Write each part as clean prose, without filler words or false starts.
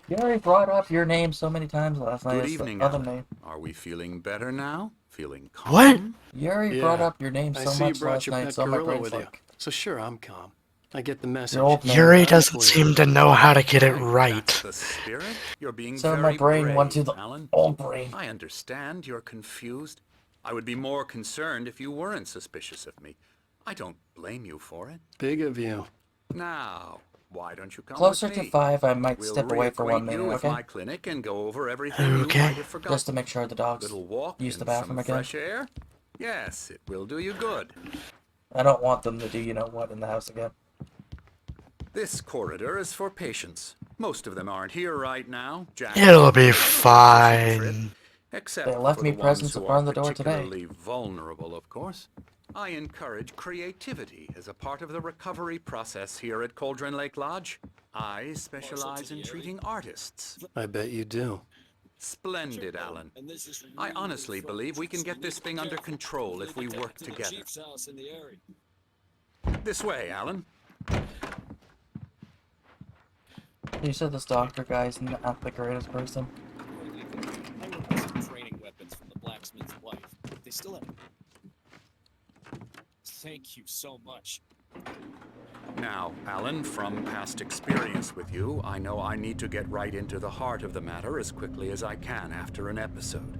You already brought up your name so many times last night Good as the evening, other Alan. name. Are we feeling better now? Feeling What? calm? You already brought Yeah, up your name I so see you much brought last your night, pet so my gorilla brain's with you. like, So sure, I'm calm. I get the your message. old man. Yuri I'm doesn't clear. seem to know how to get it Right, that's right. the spirit. You're being So my very brain went to brave, the Alan. old brain. I understand you're confused. I would be more concerned if you weren't suspicious of me. I don't blame you for it. Big of you. Now, why don't you come with Closer to me? 5, I might We'll step away for 1 reacquaint you minute, with okay? my clinic and go over everything you Okay. might have Just to forgotten. make sure the dogs Little walk use the and bathroom some again. fresh air? Yes, it will do you good. I don't want them to do you-know-what in the house again. This corridor is for patients. Most of them aren't here right now. Jack It'll be took a fishing trip, fine. except They left for me the ones presents in who front are of the door today. particularly vulnerable, of course. I encourage creativity as a part of the recovery process here at Cauldron Lake Lodge. I specialize in treating artists. I bet you do. Splendid, Alan. I honestly believe we can get this thing under control if we work together. This way, Alan. You said this doctor guy's not the greatest person. I removed some training weapons from the blacksmith's wife, but they still have. Thank you so much. Now, Alan, from past experience with you, I know I need to get right into the heart of the matter as quickly as I can after an episode.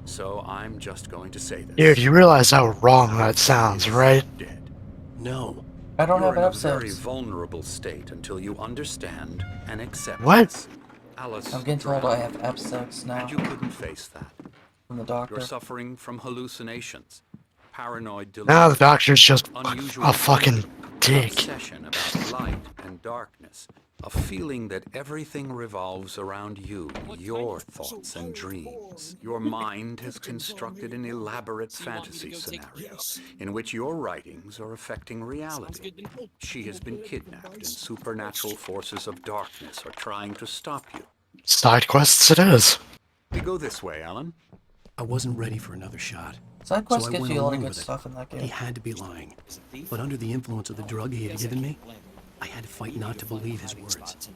So I'm just going to say this. Dude, you realize how wrong that Alice sounds, is right? Dead. No. I don't You're have in a very episodes. vulnerable state until you understand and accept What? this. Alice I'm getting told I drowned, have episodes now and you couldn't face that. from the You're doctor. suffering from hallucinations, paranoid delusions. Now the doctor's just unusual a fucking thinking, an dick. obsession about light and darkness, a feeling that everything revolves around you, your thoughts and dreams. Your mind has constructed an elaborate fantasy scenario in which your writings are affecting reality. She has been kidnapped and supernatural forces of darkness are trying to stop you. Side quests it is. We go this way, Alan. I wasn't ready for another shot. Side So quest I gives went you a lot along of good with it. stuff in that He game. had to be lying. But under the influence of the drug he had given me, I had to fight not to believe his words.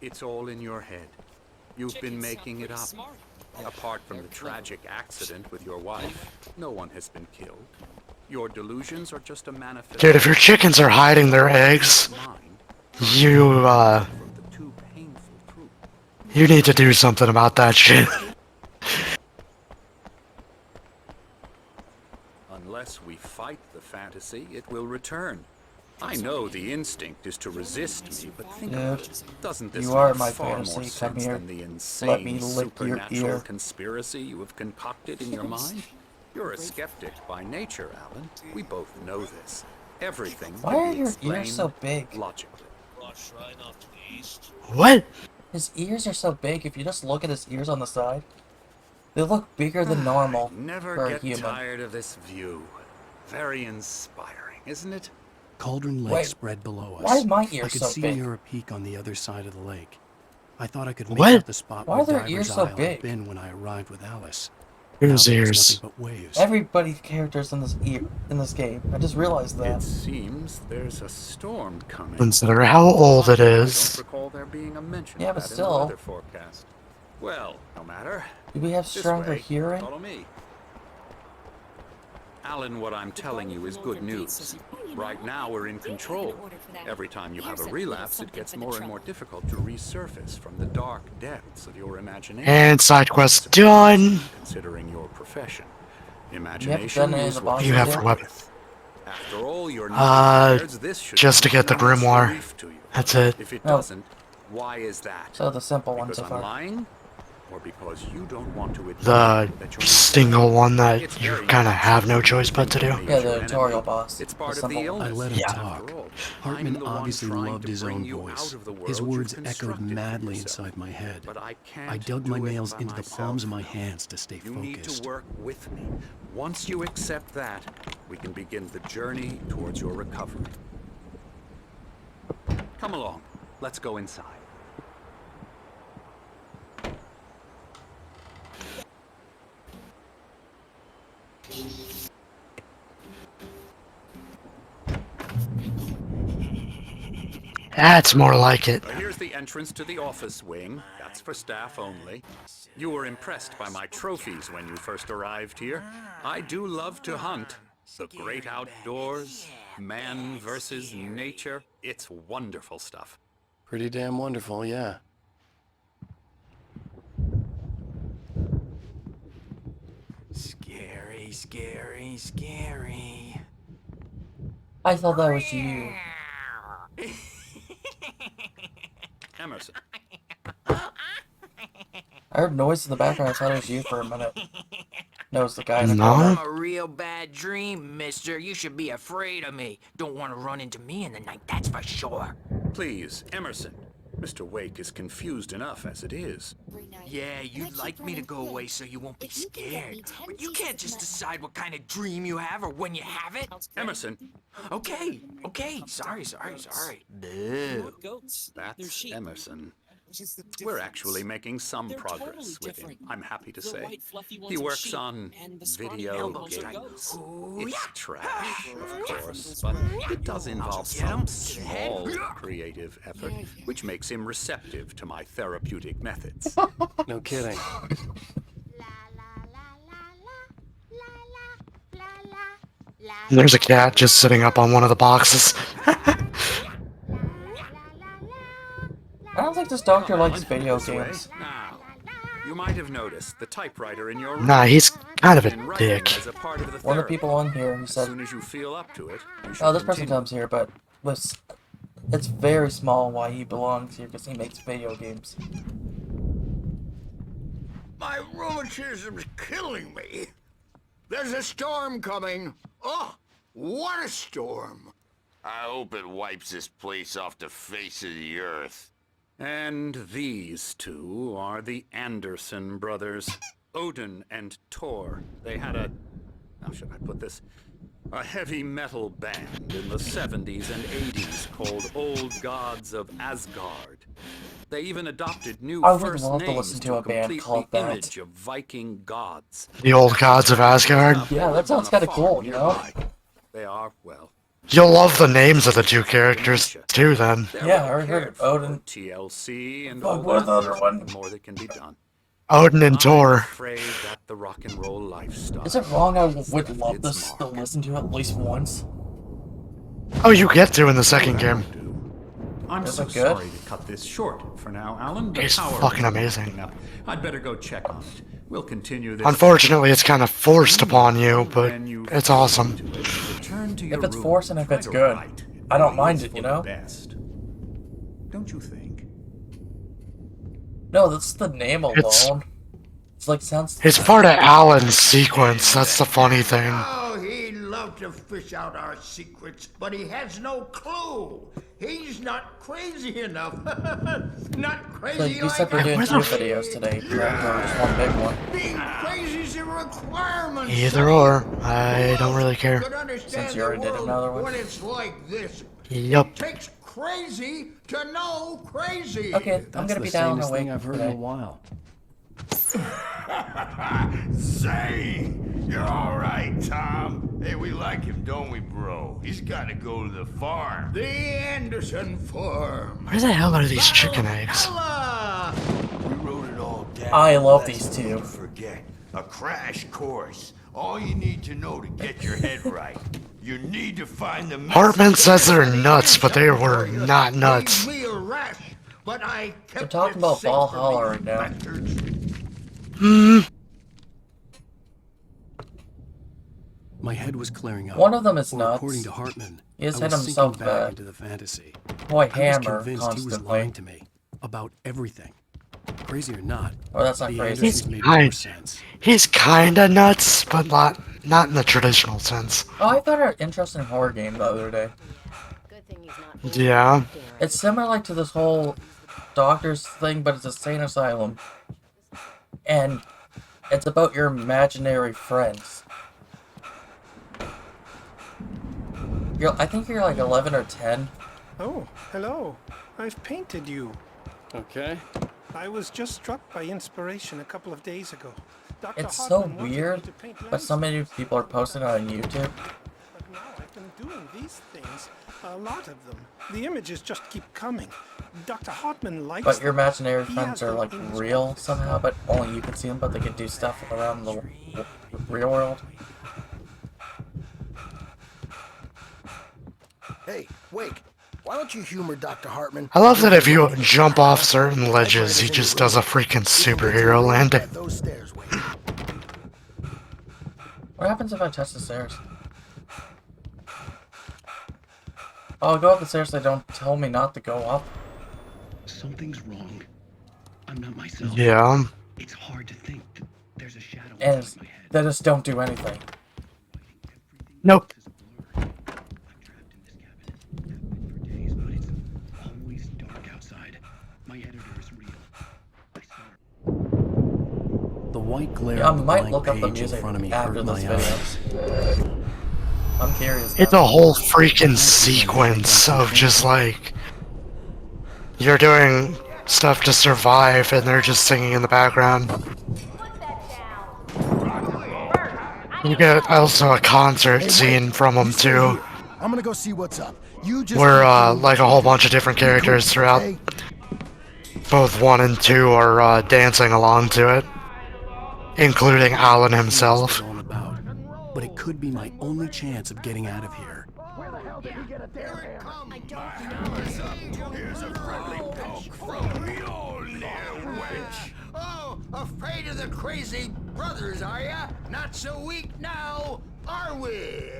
It's all in your head. You've been making it up. Apart from the tragic accident with your wife, no one has been killed. Your delusions are just a manifestation. Dude, if your chickens are hiding their eggs, you, from the too painful truth. you need to do something about that shit. Unless we fight the fantasy, it will return. I know the instinct is to resist me, but think about it. Doesn't this You are make my far more fantasy. Come sense here. than the Let me insane lick your supernatural ear. conspiracy you have concocted in your mind? You're a skeptic by nature, Alan. We both know this. Everything Why can are be your explained ears so big? logically. What? His ears are so big, if you just look at his ears on the side, they look bigger than normal Never for a get human. tired of this view. Very inspiring, isn't it? Cauldron Lake Wait, spread below us. why is my I ears could so see big? near a peak on the other side of the lake. I thought I could make What? out the spot Why where are their Diver's ears so Isle big? had been when I arrived with Alice. Whose Now there was ears? nothing but waves. Everybody's characters in this game. I just realized that. It seems there's a storm coming. Consider how old it I is. don't recall there being a mention Yeah, of but that in still. the weather forecast. Well, no matter. Do we have This stronger way. hearing? Follow me. Alan, what I'm telling you is good news. Right now, we're in control. Every time you have a relapse, it gets more and more difficult to resurface from the dark depths of your imagination. And side quest done. Considering your profession, done imagination any of is the what bosses You have you're for born weapon. with. After all, your this should just to come get the as a nice grimoire. relief to you. That's it. If it Oh. doesn't, why is that? So the simple one Because so I'm far. lying? Or because you don't want to admit The that you're not single one that It's you very kind of easy have no for you to choice but to think do. of me Yeah, as the your tutorial enemy. boss. It's The part of the simple one. I illness. let him Yeah. talk. After all, Hartman I'm the one obviously trying loved to his bring own you voice. out of the His world words you've echoed constructed for madly yourself. inside my head. But I can't I dug do my it nails by into the myself palms of my now. hands to stay You need focused. to work with me. Once you accept that, we can begin the journey towards your recovery. Come along. Let's go inside. That's more like it. Here's the entrance to the office wing. That's for staff only. You were impressed by my trophies when you first arrived here. I do love to hunt. The great outdoors, man versus nature. It's wonderful stuff. Pretty damn wonderful, yeah. Scary, scary, scary. I thought that was you. Emerson, I heard noise in the background. I thought it was you for a minute. No, it's the guy in the No. corner. I'm a real bad dream, mister. You should be afraid of me. Don't want to run into me in the night, that's for sure. please, Emerson. Mr. Wake is confused enough as it is. Yeah, you'd like me to go away so you won't be scared. But you can't just decide what kind of dream you have or when you have it. Emerson, Okay, sorry. Boo. More goats. They're that's sheep. Emerson. We're actually making some They're progress totally with him, different. I'm happy to The say. white, fluffy ones He are works sheep, on and the scrawny video elbows are games. goats. It's trash, of course, but it does involve some small creative effort, which makes him receptive to my therapeutic methods. No kidding. There's a cat just sitting up on one of the boxes. I don't think this doctor likes video This way. games. Now, you might have noticed the typewriter in your room. Nah, he's kind of In a writing dick. as a part of the One of the therapy. people on here, he As said, soon as you feel up to it, you should "Oh, this person continue. comes here, but it's very small why he belongs here because he makes video games." My rheumatism's killing me. There's a storm coming. Oh, what a storm. I hope it wipes this place off the face of the earth. And these two are the Anderson brothers, Odin and Tor. They had how should I put this? A heavy metal band in the 70s and 80s called Old Gods of Asgard. They even adopted new I would first love to names listen to a band complete called the that. image of Viking gods. The old gods of Asgard. Yeah, that sounds kinda cool, you know? They are, well, You'll love the names of the two characters too, then. they're Yeah, I well already heard cared of for. Odin. TLC and Fuck, all what's the that. other one? More that can be done. Odin and I'm Tor. afraid that the rock and roll lifestyle. Is it wrong? I would love It's this to marked. listen to at least once. Oh, you get to in the second game. I'm Is so it good? sorry to cut this short for now, Alan. The It's power fucking is amazing. acting up. I'd better go check on it. We'll continue this. Unfortunately, it's kind of forced upon you, but When you it's feel awesome. into it, return to your If it's room forced and if try it's to good, write. I don't It mind is it, you for know? the best. Don't you think? No, that's the name It's- alone. It's like sounds. It's part of Alan's sequence. That's the funny thing. Oh, he'd love to fish out our secrets, but he has no clue. He's not crazy enough. Not Like crazy you said, we're like doing Where two the videos today, correct? Or just one big one. being crazy's a requirement. Either or. I don't really care. Could understand Since you already the did world another one. when it's like this. Yup. Takes crazy to know crazy. Okay, I'm That's gonna the be down sanest awake thing I've heard in today. a while. Say, you're all right, Tom. Hey, we like him, don't we, bro? He's got to go to the farm. The Anderson farm. Where the hell are these chicken eggs? Valhalla! We wrote it all down. I love Let's these two. not Forget a crash course. All you need to know to get your head right. You need to find the. Hartman says they're nuts, but they were not nuts. Gave me a rash, but I kept We're talking it about safe Valhalla from right now. bastards. My head was clearing up. One of them is or nuts. According to Hartman, He has I hit was himself sinking back back. into the fantasy. Boy, I was hammer convinced he was constantly. lying to me about everything. Crazy or not, Oh, that's not the crazy. Andersons He's made kind- more sense. He's kinda nuts, but not in the traditional sense. Oh, I found an interesting horror game the other day. Yeah. It's similar like to this whole doctor's thing, but it's a sane asylum. And it's about your imaginary friends. I think you're like 11 or 10. Oh, hello. I've painted you. Okay. I was just struck by inspiration a couple of days ago. Dr. It's so Hartman wanted me weird, to paint but so many people are posting it on YouTube. but now I've been doing these things. A lot of them. The images just keep coming. Dr. Hartman likes But your them. imaginary He friends has are them like in his real office. somehow, but only you can see them, but they can do stuff around the real world. Hey, Wake, why don't you humor Dr. Hartman? I love that if you jump off certain ledges, he just does a freaking superhero landing. Those stairs, Wake. What happens if I touch the stairs? Oh, I'll go up the stairs, they don't tell me not to go up. Something's wrong. I'm not myself. Yeah. It's hard to think that there's a shadow And inside my head. they just don't do anything. Nope. I'm trapped in this cabinet. Have been for days, but it's always dark outside. My editor is real. I saw her. The white glare Yeah, I of the might blank look up the page in music front of me after hurt my this video. eyes. I'm curious. It's now. a whole freaking sequence of just like you're doing stuff to survive and they're just singing in the background. You get also a concert scene from them too, I'm gonna go see what's up. You just where keep doing like a what whole you bunch of do. different Be cool, characters throughout okay? both 1 and 2 are dancing along to it, including Alan himself. All about. But it could be my only chance of getting out of here. Here's a friendly poke from Mjolnir, wench. Oh, afraid of the crazy brothers, are ya? Not so weak now, are we?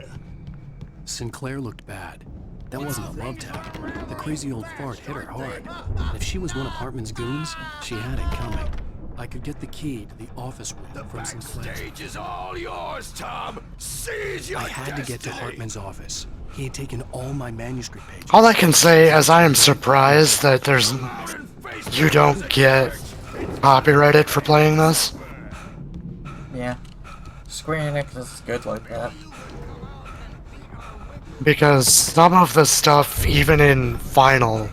Sinclair looked bad. That wasn't a love tap. The crazy old fart hit her hard. And if she was one of Hartman's goons, she had it coming. I could get the key to the office room from Sinclair. Stage is all yours, Tom. Seize your I had to get to destiny. Hartman's office. He had taken all my manuscript pages. All I can say is I am surprised that you don't get copyrighted for playing this. Yeah. Square Enix is good like that. Because some of the stuff, even in Final,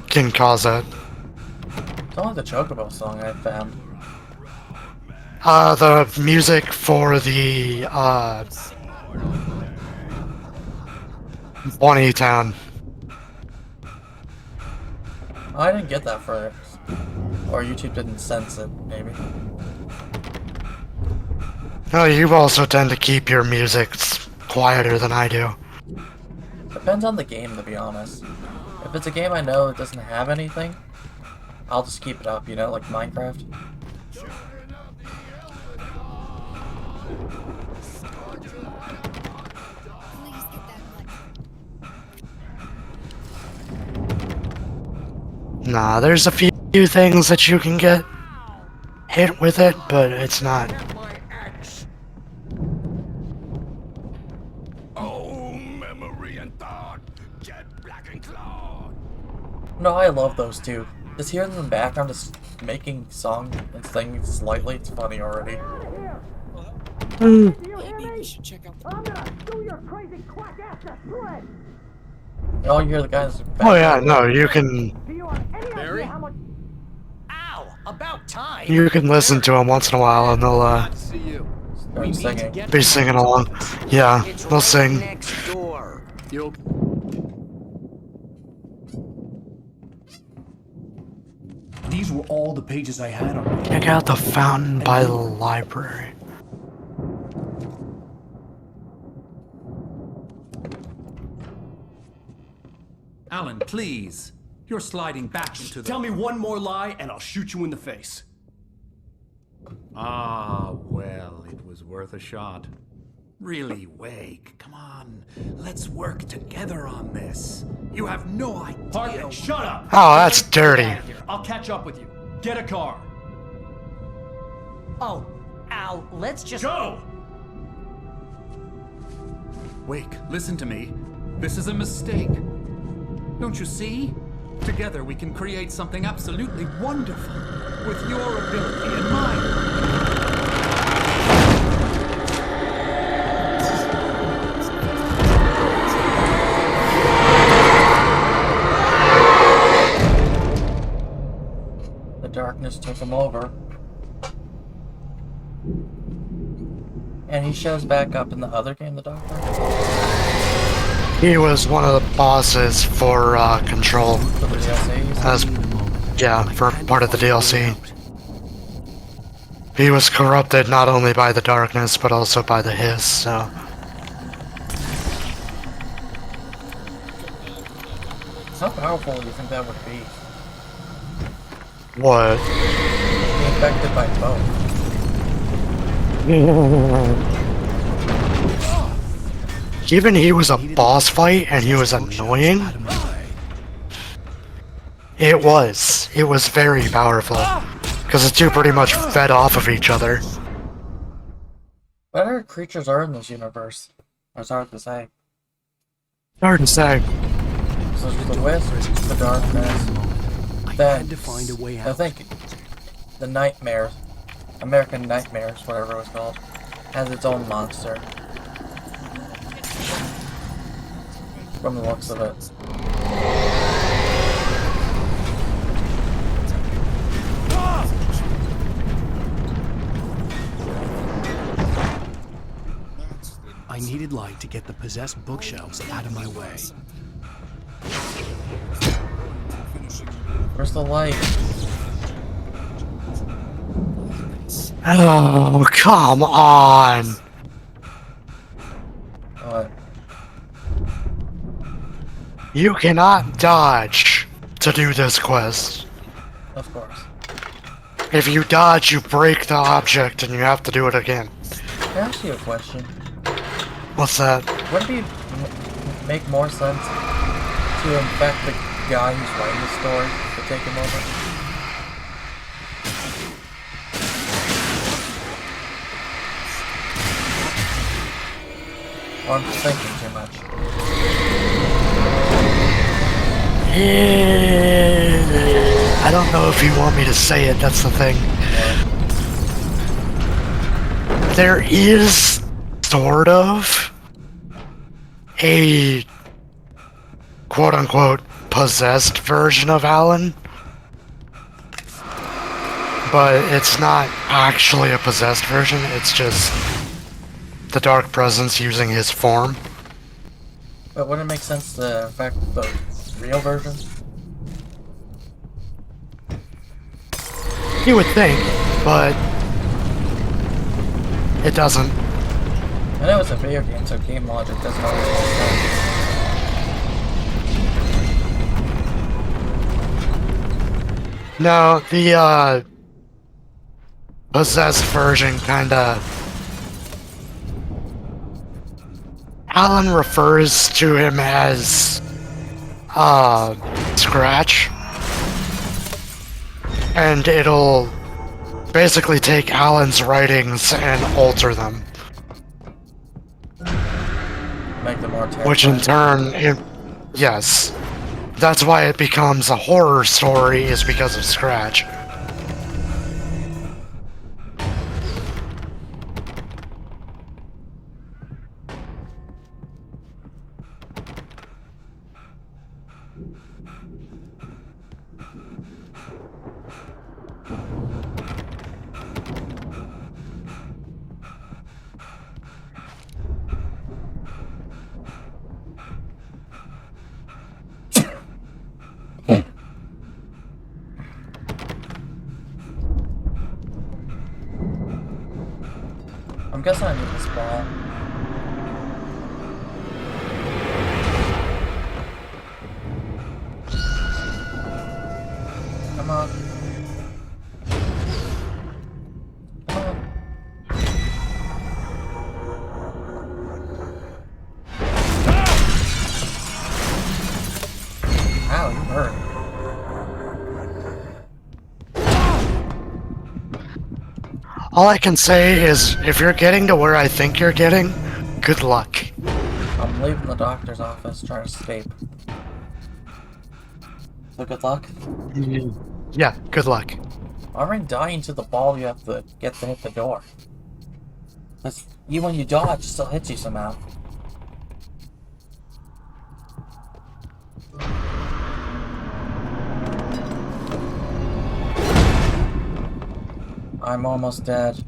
can cause it. It's only the Chocobo song I found. The music for the, Bonnie Town. Oh, I didn't get that first. Or YouTube didn't sense it, maybe. No, you also tend to keep your music quieter than I do. Depends on the game, to be honest. If it's a game I know that doesn't have anything, I'll just keep it up, you know, like Minecraft. Nah, there's a few things that you can get hit with it, but it's not. Oh, memory and thought. Jet black and claw. No, I love those two. Just hearing them in the background, just making song and singing slightly, it's funny already. Maybe we should check out the All you hear the guys. Oh yeah, no, you can Barry? Ow! About time! you can listen to them once in a while and they'll See you. Start singing. be singing along. Yeah, they'll sing. Next door. You'll These were all the pages I had on. Check out the fountain by the library. Alan, please. You're sliding back into the... Tell me one more lie and I'll shoot you in the face. Ah, well, it was worth a shot. Really, Wake, come on. Let's work together on this. You have no idea. Hartman, shut up! Oh, that's dirty. I'll catch up with you. Get a car. Oh, Al, let's just... Go! Wake, listen to me. This is a mistake. Don't you see? Together we can create something absolutely wonderful. With your ability and mine. The darkness took him over. And he shows back up in the other game, the Doctor. He was one of the bosses for Control. For the DLCs? As, yeah, for part of the DLC. He was corrupted not only by the darkness, but also by the hiss, so... How powerful do you think that would be? What? Being infected by both. Even he was a boss fight and he was annoying. It was very powerful. Because the two pretty much fed off of each other. What other creatures are in this universe? It's hard to say. Hard to say. So there's the Wisp, the Darkness, then had to find a way I out. think the Nightmares, American Nightmares, whatever it was called, has its own monster. From the looks of it. I needed light to get the possessed bookshelves out of my way. Where's the light? Oh, come on! What? You cannot dodge to do this quest. Of course. If you dodge, you break the object and you have to do it again. Can I ask you a question? What's that? Wouldn't it make more sense to infect the guy who's writing the story to take him over? Or I'm just thinking too much. I don't know if you want me to say it, that's the thing. There is sort of a quote-unquote possessed version of Alan, but it's not actually a possessed version, it's just the Dark Presence using his form. But wouldn't it make sense to infect the real version? You would think, but it doesn't. I know it's a video game, so game logic doesn't always make sense. No, the possessed version kinda... Alan refers to him as Scratch. And it'll basically take Alan's writings and alter them. Make them more terrifying. Which in turn, yes. That's why it becomes a horror story, is because of Scratch. I'm guessing I need this ball. Come on. Come on. Ow, you hurt. All I can say is, if you're getting to where I think you're getting, good luck. I'm leaving the doctor's office trying to escape. So good luck. Yeah, good luck. I'm already dying to the ball you have to get to hit the door. Even when you dodge, it still hits you somehow. I'm almost dead.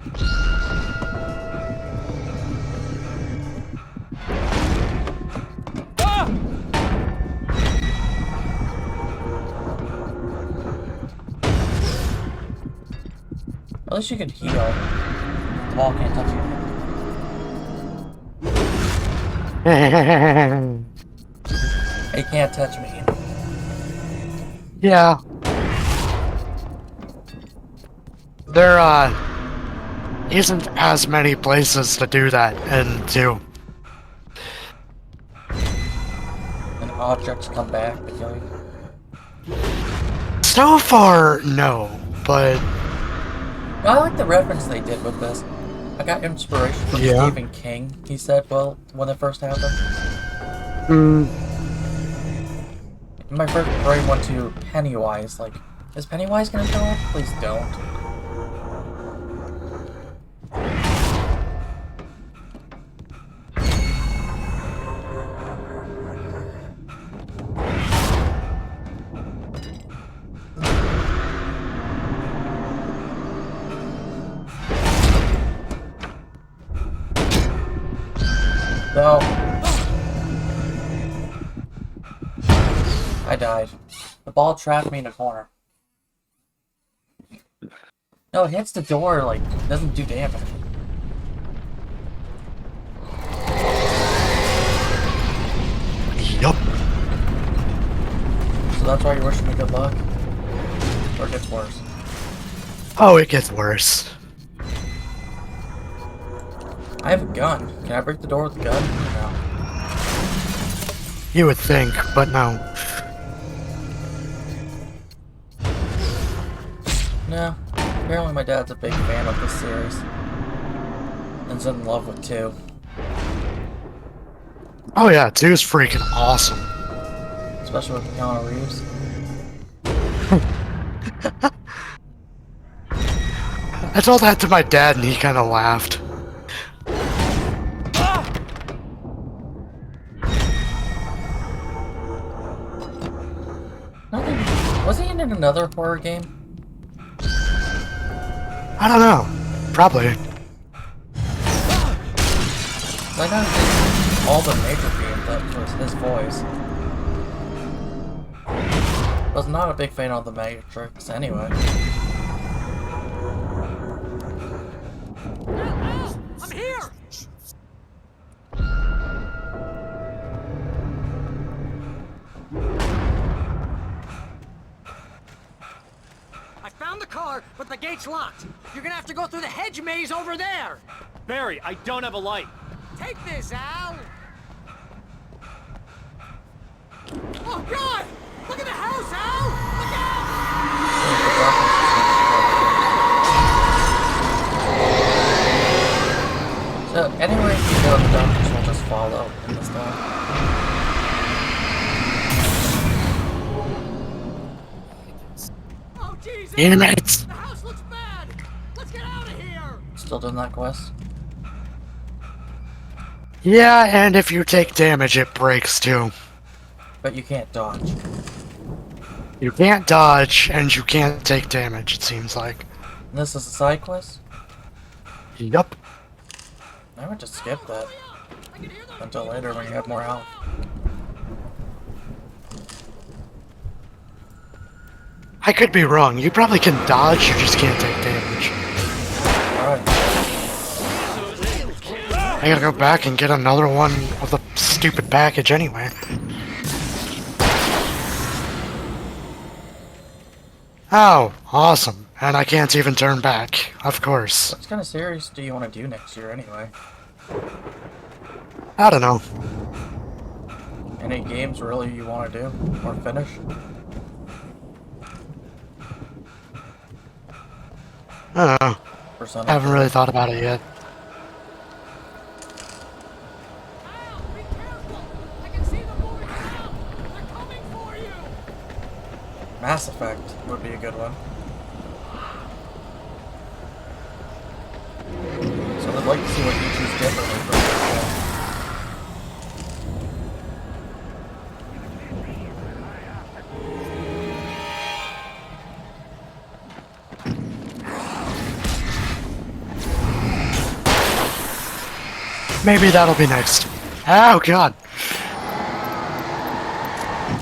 At least you can heal. The ball can't touch you. He can't touch me. Yeah. There, isn't as many places to do that, and to... And objects come back to kill you. So far, no, but... I like the reference they did with this. I got inspiration from Stephen King, he said, well, when it first happened. My first brain went to Pennywise, like, is Pennywise gonna show up? Please don't. No. I died. The ball trapped me in a corner. No, it hits the door, like, doesn't do damage. Yup. So that's why you're wishing me good luck? Or it gets worse? Oh, it gets worse. I have a gun. Can I break the door with a gun? No. You would think, but no. No. Apparently my dad's a big fan of this series. And's in love with 2. Oh yeah, 2's freaking awesome. Especially with Keanu Reeves. I told that to my dad and he kinda laughed. Was he in another horror game? I don't know. Probably. I know he did all the major games, that was his voice. Was not a big fan of the Matrix anyway. I'm here! I found the car, but the gate's locked. You're gonna have to go through the hedge maze over there. Barry, I don't have a light. Take this, Al. Oh, God! Look at the house, Al! Look out! So, anywhere you go, the doctors will just follow in this time. Oh, Jesus! Inmates! The house looks bad! Let's get out of here! Still doing that quest? Yeah, and if you take damage, it breaks too. But you can't dodge. You can't dodge, and you can't take damage, it seems like. And this is a side quest? Yup. I would just skip that. Until later when you have more health. I could be wrong. You probably can dodge, you just can't take damage. Alright. I gotta go back and get another one of the stupid package anyway. Oh, awesome. And I can't even turn back, of course. What kind of series do you want to do next year anyway? I don't know. Any games really you want to do? Or finish? I don't know. Persona I haven't really thought about it yet. Mass Effect would be a good one. So I'd like to see what you choose differently from Maybe that'll be next. Oh god!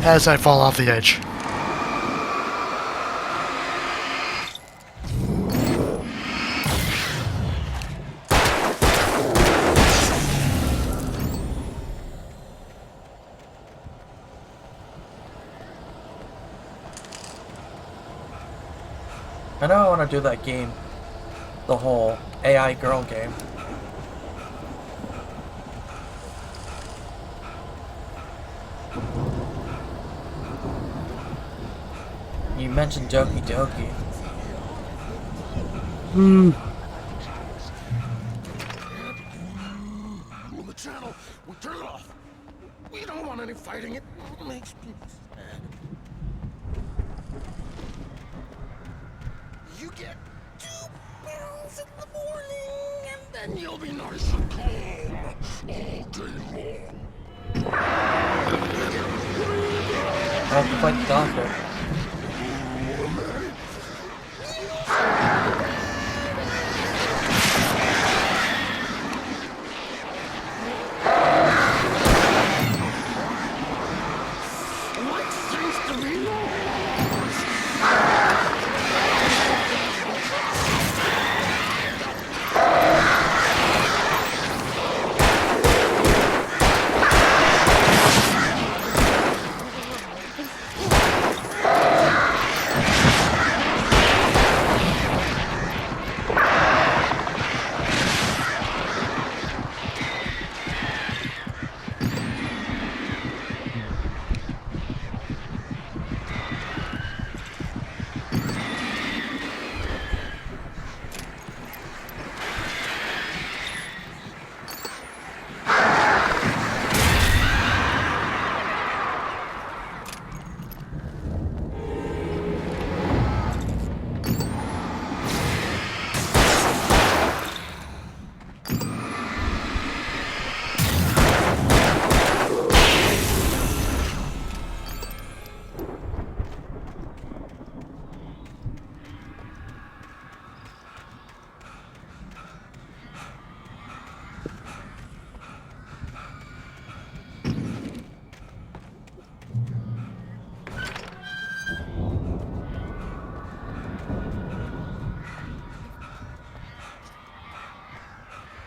As I fall off the edge. I know I want to do that game. The whole AI girl game. You mentioned Doki Doki. Move the channel. We turn it off. We don't want any fighting. It makes people sad. You get 2 pounds in the morning, and then you'll be nice and calm all day long. I have to fight the doctor. What seems to be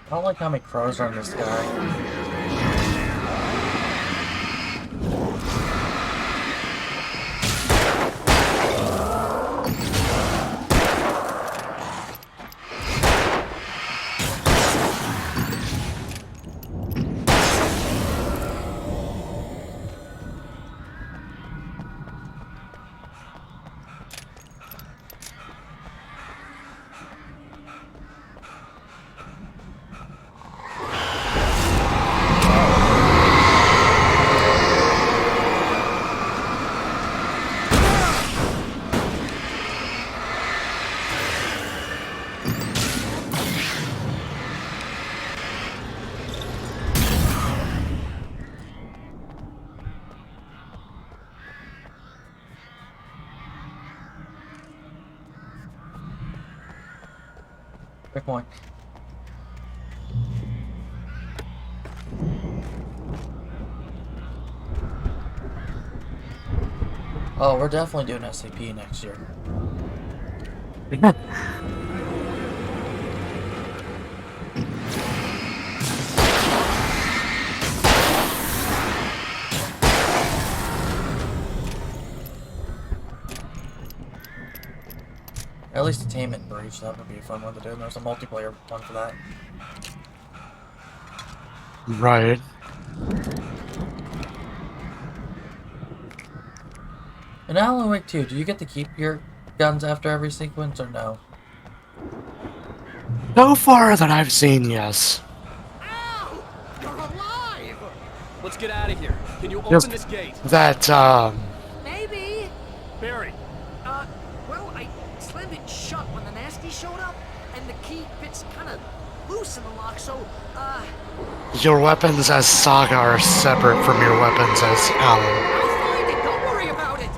I don't like how many crows are in this guy. Good point. Oh, we're definitely doing SAP next year. At least Attainment Breach, that would be a fun one to do, and there's a multiplayer one for that. Right. In Alan Wake 2, do you get to keep your guns after every sequence, or no? So far that I've seen, yes. Ow! You're alive! Let's get out of here. Can you open Just this gate? that, Maybe. Barry. Well, I slammed it shut when the nasty showed up, and the key fits kind of loose in the lock, so, your weapons as Saga are separate from your weapons as Alan. I'll find it. Don't worry about it.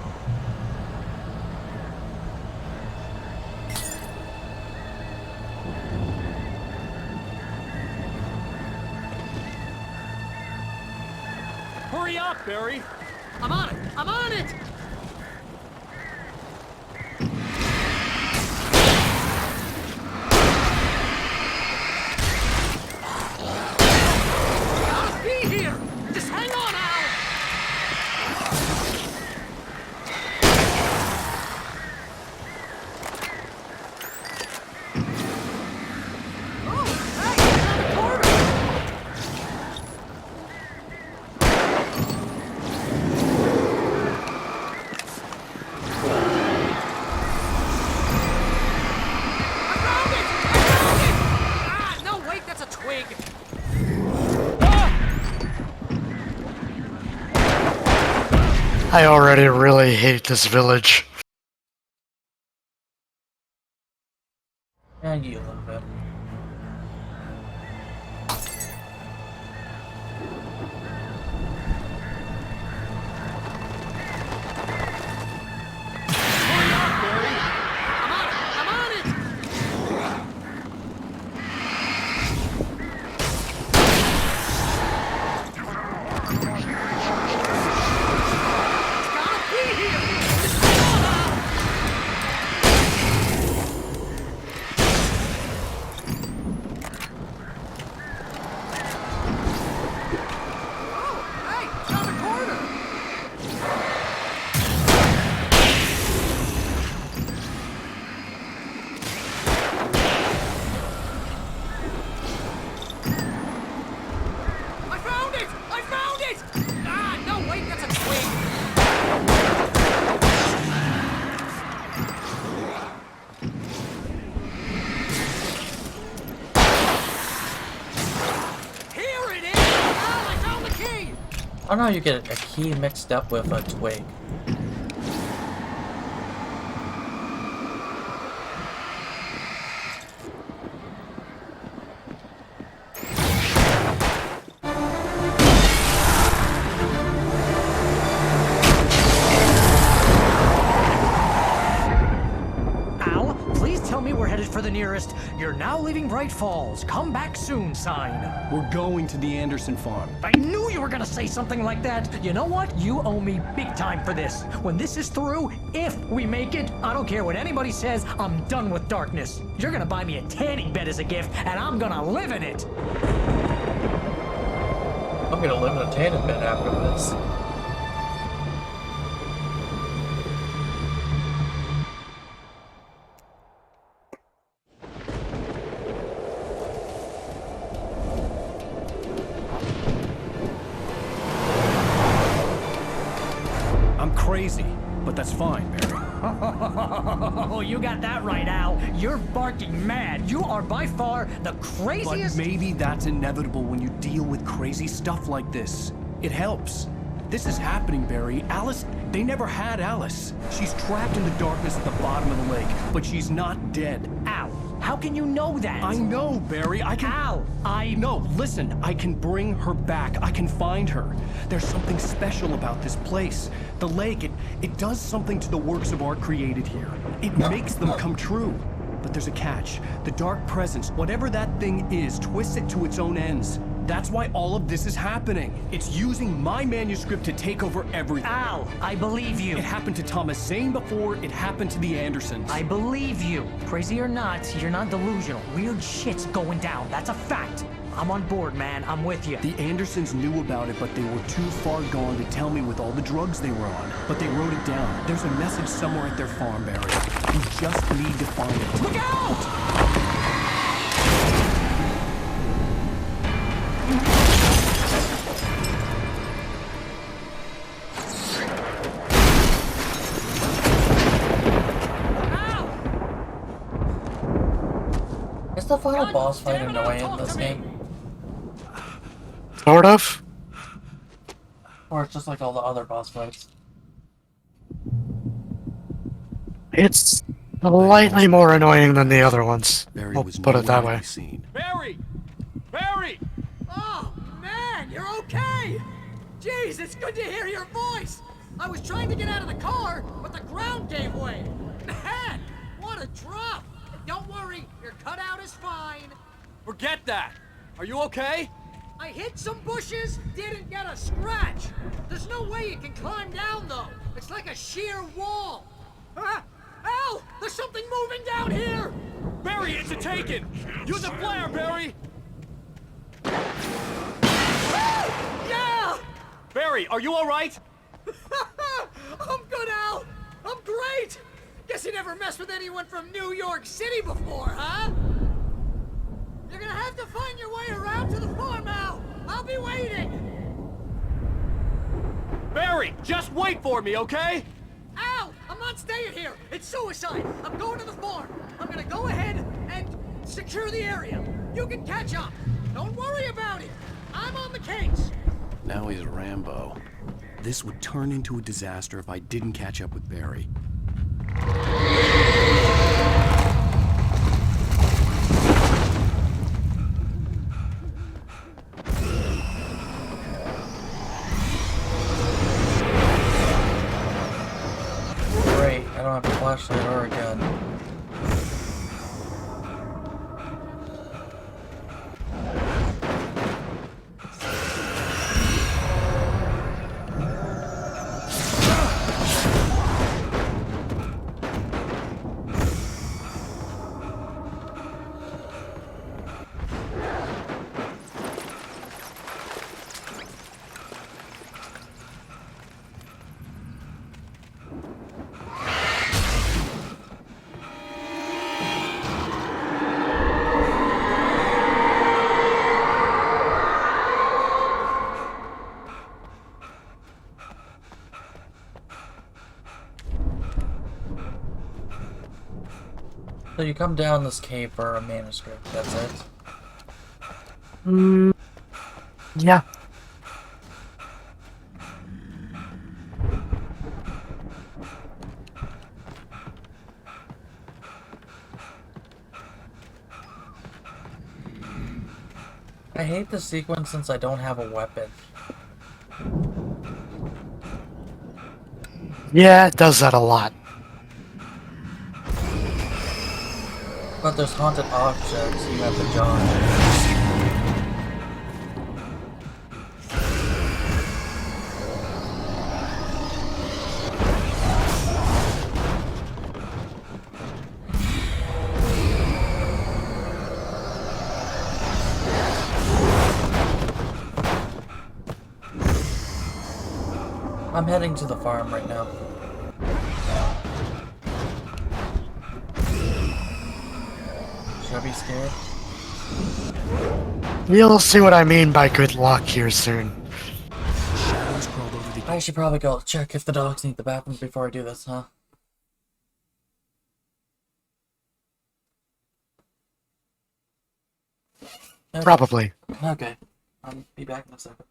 Hurry up, Barry. I'm on it. I'm on it. I'll be here. Just hang on, Al. I already really hate this village. And you a little bit. I don't know how you get a key mixed up with a twig. Al, please tell me we're headed for the nearest "You're now leaving Bright Falls. Come back soon" sign. We're going to the Anderson farm. I knew you were gonna say something like that. You know what? You owe me big time for this. When this is through, if we make it, I don't care what anybody says, I'm done with darkness. You're gonna buy me a tanning bed as a gift, and I'm gonna live in it. I'm gonna live in a tanning bed after this. Crazy, but that's fine, Barry. Oh, you got that right, Al. You're barking mad. You are by far the craziest. But maybe that's inevitable when you deal with crazy stuff like this. It helps. This is happening, Barry. Alice, they never had Alice. She's trapped in the darkness at the bottom of the lake, but she's not dead. Al, how can you know that? I know, Barry. I can... Al, No, listen. I can bring her back. I can find her. There's something special about this place. The lake, it does something to the works of art created here. It makes them come true. But there's a catch. The dark presence, whatever that thing is, twists it to its own ends. That's why all of this is happening. It's using my manuscript to take over everything. Al, I believe you. It happened to Thomas Zane before, it happened to the Andersons. I believe you. Crazy or not, you're not delusional. Weird shit's going down. That's a fact. I'm on board, man. I'm with you. The Andersons knew about it, but they were too far gone to tell me with all the drugs they were on. But they wrote it down. There's a message somewhere at their farm, Barry. You just need to find it. Look out! Is the final boss fight annoying in this game? Sort of. Or it's just like all the other boss fights? It's slightly more annoying than the other ones. Barry I'll was put it that nowhere way. to be seen. Barry! Barry! Oh, man, you're okay! Jeez, it's good to hear your voice! I was trying to get out of the car, but the ground gave way! Man, what a drop! Don't worry, your cutout is fine. Forget that! Are you okay? I hit some bushes, didn't get a scratch. There's no way you can climb down, though. It's like a sheer wall. Al, there's something moving down here! Barry, it's a Taken! Use a flare, Barry! Yeah! Barry, are you alright? I'm good, Al! I'm great! Guess you never messed with anyone from New York City before, huh? You're gonna have to find your way around to the farm, Al! I'll be waiting! Barry, just wait for me, okay? Al! I'm not staying here! It's suicide! I'm going to the farm! I'm gonna go ahead and secure the area. You can catch up. Don't worry about it. I'm on the case. Now he's Rambo. This would turn into a disaster if I didn't catch up with Barry. Great, I don't have a flashlight or a gun. So you come down this cave for a manuscript, that's it? Yeah. I hate this sequence since I don't have a weapon. Yeah, it does that a lot. But there's haunted objects you have to dodge. I'm heading to the farm right now. Should I be scared? You'll see what I mean by good luck here soon. I should probably go check if the dogs need the bathroom before I do this, huh? Okay. Probably. Okay. I'll be back in a second.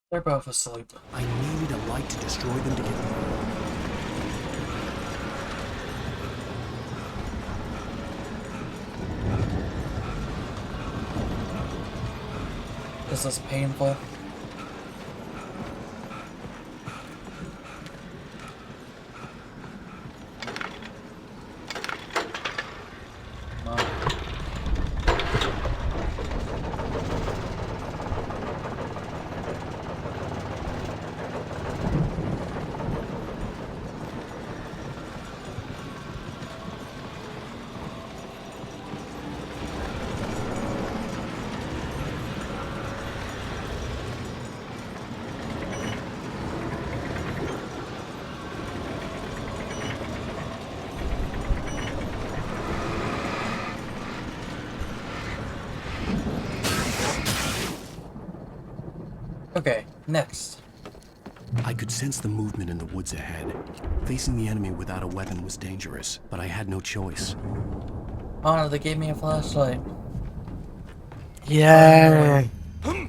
They're both asleep. I needed a light to destroy them to get through. Is this painful? Okay, next. I could sense the movement in the woods ahead. Facing the enemy without a weapon was dangerous, but I had no choice. Oh, they gave me a flashlight. Yay! Only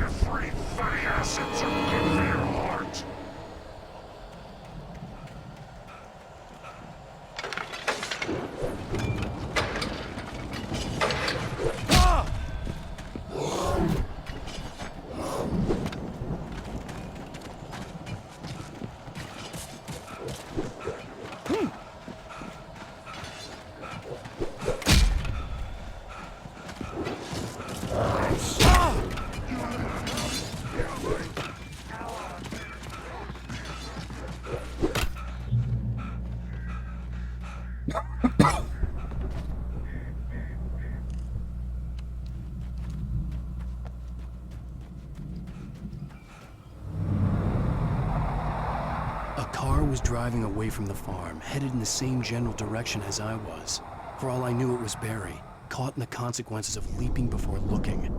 the three funny acids are good for your heart. A car was driving away from the farm, headed in the same general direction as I was. For all I knew, it was Barry, caught in the consequences of leaping before looking.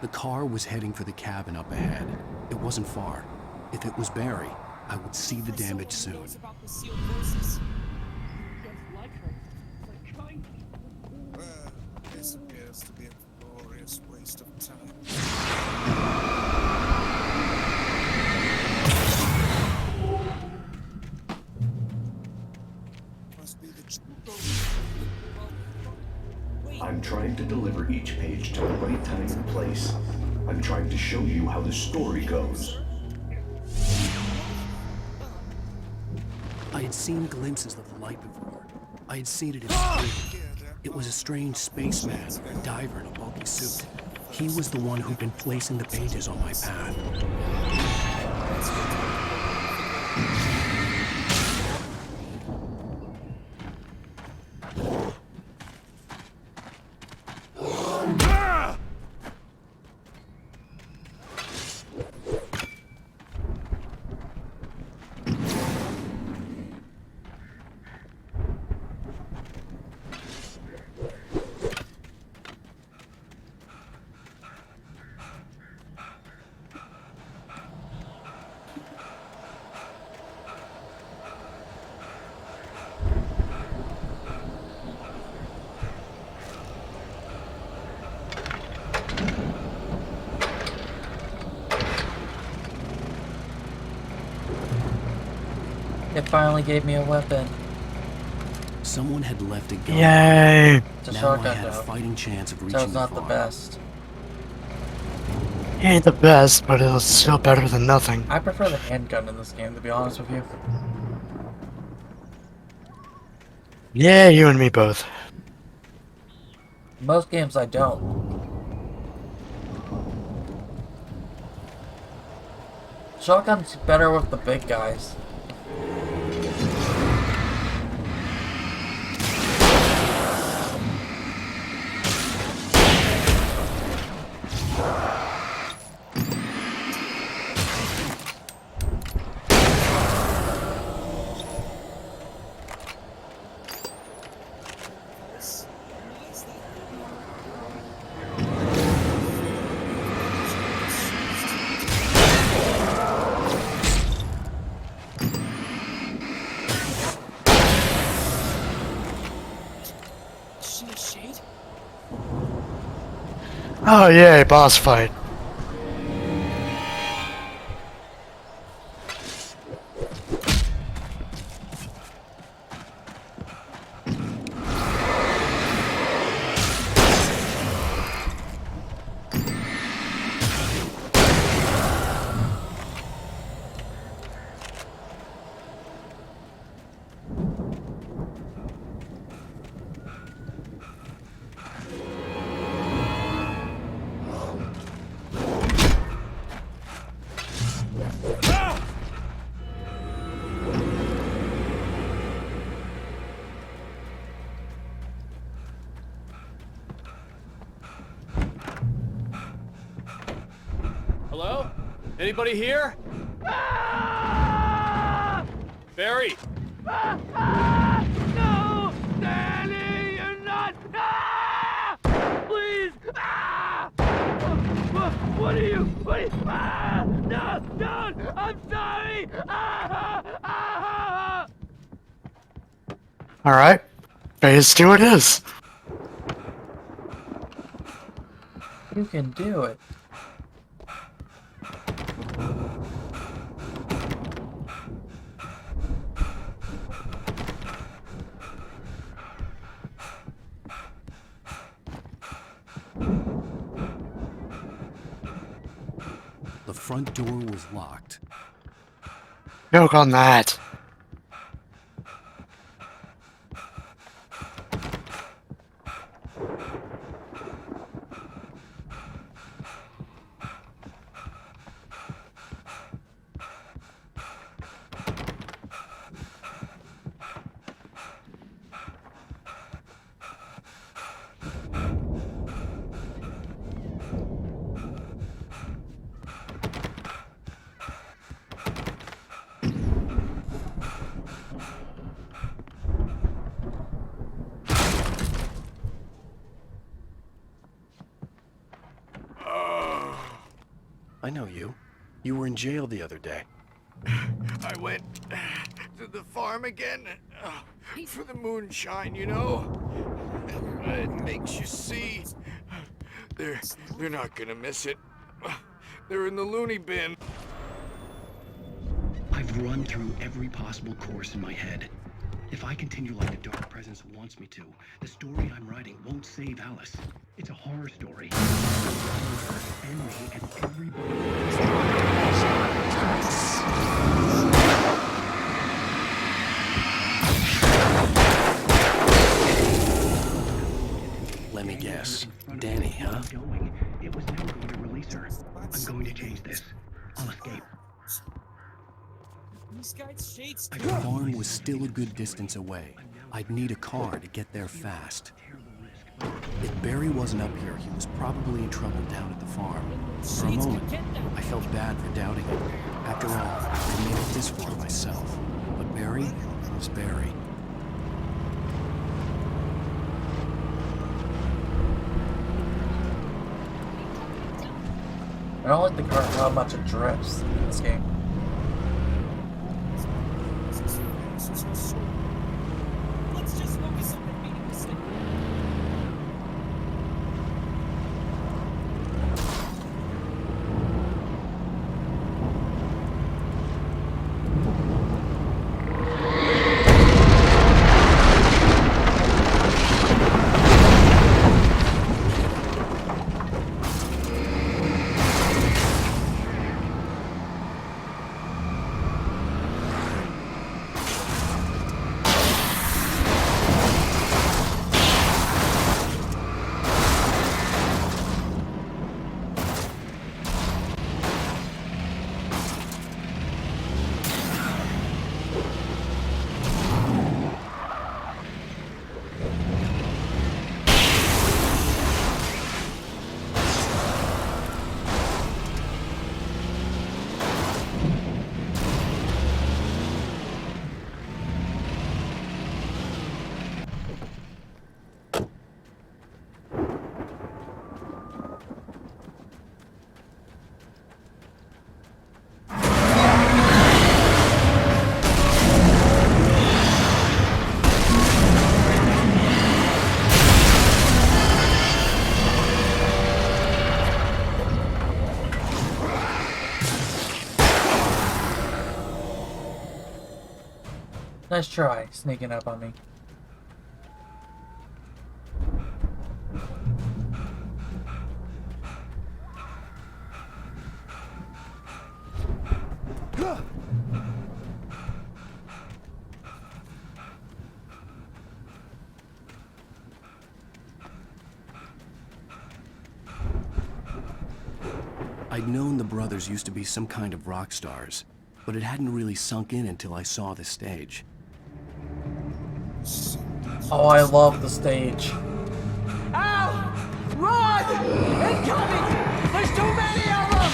The car was heading for the cabin up ahead. It wasn't far. If it was Barry, I would see the damage soon. This appears to be a glorious waste of time. Must be the I'm trying to deliver each page to the right time and place. I'm trying to show you how the story goes. I had seen glimpses of the light before. I had seen it in the street. It was a strange spaceman, a diver in a bulky suit. He was the one who'd been placing the pages on my path. It finally gave me a weapon. Someone had left a gun. Yay! It's a Now I shotgun had a though. fighting chance of So reaching it's not the farm. best. It ain't the best, but it's still better than nothing. I prefer the handgun in this game, to be honest with you. Yeah, you and me both. Most games I don't. Shotgun's better with the big guys. Oh yay, boss fight. Anybody here? Barry! No! Danny, you're not! Please! What are you? No! Don't! I'm sorry! Alright. Phase 2 it is. You can do it. The front door was locked. Joke on that. I know you. You were in jail the other day. I went to the farm again for the moonshine, you know? It makes you see. They're not gonna miss it. They're in the loony bin. I've run through every possible course in my head. If I continue like the Dark Presence wants me to, the story I'm writing won't save Alice. It's a horror story. And me and everybody. Let me guess. Danny, huh? It was never going to release her. I'm going to change this. I'll escape. The farm was still a good distance away. I'd need a car to get there fast. If Barry wasn't up here, he was probably in trouble down at the farm. For a moment, I felt bad for doubting him. After all, I made it this far myself. But Barry was Barry. I don't like the car how much it drifts in this game. Let's just focus on the meeting mistake. Nice try, sneaking up on me. I'd known the brothers used to be some kind of rock stars, but it hadn't really sunk in until I saw the stage. Oh, I love the stage. Ow! Run! Incoming! There's too many of them!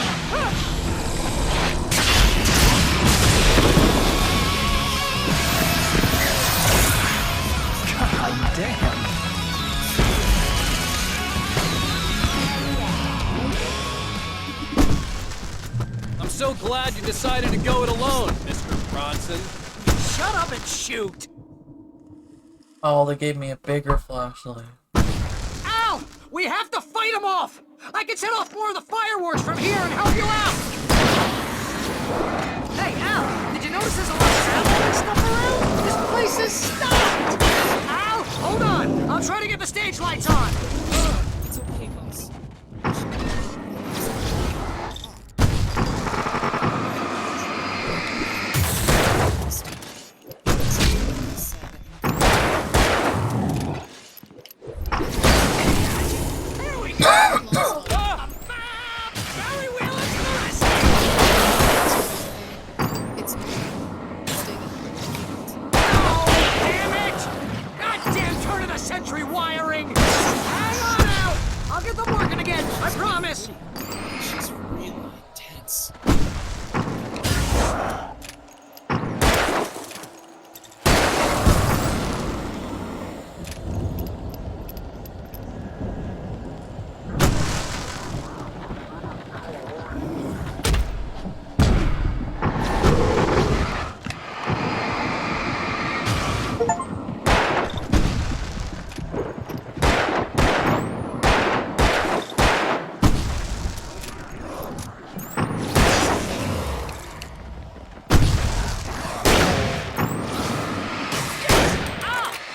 glad you decided to go it alone, Mr. Bronson. Shut up and shoot! Oh, they gave me a bigger flashlight. Al! We have to fight him off! I can set off more of the fireworks from here and help you out! Hey, Al! Did you notice there's a lot of travel and stuff around? This place is stopped! Al! Hold on! I'll try to get the stage lights on! It's okay, boss. There we go! Barry Wheeler to the rescue! It's stay Oh, damn it! Goddamn turn of the century wiring! Hang on, Al! I'll get them working again, I promise! She's really intense.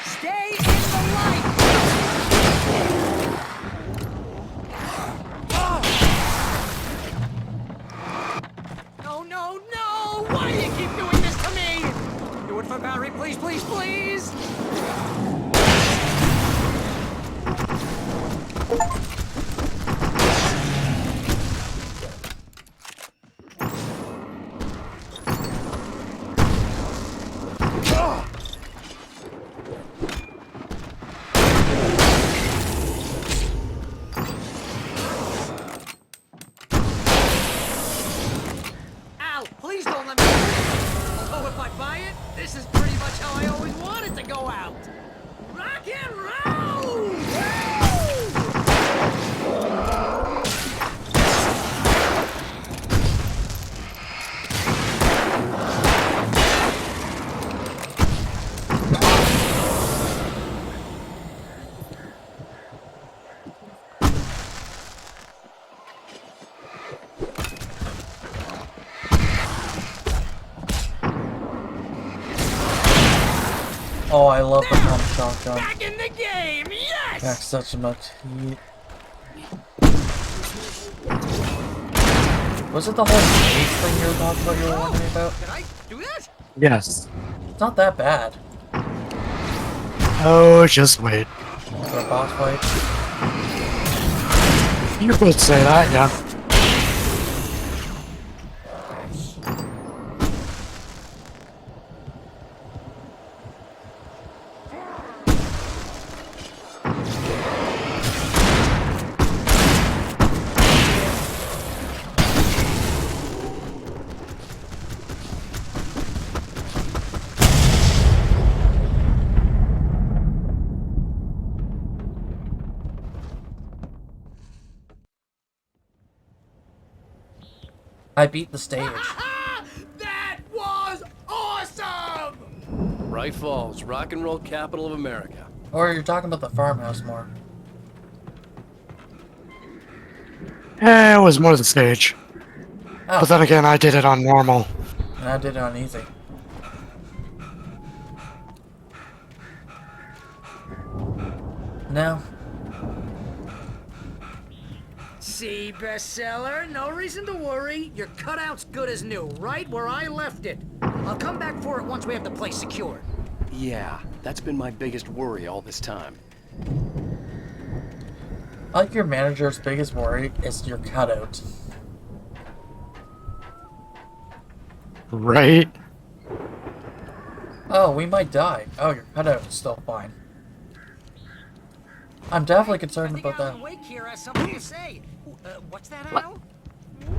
Stay in the light! No, no, no! Why do you keep doing this to me? Do it for Barry, please, please, please! Al, please don't let me. Oh, if I buy it, this is pretty much how I always wanted to go out. Rock and roll! Woo! Oh, I love the pump shotgun. Back in the game, yes! Packs such much heat. Was it the whole stage thing you were talking about? You were wondering about? Can I do that? Yes. It's not that bad. Oh, just wait. For a boss fight. You could say that, yeah. I beat the stage. That was awesome! Bright Falls, rock and roll capital of America. Or you're talking about the farmhouse more. It was more the stage. Oh. But then again, I did it on normal. And I did it on easy. No. See, bestseller, no reason to worry. Your cutout's good as new, right where I left it. I'll come back for it once we have the place secured. Yeah, that's been my biggest worry all this time. I like your manager's biggest worry is your cutout. Right? Oh, we might die. Oh, your cutout is still fine. I'm definitely concerned about that. Alan Wake here has something to say. What's that, Al? I'm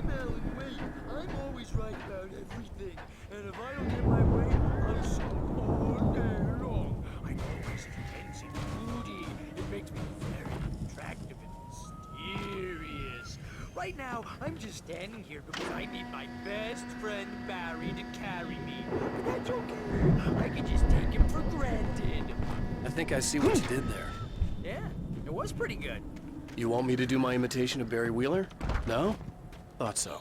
Alan Wake. I'm always right about everything. And if I don't get my way, I'm sick all day long. I'm always tense and moody. It makes me very attractive and mysterious. Right Right now, I'm just standing here because I need my best friend Barry to carry me. But that's okay. I can just take him for granted. I think I see what you did there. Yeah, it was pretty good. You want me to do my imitation of Barry Wheeler? No? Thought so.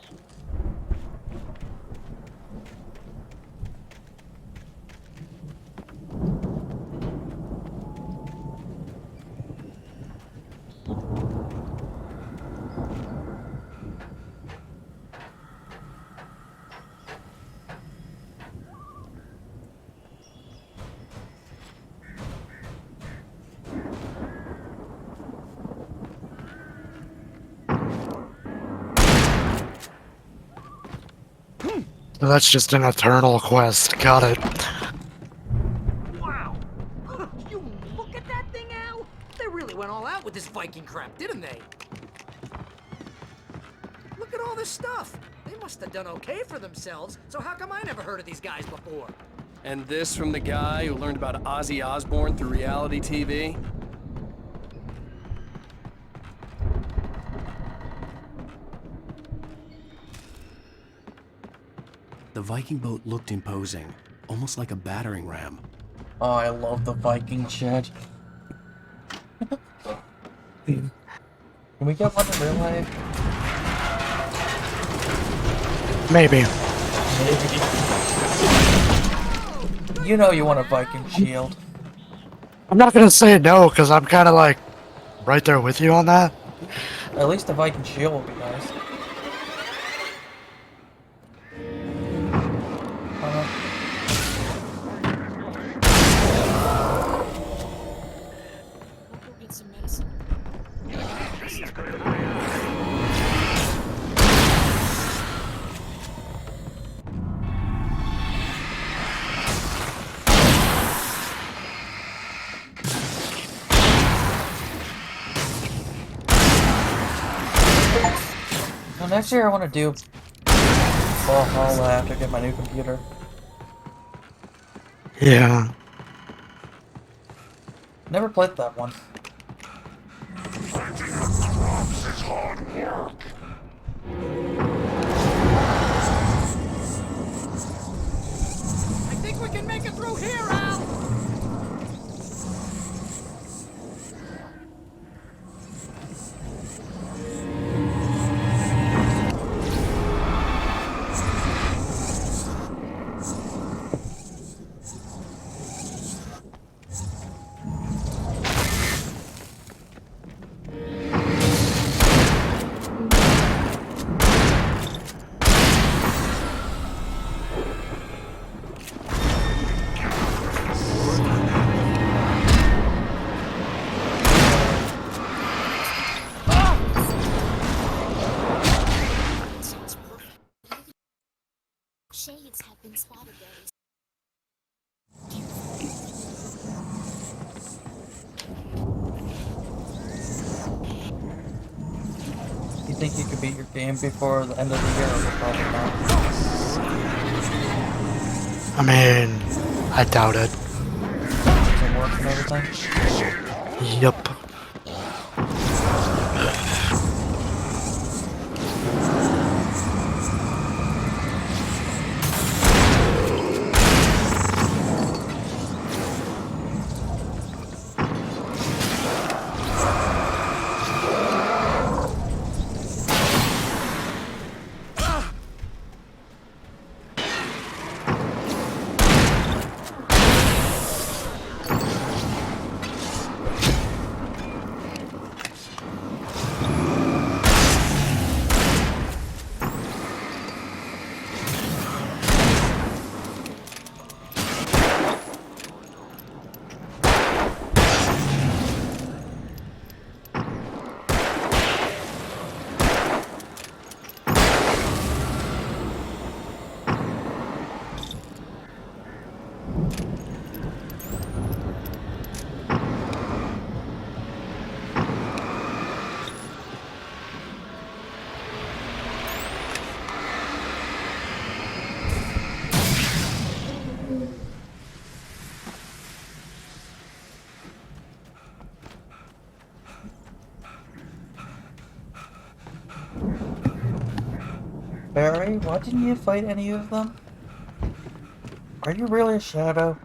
That's just an eternal quest. Got it. Wow! You look at that thing, Al? They really went all out with this Viking crap, didn't they? Look at all this stuff. They must have done okay for themselves, so how come I never heard of these guys before? And this from the guy who learned about Ozzy Osbourne through reality TV? The Viking boat looked imposing, almost like a battering ram. Oh, I love the Viking shit. Can we get one in real life? Maybe. You know you want a Viking shield. I'm not gonna say no, because I'm kind of like right there with you on that. At least a Viking shield would be nice. Well, next year I want to do Valhalla after I get my new computer. Yeah. Never played that one. I think we can make it through here, Al! Shades have been spotted there. You think you could beat your game before the end of the year? Or probably not. I mean, I doubt it. Does it work and everything? Yup. Trey, why didn't you fight any of them? Are you really a shadow?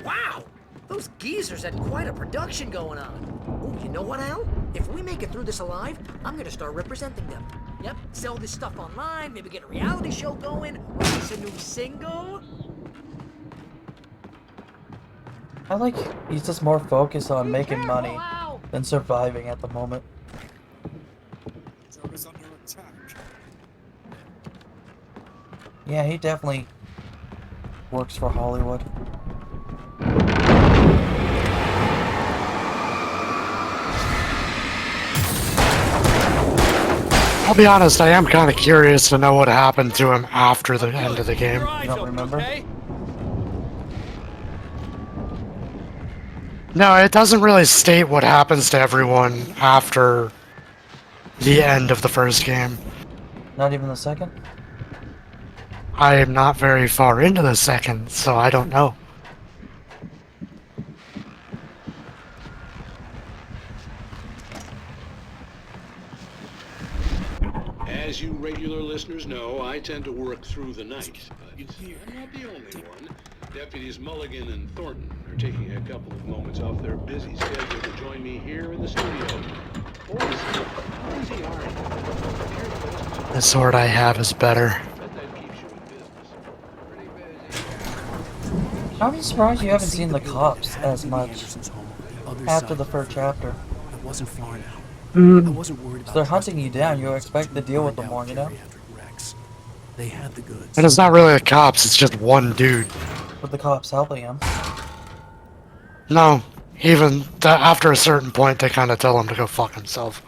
Wow! Those geezers had quite a production going on. Oh, you know what, Al? If we make it through this alive, I'm gonna start representing them. Yep, sell this stuff online, maybe get a reality show going, release a new single. I like he's just more focused on making money than surviving at the moment. Joe under attack. Yeah, he definitely works for Hollywood. I'll be honest, I am kind of curious to know what happened to him after the end of the game. You don't remember? No, it doesn't really state what happens to everyone after the end of the first game. Not even the second? I am not very far into the second, so I don't know. As you regular listeners know, I tend to work through the night, but I'm not the only one. Deputies Mulligan and Thornton are taking a couple of moments off their busy schedule to join me here in the studio. Boys, how busy are you? The sword I have is better. I'm surprised you haven't seen the cops as much after the first chapter. It wasn't far now. Mm. I wasn't worried about So they're hunting you down, you expect to deal with them more, you know? They had the goods. And it's not really the cops, it's just one dude. With the cops helping him. No, even after a certain point, they kind of tell him to go fuck himself.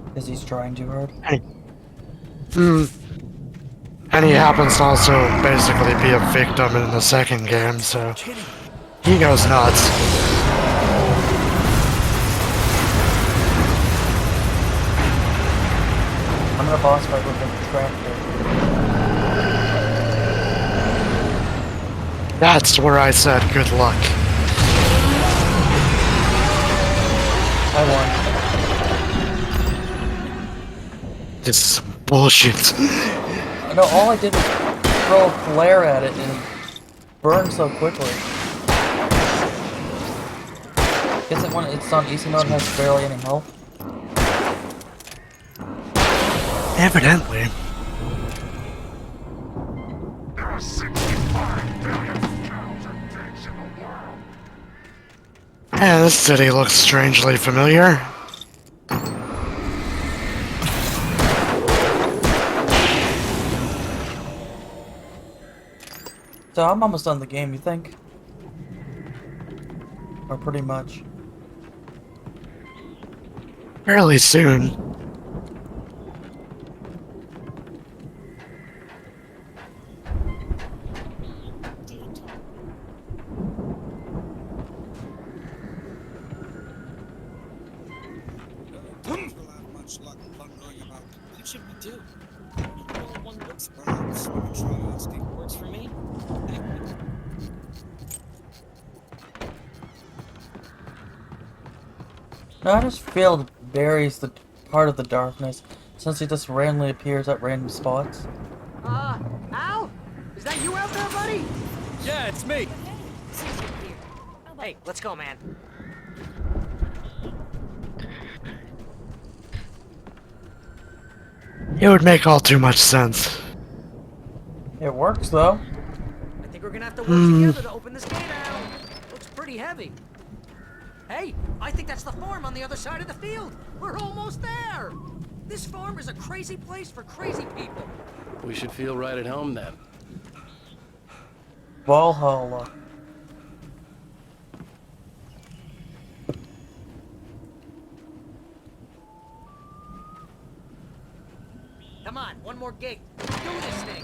Because he's trying too hard. And he happens to also basically be a victim in the second game, so he goes nuts. I'm gonna boss fight with the tractor. That's where I said good luck. I won. This is some bullshit. No, all I did was throw a flare at it and burn so quickly. Guess it when it's on easy mode has barely any health. Evidently. Yeah, this city looks strangely familiar. So I'm almost done the game, you think? Or pretty much. Fairly soon. What should we do? No one looks perhaps. Try asking. Works for me. No, I just feel Barry's the part of the darkness, since he just randomly appears at random spots. Al? Is that you out there, buddy? Yeah, it's me. Hey, let's go, man. It would make all too much sense. It works, though. I think we're gonna have to work together to open this gate, Al. Looks pretty heavy. Hey, I think that's the farm on the other side of the field. We're almost there. This farm is a crazy place for crazy people. We should feel right at home then. Valhalla. Come on, one more gate. Do this thing.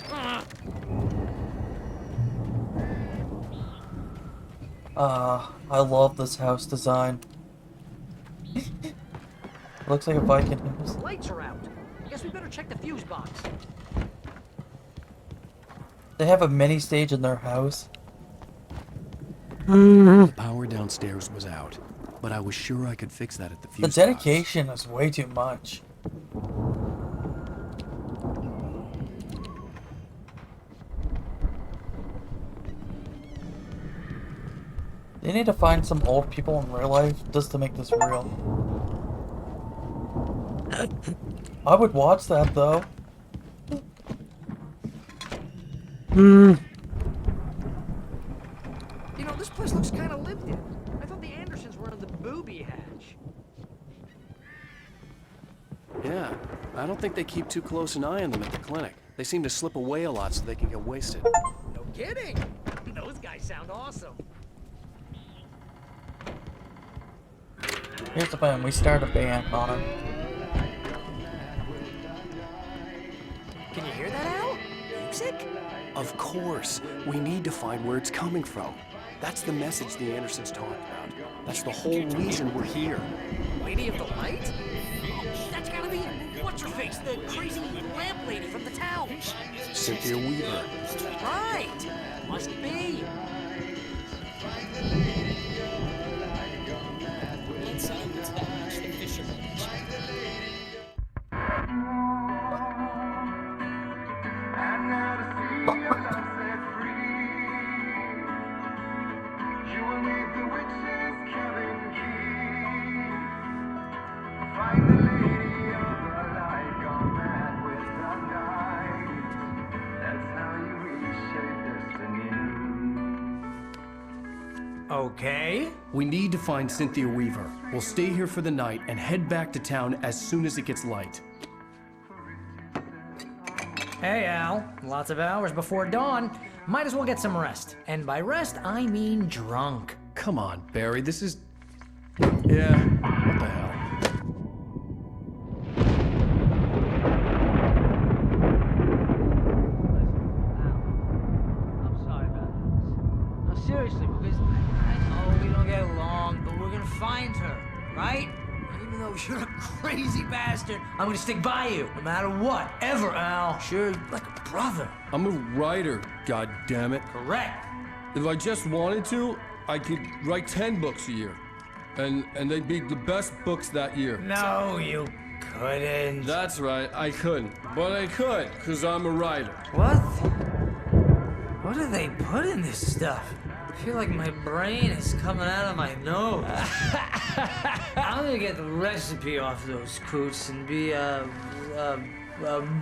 I love this house design. Looks like a Viking house. Lights are out. Guess we better check the fuse box. They have a mini stage in their house. The power downstairs was out, but I was sure I could fix that at the The fuse box. dedication is way too much. They need to find some old people in real life just to make this real. I would watch that though. You know, this place looks kind of lived in. I thought the Andersons were in the booby hatch. Yeah, I don't think they keep too close an eye on them at the clinic. They seem to slip away a lot so they can get wasted. No kidding. Those guys sound awesome. Here's the plan, we start a band on it. Can you hear that, Al? Music? Of course. We need to find where it's coming from. That's the message the Andersons talked about. That's the whole reason we're here. Lady of the Light? That's gotta be what's-her-face, the crazy lamp lady from the town. Cynthia Weaver. Right. Must be. Let's silence that match the fisherman. Okay. We need to find Cynthia Weaver. We'll stay here for the night and head back to town as soon as it gets light. Hey, Al. Lots of hours before dawn. Might as well get some rest. And by rest, I mean drunk. Come on, Barry, this is... Yeah, what the hell? I'm sorry about this. No, seriously, because I know we don't get along, but we're gonna find her, right? Even though you're a crazy bastard, I'm gonna stick by you, no matter what, ever, Al. Sure, like a brother. I'm a writer, goddammit. Correct. If I just wanted to, I could write 10 books a year. And they'd be the best books that year. No, you couldn't. That's right, I couldn't. But I could, because I'm a writer. What? What do they put in this stuff? I feel like my brain is coming out of my nose. I'm gonna get the recipe off those coots and be a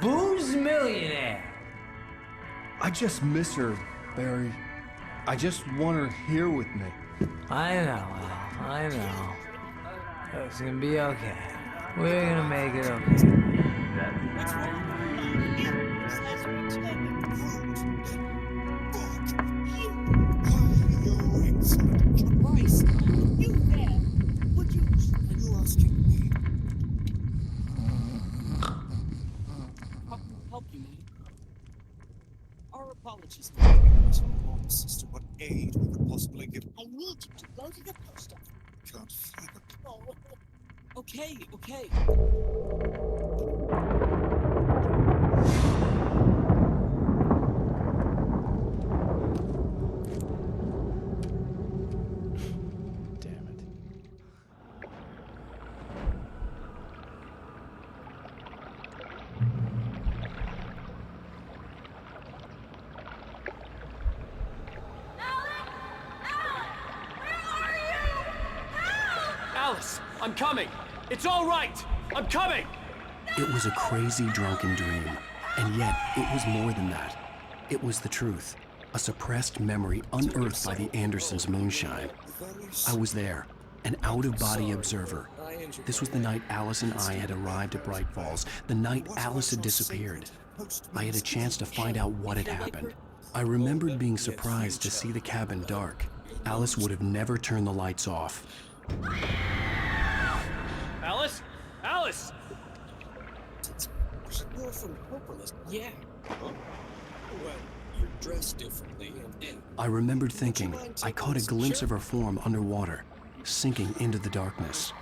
booze millionaire. I just miss her, Barry. I just want her here with me. I know, Al. I know. It's gonna be okay. We're gonna make it okay. Bryce, you there? Would you? Are you asking me? How can we help you, man? Our apologies for the response as to what aid we could possibly give. I need you to go to the post office. Can't fathom. Oh, Okay, okay. Damn it. Alice, I'm coming. It's all right. I'm coming. It was a crazy drunken dream, and yet it was more than that. It was the truth, a suppressed memory unearthed by the Andersons' moonshine. I was there, an out-of-body observer. This was the night Alice and I had arrived at Bright Falls, the night Alice had disappeared. I had a chance to find out what had happened. I remembered being surprised to see the cabin dark. Alice would have never turned the lights off. Alice? Alice! You're from Hopeless. Yeah. Huh? Well, you're dressed differently and I remembered thinking I caught a glimpse of her form underwater, sinking into the darkness.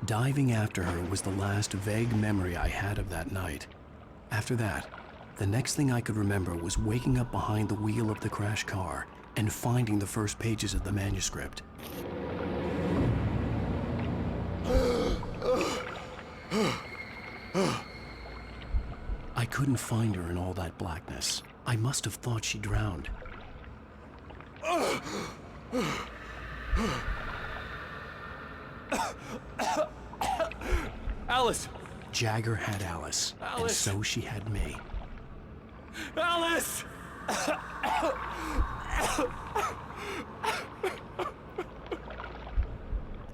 Diving after her was the last vague memory I had of that night. After that, the next thing I could remember was waking up behind the wheel of the crashed car and finding the first pages of the manuscript. I couldn't find her in all that blackness. I must have thought she drowned. Alice! Jagger had Alice, and Alice! so she had me. Alice!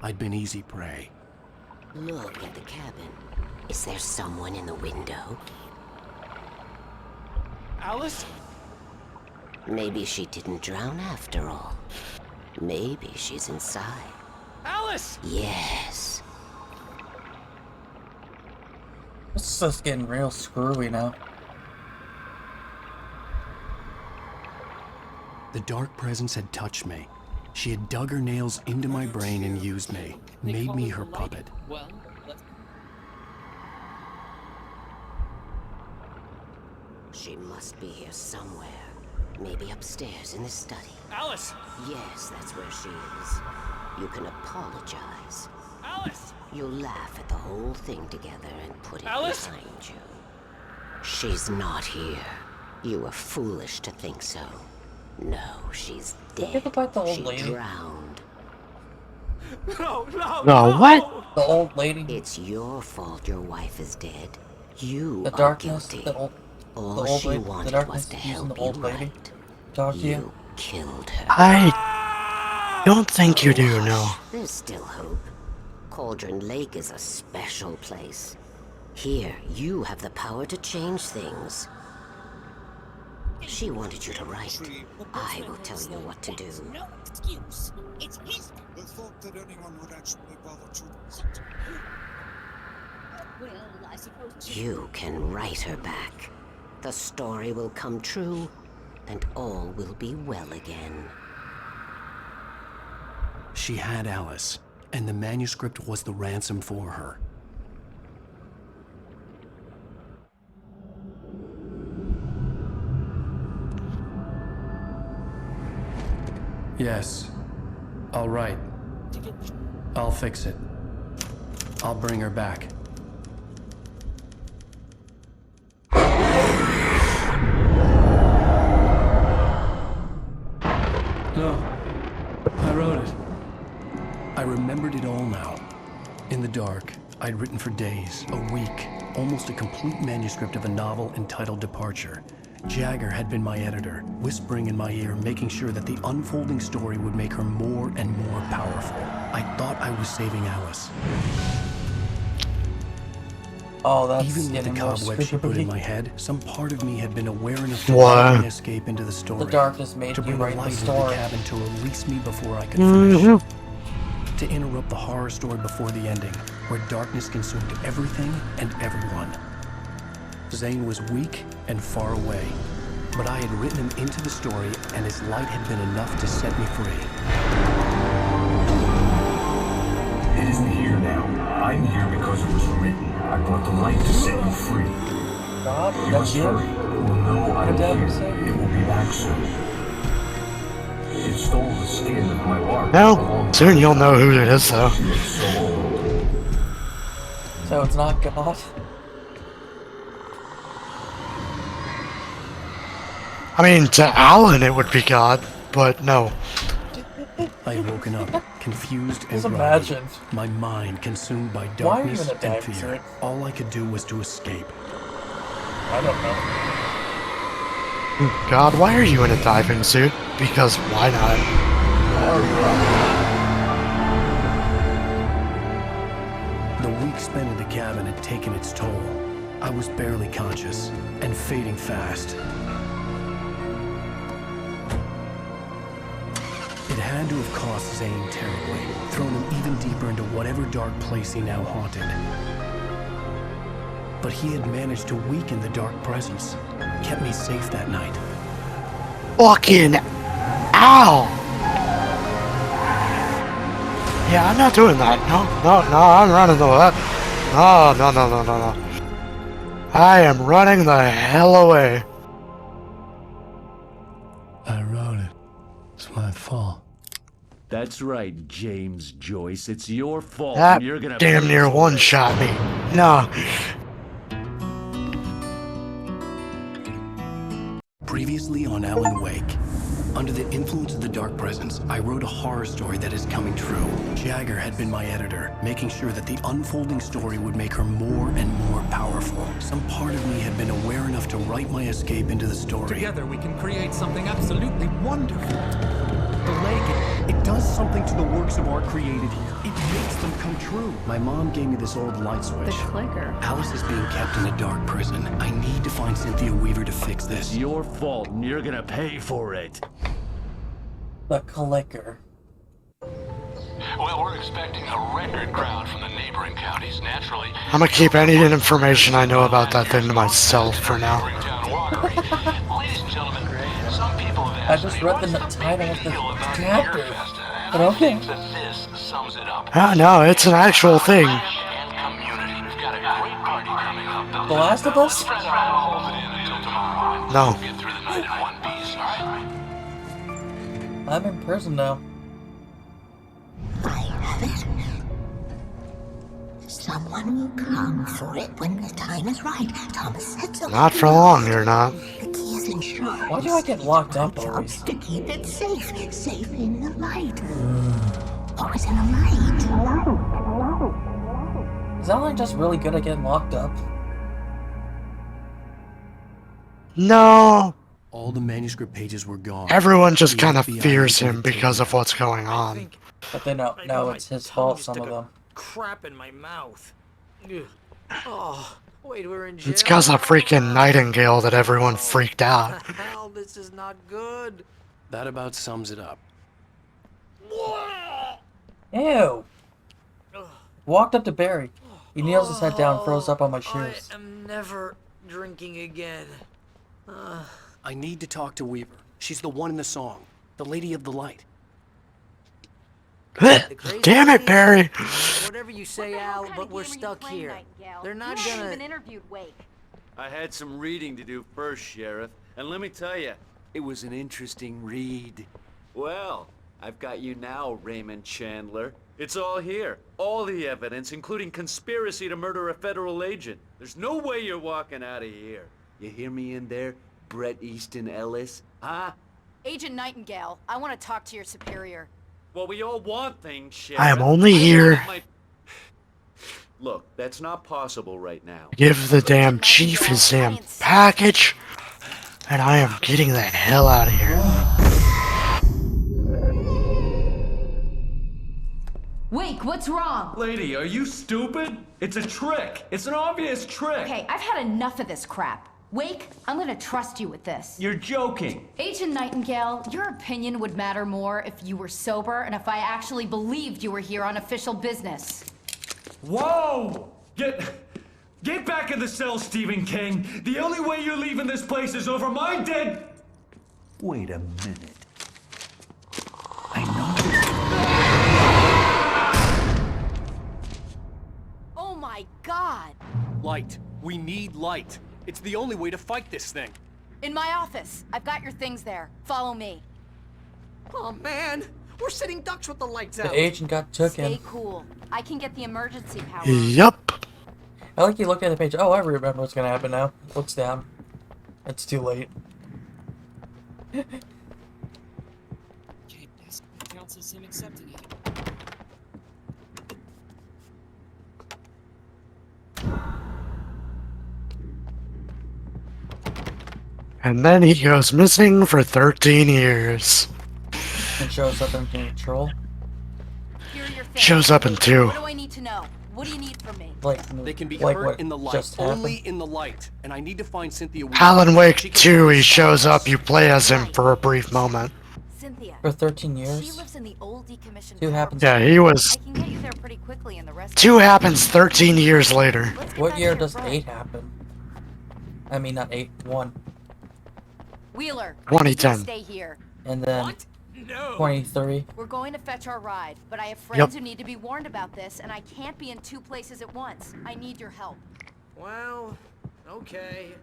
I'd been easy prey. Look at the cabin. Is there someone in the window? Alice? Maybe she didn't drown after all. Maybe she's inside. Alice! Yes. This is just getting real screwy now. The dark presence had touched me. She had dug her nails into my brain and used me, made me her puppet. Well, let's... She must be here somewhere. Maybe upstairs in the study. Alice! Yes, that's where she is. You can apologize. Alice! You'll laugh at the whole thing together and put it Alice? behind you. She's not here. You were foolish to think so. No, she's dead. Forget about the old she lady. drowned. No, no, No, what? The old lady. It's your fault your wife is dead. You The are darkness. guilty. The old All she lady. The wanted darkness was to using help the old you lady. right. Talk to You you. killed her. I don't think you do, no. There's still hope. Cauldron Lake is a special place. Here, you have the power to change things. She wanted you to write. I will tell you what to do. No excuse. It's his. The thought that anyone would actually bother to. Well, I suppose. You can write her back. The story will come true, and all will be well again. She had Alice, and the manuscript was the ransom for her. Yes. All right. I'll fix it. I'll bring her back. No. I wrote it. I remembered it all now. In the dark, I'd written for days, a week, almost a complete manuscript of a novel entitled Departure. Jagger had been my editor, whispering in my ear, making sure that the unfolding story would make her more and more powerful. I thought I was saving Alice. Oh, that's Even with the getting more cobwebs she put screwy. in my head, some part of me had been aware enough to What? let me escape into the story. The darkness made to you bring write a the light into story. the cabin to release me before I could finish. To interrupt the horror story before the ending, where darkness consumed everything and everyone. Zane was weak and far away, but I had written him into the story, and his light had been enough to set me free. It isn't here now. I'm here because it was written. I brought the light to set you free. Bob, You that's must you? hurry. It will know I'm Your dad here. was saying? It will be back soon. It stole the skin of my lark. Well, soon you'll know who it is, though. It's so old. So it's not God. I mean, to Alan it would be God, but no. I had woken up, confused and Just groggy, imagine. my mind consumed by Why are you darkness in a and diving fear. suit? All I could do was to escape. I don't know. God, why are you in a diving suit? Because why not? The week spent in the cabin had taken its toll. I was barely conscious, and fading fast. It had to have cost Zane terribly, thrown him even deeper into whatever dark place he now haunted. But he had managed to weaken the dark presence, kept me safe that night. Fucking ow! Yeah, I'm not doing that. No, I'm running away. No. I am running the hell away. I wrote it. That's right, James Joyce. It's your fault. That You're gonna damn pay near for it. one-shot me. No. Previously on Alan Wake. Under the influence of the dark presence, I wrote a horror story that is coming true. Jagger had been my editor, making sure that the unfolding story would make her more and more powerful. Some part of me had been aware enough to write my escape into the story. Together we can create something absolutely wonderful. The lake, it does something to the works of art created here. It makes them come true. My mom gave me this old light switch. The clicker. Alice is being kept in a dark prison. I need to find Cynthia Weaver to fix this. It's your fault, and you're gonna pay for it. The clicker. Well, we're expecting a record crowd from the neighboring counties. Naturally, I'm gonna keep any information I know about that thing to myself for now. ladies and gentlemen, some people have I asked just me, read the what's title of the deal about chapter. Beerfest? But And I okay. think that this sums it up. Ah, no, it's an actual thing. And community. We've got a great party coming up. The Last of Us? Let's hold it in until tomorrow. And No. we'll get through the night in one piece, all right? I'm in prison now. Someone will come for it when the time is right. Thomas said so. Not for long, you're not. The key is insurance. Why do I get locked up always? To keep it safe. Safe in the light. Always in the light. Is Alan just really good at getting locked up? No. All the manuscript pages were gone. Everyone just The kind of FBI fears was him because of what's going on. But they know it's his fault, some of them. Crap in my mouth. Ugh. Oh, wait, we're in jail. It's because of freaking Nightingale that everyone freaked out. Hell, this is not good. That about sums it up. Ew. Walked up to Barry. He kneels his head down, throws up on my shoes. I am never drinking again. I need to talk to Weaver. She's the one in the song. The Lady of the Light. Damn it, Barry! Whatever you say, Al, but we're stuck here. They're not You haven't gonna... even interviewed Wake. I had some reading to do first, Sheriff, and let me tell you, it was an interesting read. Well, I've got you now, Raymond Chandler. It's all here. All the evidence, including conspiracy to murder a federal agent. There's no way you're walking out of here. You hear me in there, Bret Easton Ellis? Huh? Agent Nightingale, I want to talk to your superior. Well, we all want things, Sheriff. I am only here. Look, that's not possible right now. Give the damn chief his damn package, and I am getting the hell out of here. Wake, what's wrong? Lady, are you stupid? It's a trick. It's an obvious trick. Okay, I've had enough of this crap. Wake, I'm gonna trust you with this. You're joking. Agent Nightingale, your opinion would matter more if you were sober and if I actually believed you were here on official business. Whoa! Get back in the cell, Stephen King. The only way you're leaving this place is over my dead... Wait a minute. Oh my god! Light. We need light. It's the only way to fight this thing. In my office. I've got your things there. Follow me. Oh man, we're sitting ducks with the lights out. The agent got took Stay in. cool. I can get the emergency power. Yup. I like you looked at the page. Oh, I remember what's gonna happen now. Looks down. It's too late. Okay, this counts as him accepting it. And then he goes missing for 13 years. And shows up in control. Here are your things. Shows up in 2. What do I need to know? What do you need from me? They can be like hurt what in the light, just only happened? in the light. And I need to find Cynthia Weaver. Alan Wake She can 2, he stop shows us. up, you play as him for a brief moment. Cynthia. For 13 She years. lives in the old decommissioned 2 happens. Yeah, he was... I can get you there pretty quickly and the rest 2 happens 13 years later. What year does 8 happen? I mean, not 8. 1. Wheeler. 2010. Stay here. And then... No. 23. We're going to fetch our ride, but I have friends Yep. who need to be warned about this, and I can't be in 2 places at once. I need your help. Well, okay.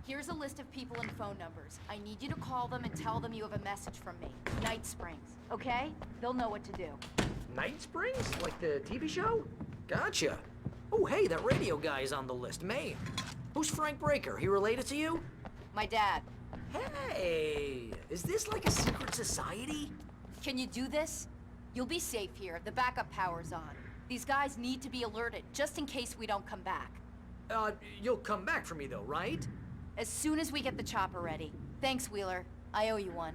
Here's a list of people and phone numbers. I need you to call them and tell them you have a message from me. Night Springs, okay? They'll know what to do. Night Springs? Like the TV show? Gotcha. Oh, hey, that radio guy is on the list. Maine. Who's Frank Breaker? He related to you? My dad. Hey, is this like a secret society? Can you do this? You'll be safe here. The backup power's on. These guys need to be alerted, just in case we don't come back. You'll come back for me though, right? As soon as we get the chopper ready. Thanks, Wheeler. I owe you one.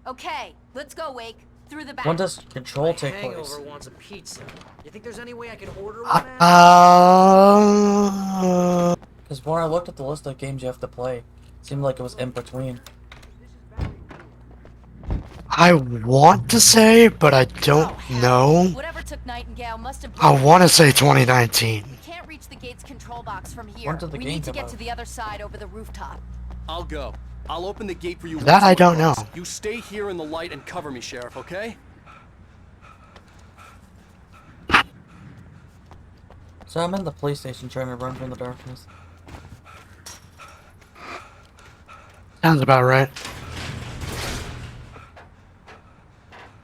Okay, let's go, Wake. Through the back. When does Control take place? Hangover wants a pizza. You think there's any way I can order one? Because when I looked at the list of games you have to play, it seemed like it was in between. I want to say, but I don't know. Whatever took Nightingale must have. I want to say 2019. We can't reach the gate's control box from here. When did the We game need to come get out? to the other side over the rooftop. I'll go. I'll open the gate for you. That once I we're don't know. close. You stay here in the light and cover me, Sheriff, okay? So I'm in the police station trying to run from the darkness. Sounds about right.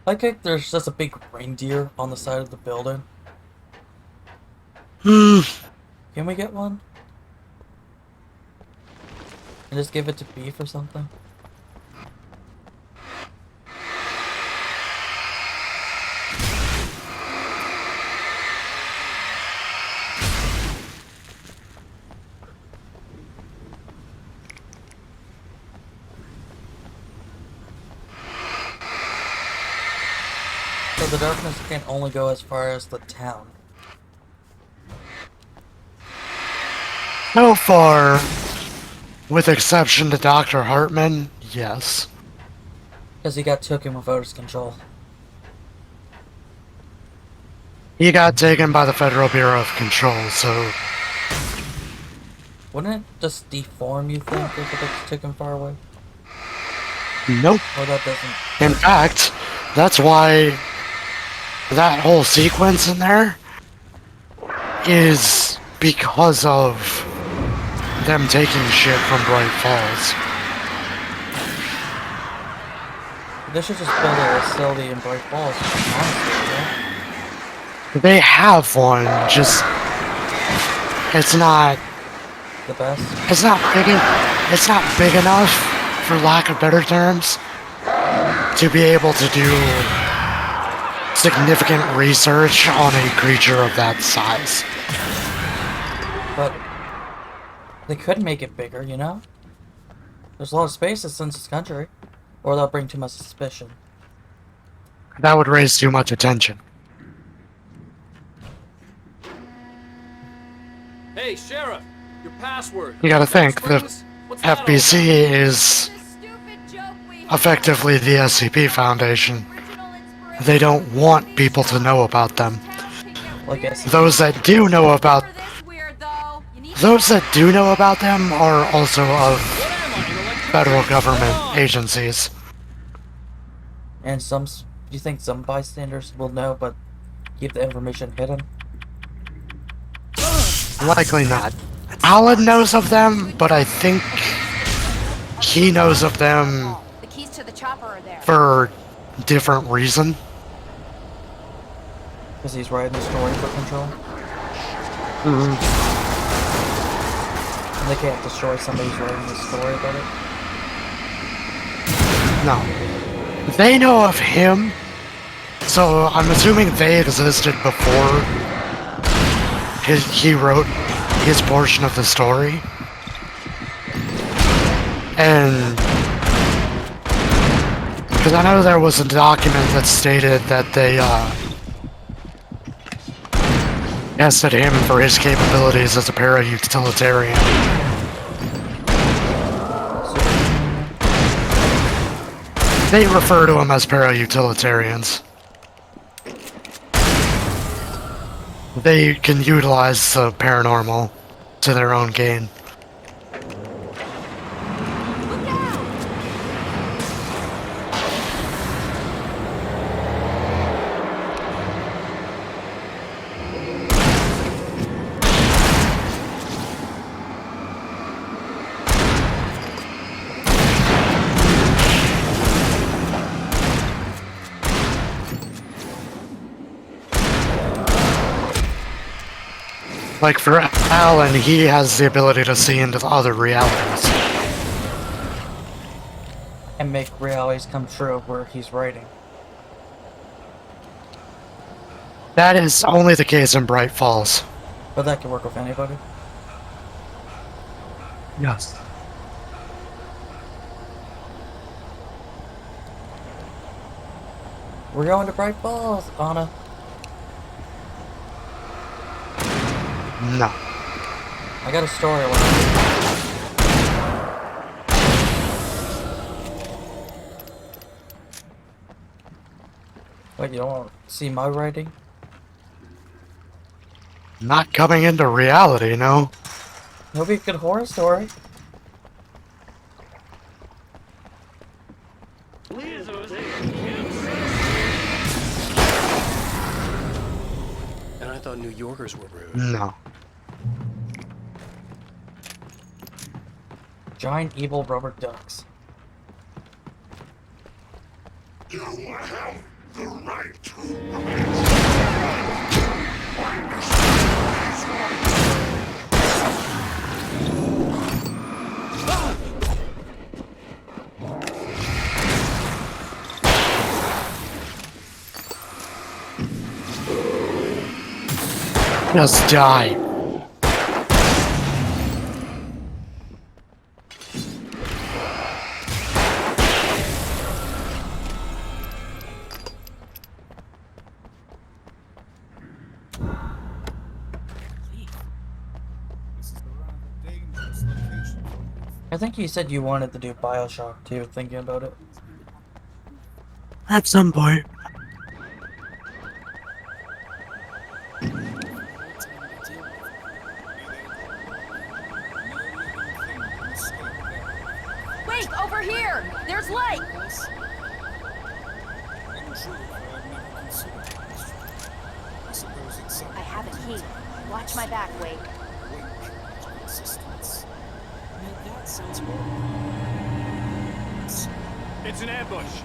I think there's just a big reindeer on the side of the building. Hmm. Can we get one? And just give it to Beef or something? So the darkness can only go as far as the town. So far, with exception to Dr. Hartman, yes. Because he got taken without his control. He got taken by the Federal Bureau of Control, so... Wouldn't it just deform, you think, if it gets taken far away? Nope. Or that doesn't... In fact, that's why that whole sequence in there is because of them taking shit from Bright Falls. They should just build a facility in Bright Falls, honestly, yeah? They have one, just... It's not... The best? It's not big enough, for lack of better terms, to be able to do significant research on a creature of that size. But they could make it bigger, you know? There's a lot of spaces in this country. Or they'll bring too much suspicion. That would raise too much attention. Hey, Sheriff, your password. You gotta think, the Springs? What's that all FBC is effectively the SCP Foundation. They don't want people to know about them. Those that do know about them are also of federal government agencies. And do you think some bystanders will know but keep the information hidden? Likely not. Alan knows of them, but I think he knows of them The keys to the chopper are there. for different reason. Because he's writing the story for Control? Mm-hmm. And they can't destroy somebody who's writing the story about it? No. They know of him, so I'm assuming they existed before he wrote his portion of the story. And because I know there was a document that stated that they tested him for his capabilities as a para-utilitarian. They refer to him as para-utilitarians. They can utilize the paranormal to their own gain. Like for Alan, he has the ability to see into the other realities. And make realities come true where he's writing. That is only the case in Bright Falls. But that could work with anybody. Yes. We're going to Bright Falls, Anna. No. I got a story. Wait, you don't want to see my writing? Not coming into reality, no. It'll be a good horror story. And I thought New Yorkers were rude. No. Giant evil rubber ducks. You have the right Just die. I think you said you wanted to do Bioshock too, thinking about it. At some point. Wait, over here! There's light! I have a key. Watch my back, Wake. That sounds horrible. It's an ambush.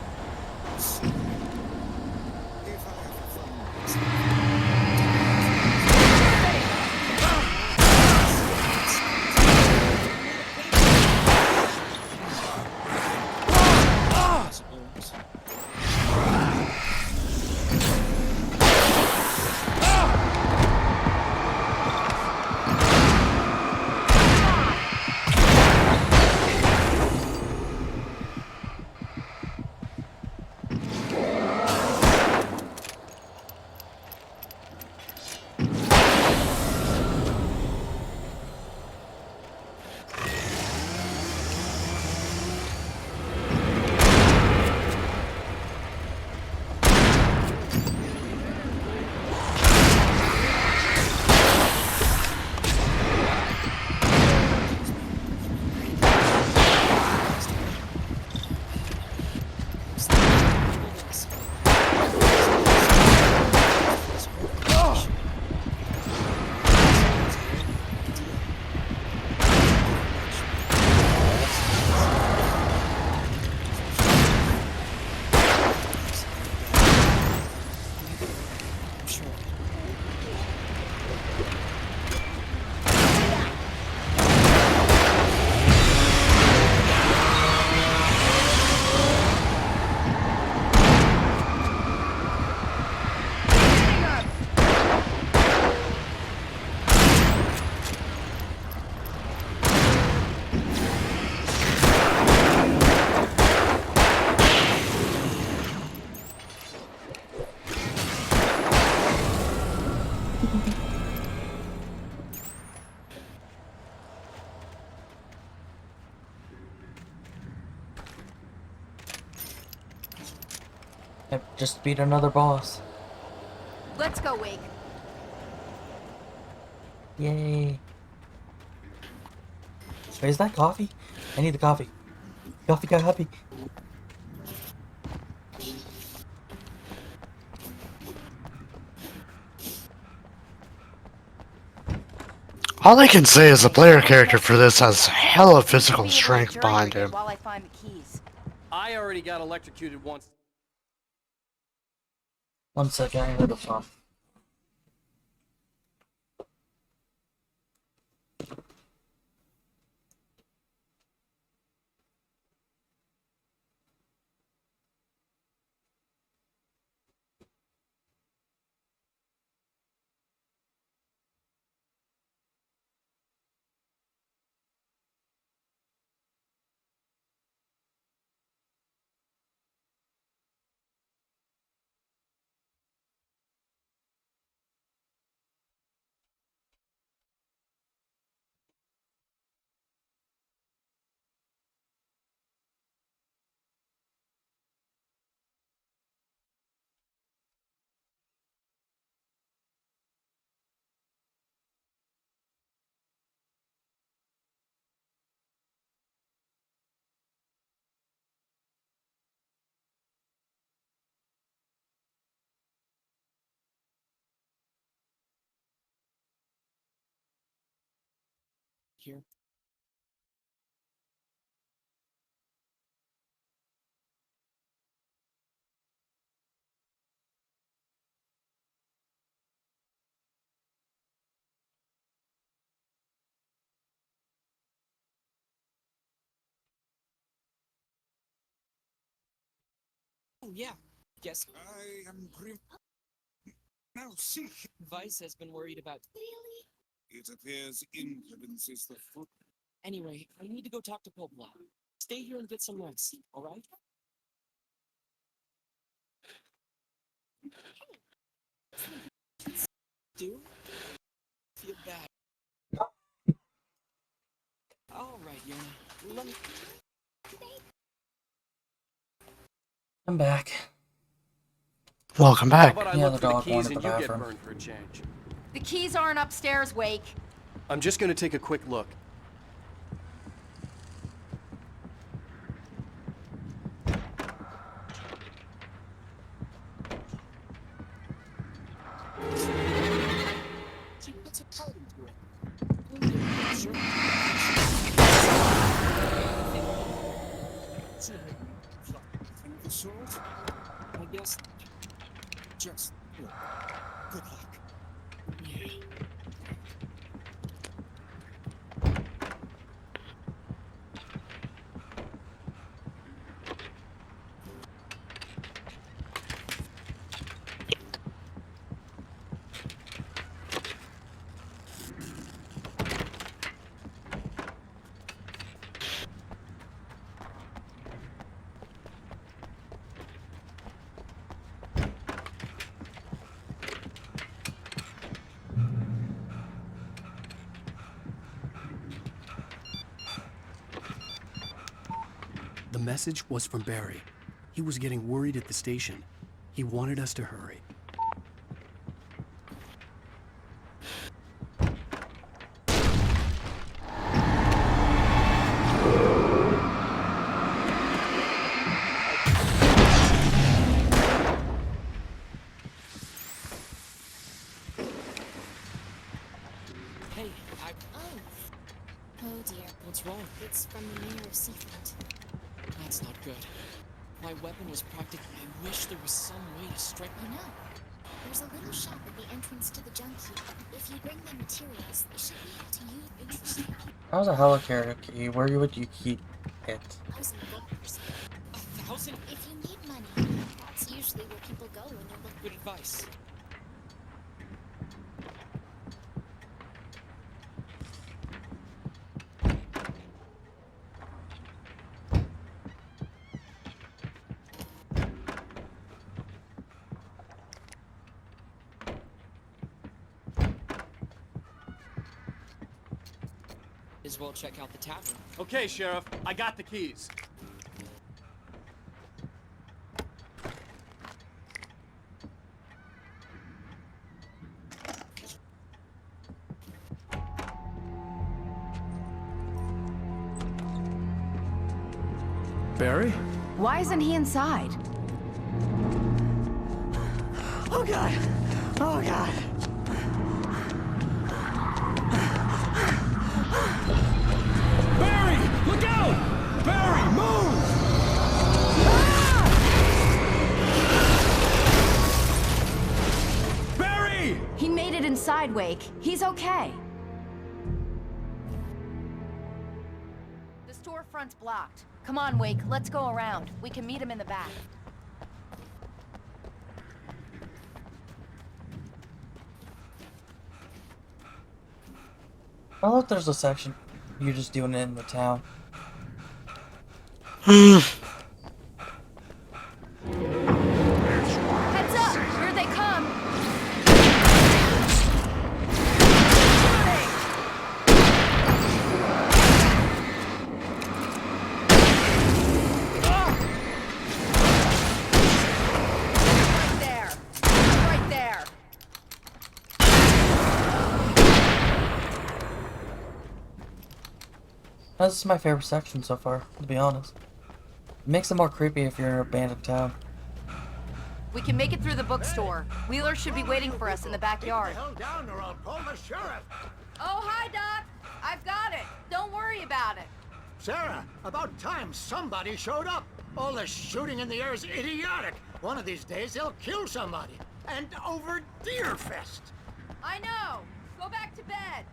Yep, just beat another boss. Let's go, Wake. Yay. Wait, is that coffee? I need the coffee. Coffee, coffee. All I can say is the player character for this has hella physical strength behind him. While I find the keys. I already got electrocuted once. 1 second, I heard the phone. here. Oh yeah. Yes. I am Grim. Now see. Vice has been worried about. It appears impudence is the foot. Anyway, I need to go talk to Popla. Stay here and get some rest, alright? Do? Feel bad. Alright, Yona. Let me. I'm back. Welcome back. How about I Yeah, look the for the dog keys wanted and the you get bathroom. burned for a change? The keys aren't upstairs, Wake. I'm just gonna take a quick look. She puts a part into it. Sure. Think the sword? I guess. Just look. Good luck. Yeah. The message was from Barry. He was getting worried at the station. He wanted us to hurry. Hey, Oh dear. what's wrong? It's from the mayor of Seafront. That's not good. My weapon was practically. I wish there was some way to strike. I know. There's a little shop at the entrance to the junkie. If you bring them materials, they should be able to use. Interesting. That was a helicarrier key. Where would you keep it? $1,000. 1,000? If you need money, that's usually where people go when they're looking. Good advice. As well check out the tavern. Okay, Sheriff, I got the keys. Barry? Why isn't he inside? Oh god! Oh god! Barry! Look out! Barry, move! Barry! He made it inside, Wake. He's okay. The storefront's blocked. Come on, Wake. Let's go around. We can meet him in the back. I love there's a section you're just doing it in the town. Heads up! Here they come! Right there! Right there! This is my favorite section so far, to be honest. It makes it more creepy if you're in an abandoned town. We can make it through the bookstore. Wheeler should be waiting for us in the backyard. Hell down or I'll call the sheriff. Oh, hi, Doc. I've got it. Sarah, about time somebody showed up. All the shooting in the air is idiotic. One of these days they'll kill somebody. And over Deerfest. I know! Go back to bed!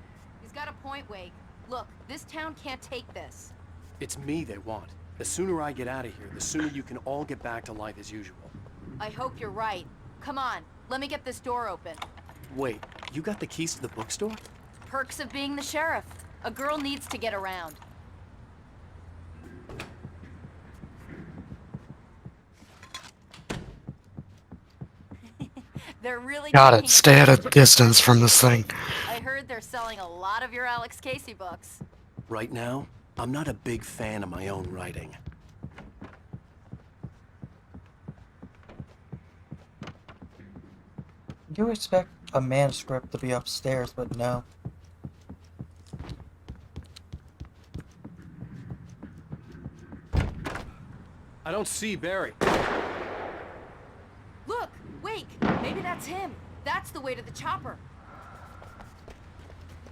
He's got a point, Wake. Look, this town can't take this. It's me they want. The sooner I get out of here, the sooner you can all get back to life as usual. I hope you're right. Come on, let me get this door open. Wait, you got the keys to the bookstore? Perks of being the sheriff. A girl needs to get around. They're really Got taking it. Stay at a distance from this thing. I heard they're selling a lot of your Alex Casey books. Right now, I'm not a big fan of my own writing. You expect a manuscript to be upstairs, but no. I don't see Barry. Look, Wake, maybe that's him. That's the way to the chopper.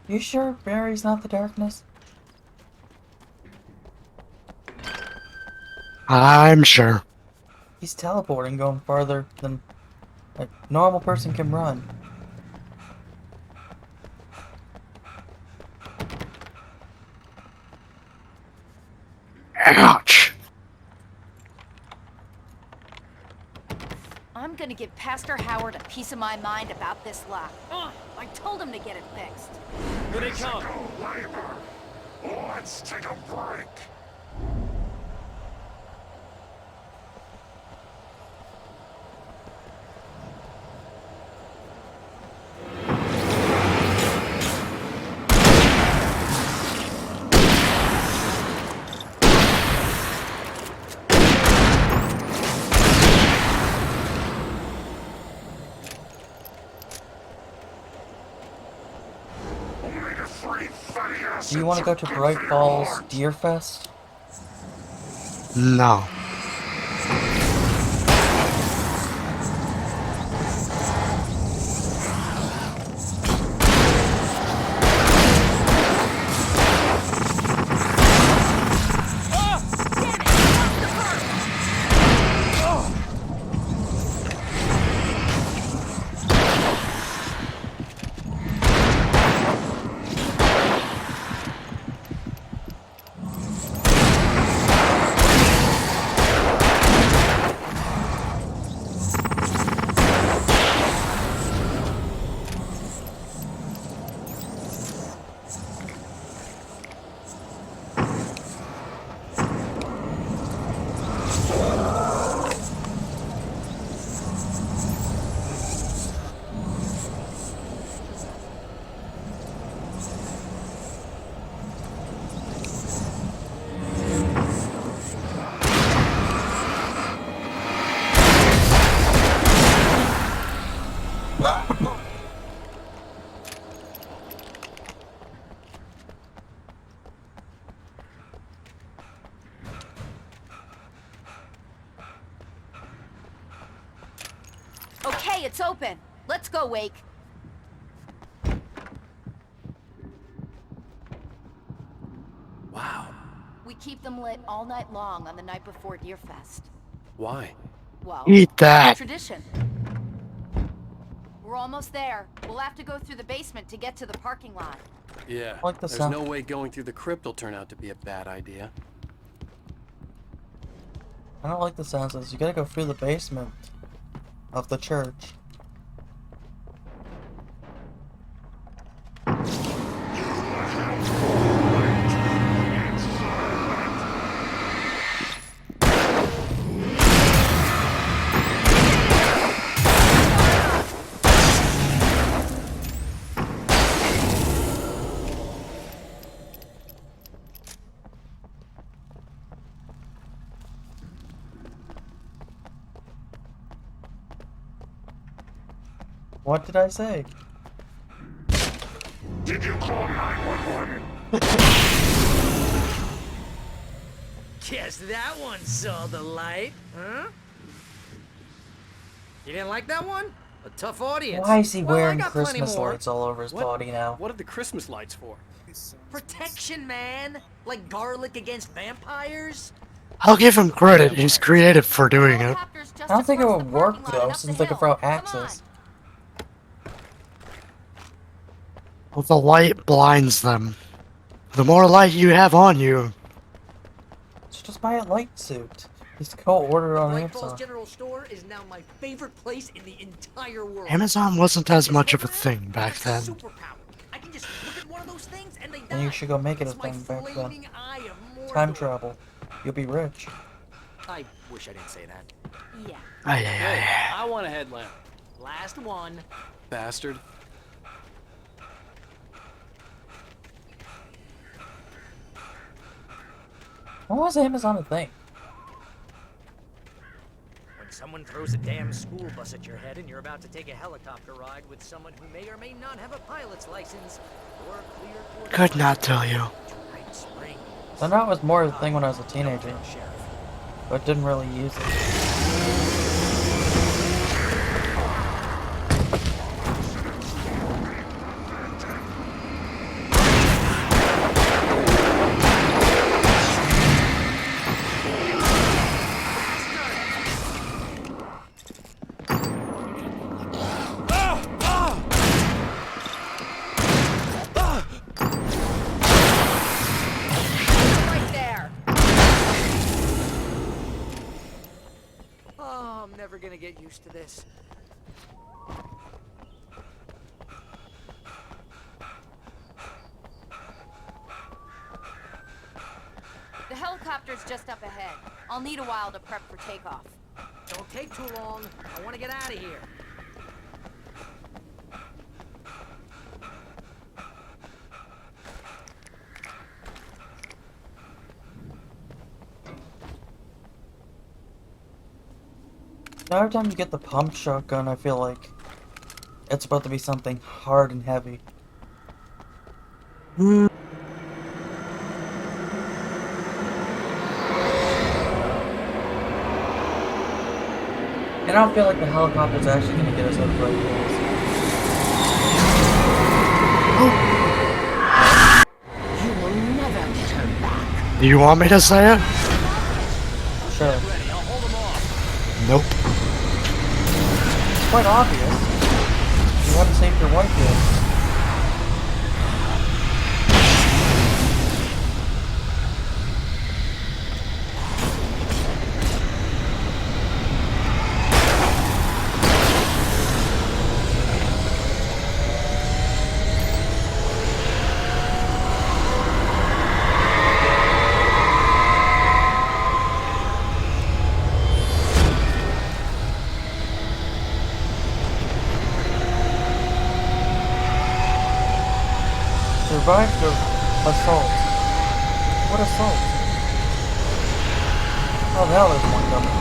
You sure Barry's not the darkness? I'm sure. He's teleporting, going farther than a normal person can run. Ouch! I'm gonna give Pastor Howard a piece of my mind about this lock. I told him to get it fixed. Here they come. Let's take a break. Do you want to go to Bright Falls Deerfest? No. Okay, it's open. Let's go, Wake. Wow. We keep them lit all night long on the night before Deerfest. Why? Well, Eat that. Tradition. We're almost there. We'll have to go through the basement to get to the parking lot. Yeah, Like the there's sound. no way going through the crypt will turn out to be a bad idea. I don't like the sounds of this. You gotta go through the basement of the church. What did I say? Did you call 911? Guess that one saw the light, huh? You didn't like that one? A tough audience. Why is he Well, I wearing got plenty Christmas more. lights all over his body now? What are the Christmas lights for? Protection, man. Like garlic against vampires. I'll give him credit, he's creative for doing it. I don't think it would work though, since they could throw axes. Well, the light blinds them. The more light you have on you, So just buy a light suit. Just go order it on Bright Falls Amazon. General Store is now my favorite place in the entire world. Amazon wasn't as much of a thing back then. I can just look at one of those things and they die. And you should go make it a It's my thing back then. flaming eye of Mordor. Time travel. You'll be rich. I wish I didn't say that. Yeah. Hey, I want a headlamp. Last one. Bastard. Why was Amazon a thing? When someone throws a damn school bus at your head and you're about to take a helicopter ride with someone who may or may not have a pilot's license or clear Could not tell you. I know it was more of a thing when I was a teenager, but didn't really use it. Right there. Oh, I'm never gonna get used to this. The helicopter's just up ahead. I'll need a while to prep for takeoff. Don't take too long. I want to get out of here. Now every time you get the pump shotgun, I feel like it's about to be something hard and heavy. And I don't feel like the helicopter's actually gonna get us out of the right place. You will never get her back. Do you want me to say it? Sure. Nope. It's quite obvious. You haven't saved your wife yet. Survived the assault. What assault? Oh, now there's one coming.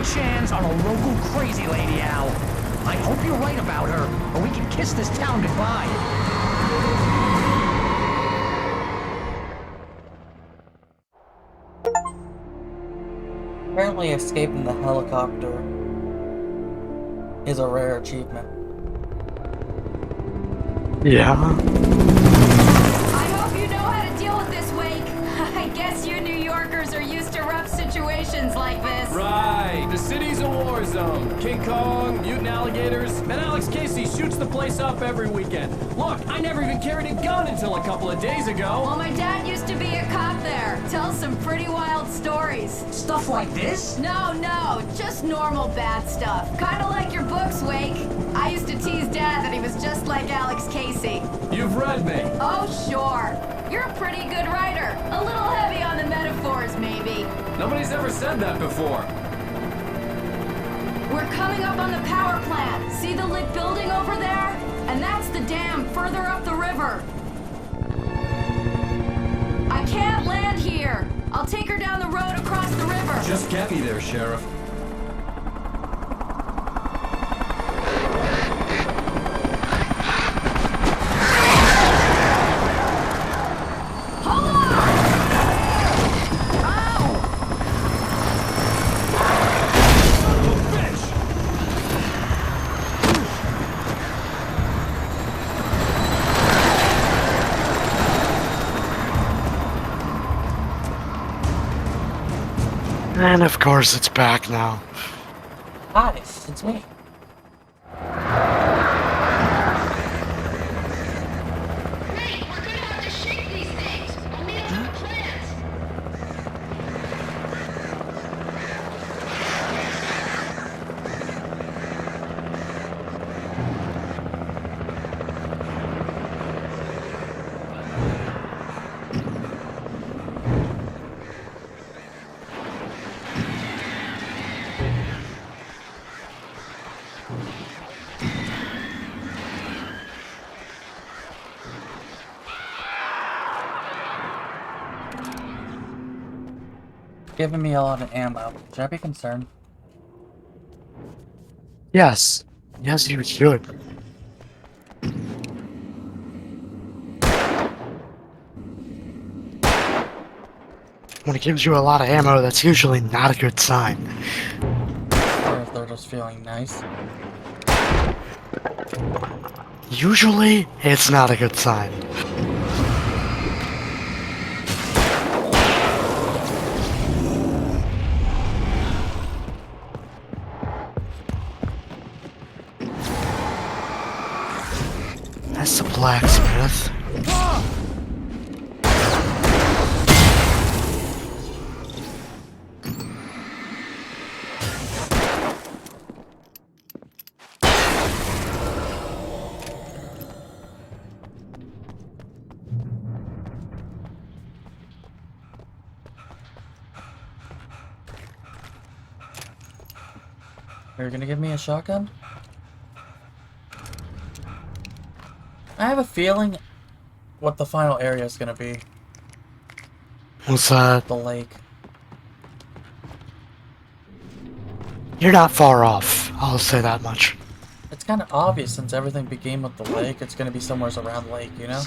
taking chance on a local crazy lady, Al. I hope you're right about her, or we can kiss this town goodbye. Apparently escaping the helicopter is a rare achievement. Yeah. I hope you know how to deal with this, Wake. I guess you New Yorkers are used to rough situations like this. Right, the city's a war zone. King Kong, mutant alligators, and Alex Casey shoots the place up every weekend. Look, I never even carried a gun until a couple of days ago. Well, my dad used to be a cop there. Tells some pretty wild stories. Stuff like this? No, just normal bad stuff. Kinda like your books, Wake. I used to tease Dad that he was just like Alex Casey. You've read me. Oh, sure. You're a pretty good writer. A little heavy on the metaphors, maybe. Nobody's ever said that before. We're coming up on the power plant. See the lit building over there? And that's the dam further up the river. I can't land here. I'll take her down the road across the river. Just get me there, Sheriff. And of course it's back now. Hi, it's me. Giving me a lot of ammo. Should I be concerned? Yes. Yes, you should. When it gives you a lot of ammo, that's usually not a good sign. Or if they're just feeling nice. Usually, it's not a good sign. That's the blacksmith. Are you gonna give me a shotgun? I have a feeling what the final area is gonna be. What's that? The lake. You're not far off, I'll say that much. It's kind of obvious since everything began with the lake. It's gonna be somewhere around the lake, you know?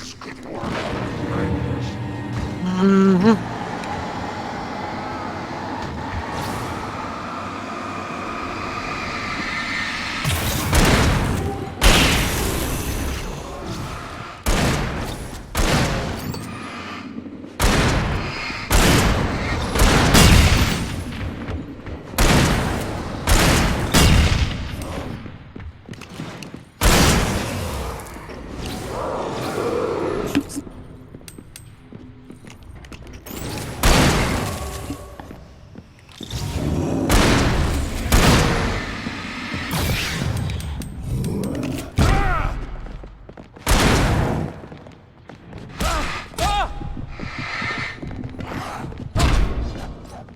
Mm-hmm.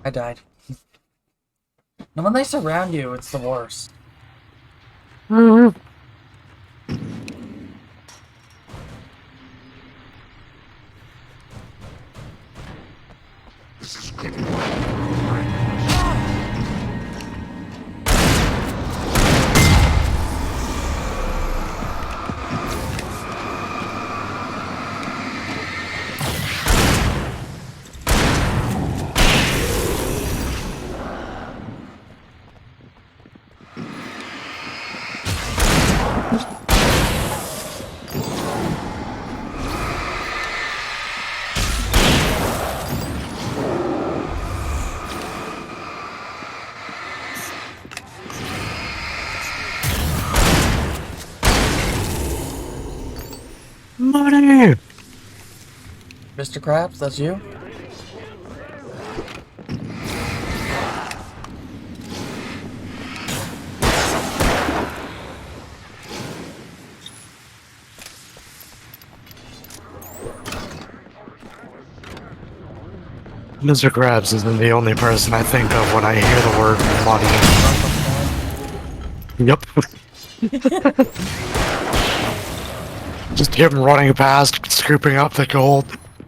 I died. And when they surround you, it's the worst. Mm-hmm. Mr. Krabs, that's you? Mr. Krabs isn't the only person I think of when I hear the word money. Yep. Just him running past, scooping up the gold.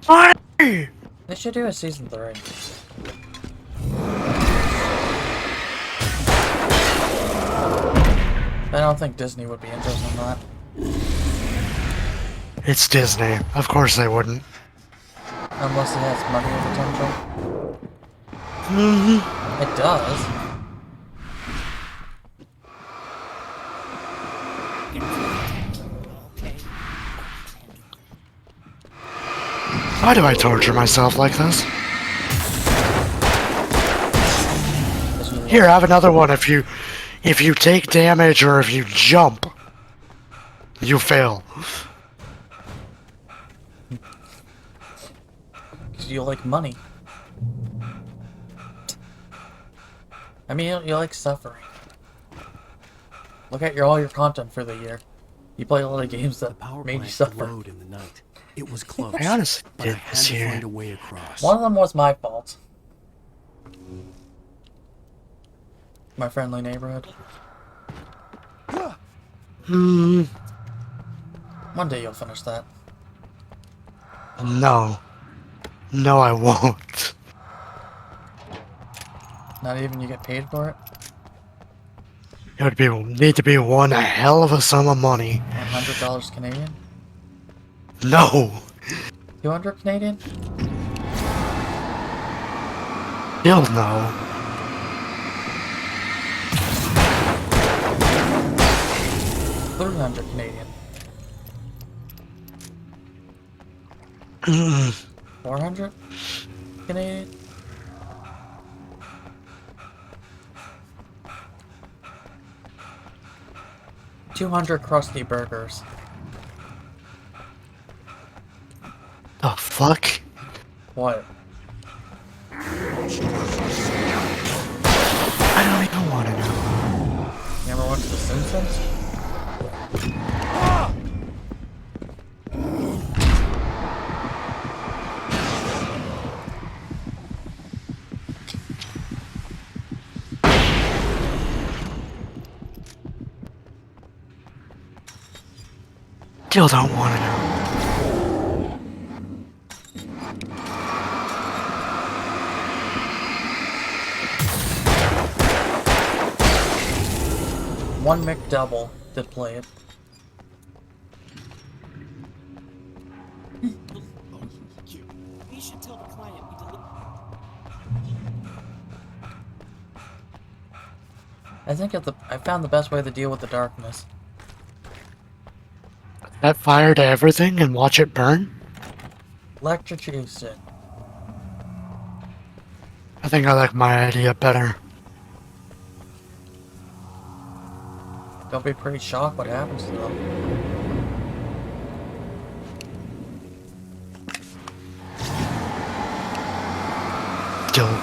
Money! They should do a season 3. I don't think Disney would be interested in that. It's Disney. Of course they wouldn't. Unless it has money potential. It does. Why do I torture myself like this? Here, have another one. If you take damage or if you jump, you fail. Because you like money. I mean, you like suffering. Look at all your content for the year. You play a lot of games that made you suffer. In the night. It was close. I honestly but did I had this to year. find a way across. One of them was my fault. My friendly neighborhood. One day you'll finish that. No. No, I won't. Not even you get paid for it? It would need to be one hell of a sum of money. $100 Canadian? No. 200 Canadian? Still no. $300 Canadian. 400 Canadian? $200 Krusty Burgers. The fuck? What? I don't even want to know. You ever watched The Simpsons? Still don't want to know. One McDouble to play it. We should tell the client we delivered. I think I found the best way to deal with the darkness. Set fire to everything and watch it burn? Electrocute it. I think I like my idea better. They'll be pretty shocked what happens to them. Still.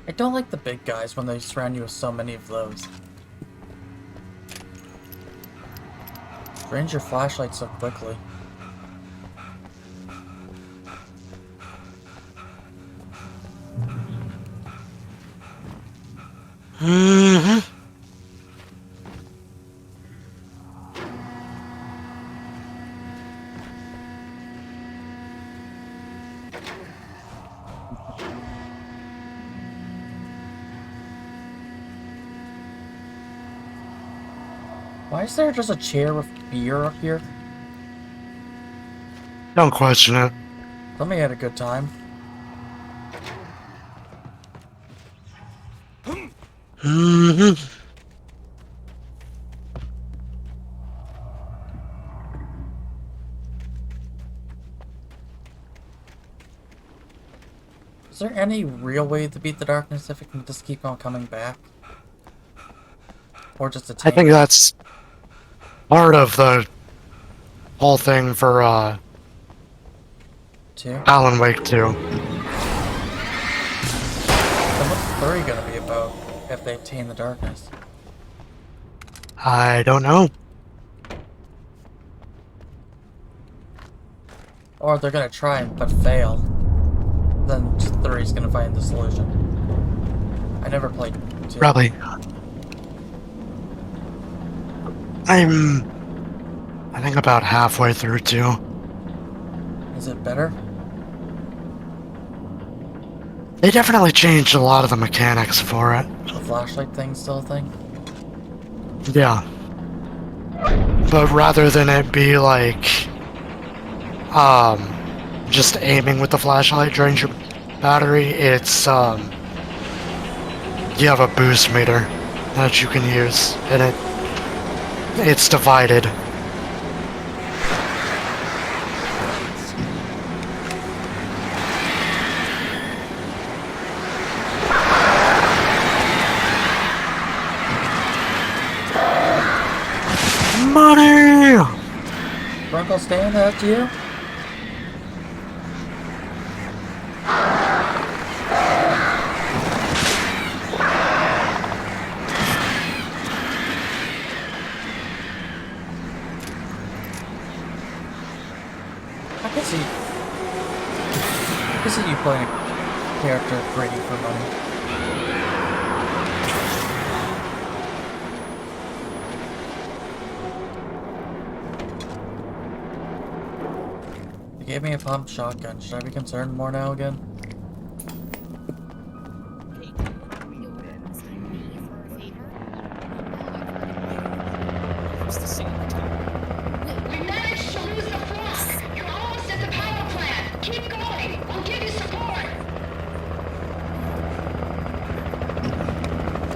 I don't like the big guys when they surround you with so many of those. Range your flashlight so quickly. Mm-hmm. Why is there just a chair with beer up here? Don't question it. Somebody had a good time. Is there any real way to beat the darkness if it can just keep on coming back? Or just a tank? I think that's part of the whole thing for, Two? Alan Wake 2. Then what's 3 gonna be about if they attain the darkness? I don't know. Or they're gonna try but fail. Then 3's gonna find the solution. I never played 2. Probably. I think about halfway through 2. Is it better? They definitely changed a lot of the mechanics for it. The flashlight thing's still a thing? Yeah. But rather than it be like, just aiming with the flashlight drains your battery, it's, you have a boost meter that you can use, and it's divided. Money! Grunkle Stan, that's you? I can see you playing a character greedy for money. They gave me a pump shotgun. Should I be concerned more now again? We managed to lose the flock. You're almost at the power plant. Keep going. We'll give you support.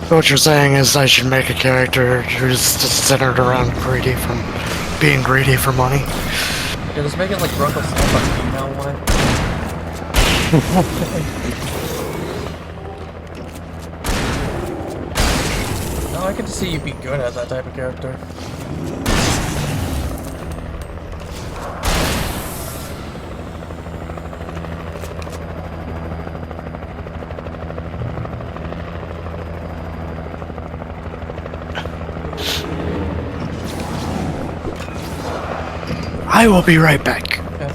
So what you're saying is I should make a character who's just centered around being greedy for money? Yeah, just make it like Grunkle Stan, but female one. No, I can see you be good at that type of character. I will be right back. Okay.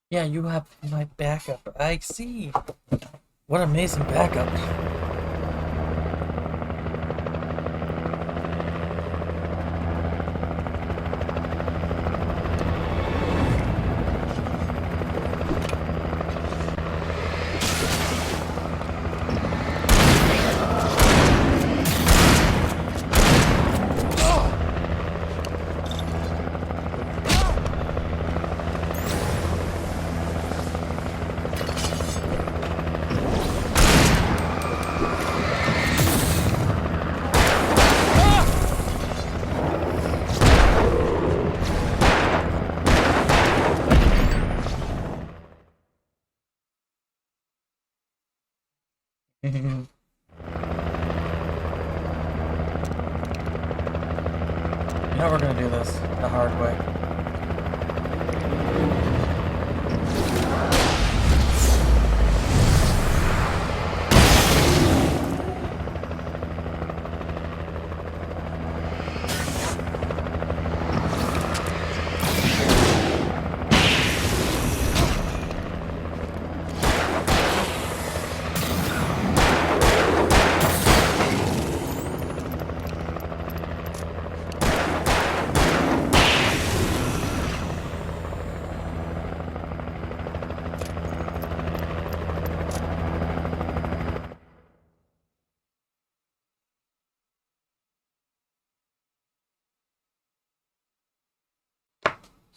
Yeah, you have my backup. I see. What amazing backup. You know we're gonna do this the hard way.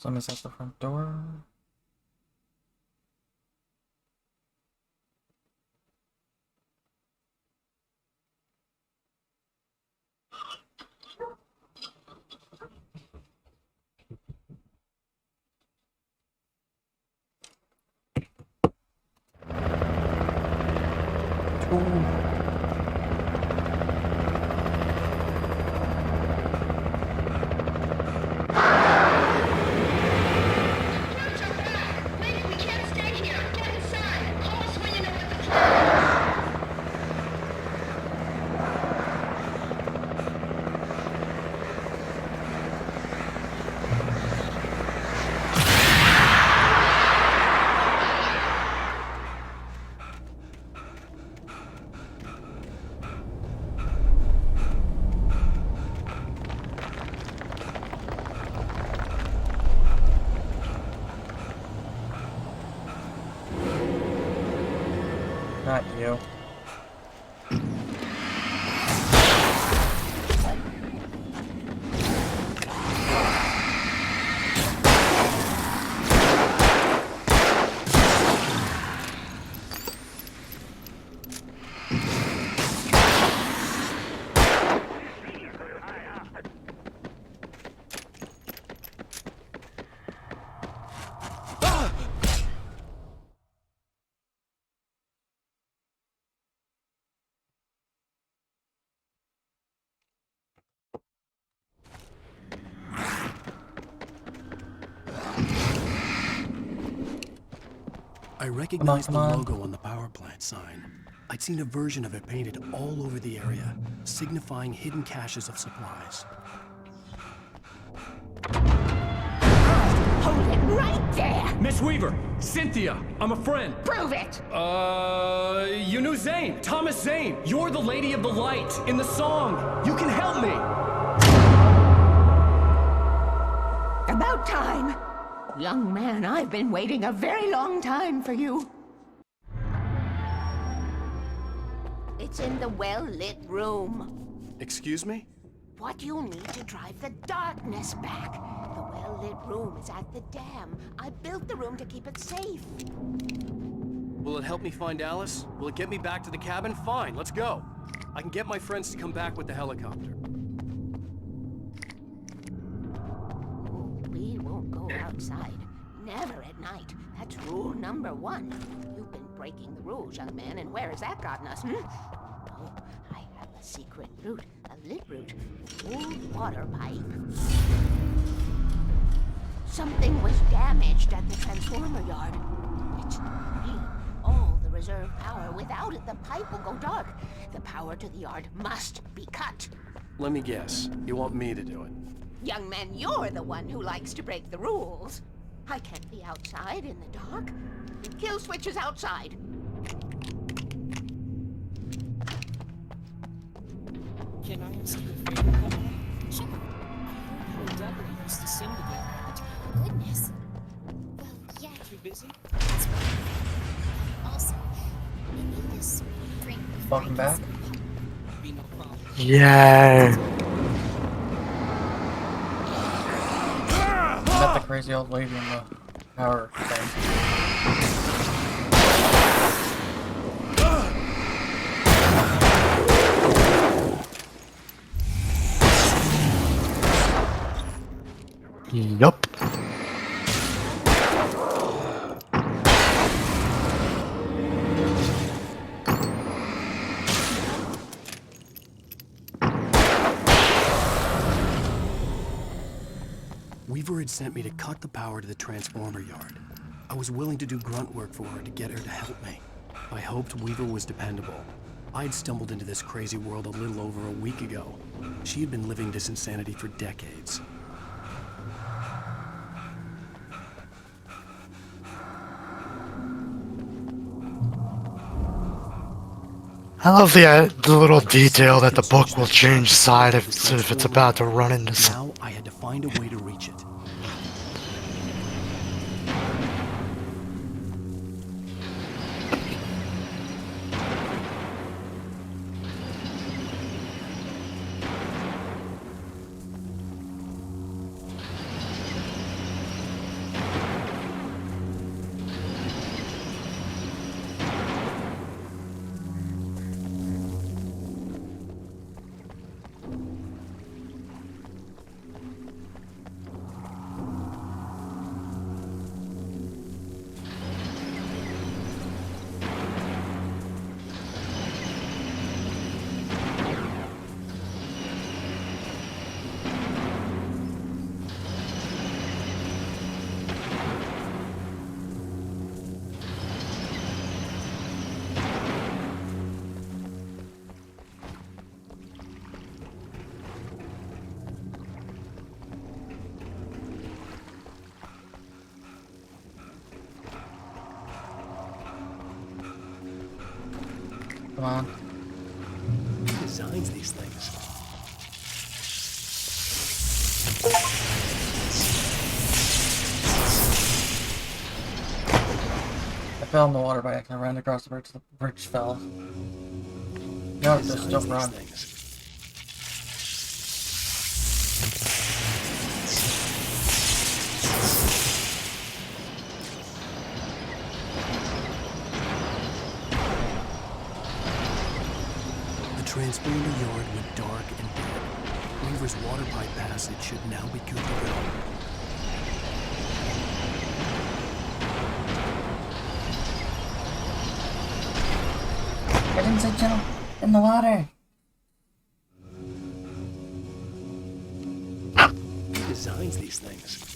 Somebody's at the front door. Not you. I recognized the logo on the power plant sign. I'd seen a version of it painted all over the area, signifying hidden caches of supplies. Hold it right there! Miss Weaver! Cynthia! I'm a friend! Prove it! You knew Zane! Thomas Zane! You're the Lady of the Light in the song! You can help me! About time! Young man, I've been waiting a very long time for you. It's in the well-lit room. Excuse me? What you'll need to drive the darkness back. The well-lit room is at the dam. I built the room to keep it safe. Will it help me find Alice? Will it get me back to the cabin? Fine, let's go. I can get my friends to come back with the helicopter. We won't go outside. Never at night. That's rule number 1. You've been breaking the rules, young man, and where has that gotten us, Oh, I have a secret route. A lit route. Old water pipe. Something was damaged at the transformer yard. It's green. All the reserve power. Without it, the pipe will go dark. The power to the yard must be cut. Let me guess. You want me to do it? Young man, you're the one who likes to break the rules. I can't be outside in the dark. The kill switch is outside. Can I ask you a favor, Pamela? Sure. I heard Dudley used to sing together. Oh, goodness. Well, yeah. Too busy? That's right. Also, we need this drink. Welcome back. Be no problem. Yay! Met the crazy old lady in the power thing. Yup. Weaver had sent me to cut the power to the transformer yard. I was willing to do grunt work for her to get her to help me. I hoped Weaver was dependable. I'd stumbled into this crazy world a little over a week ago. She had been living this insanity for decades. I love the little detail that the book will change side if it's about to run into some. Now I had to find a way to reach it. Come on. Who designs these things? I fell in the water by accident. I ran across the bridge. The bridge fell. No, just don't run. The transponder yard went dark and dead. Weaver's water pipe passage should now be good to go. I didn't say jump in the water. Who designs these things?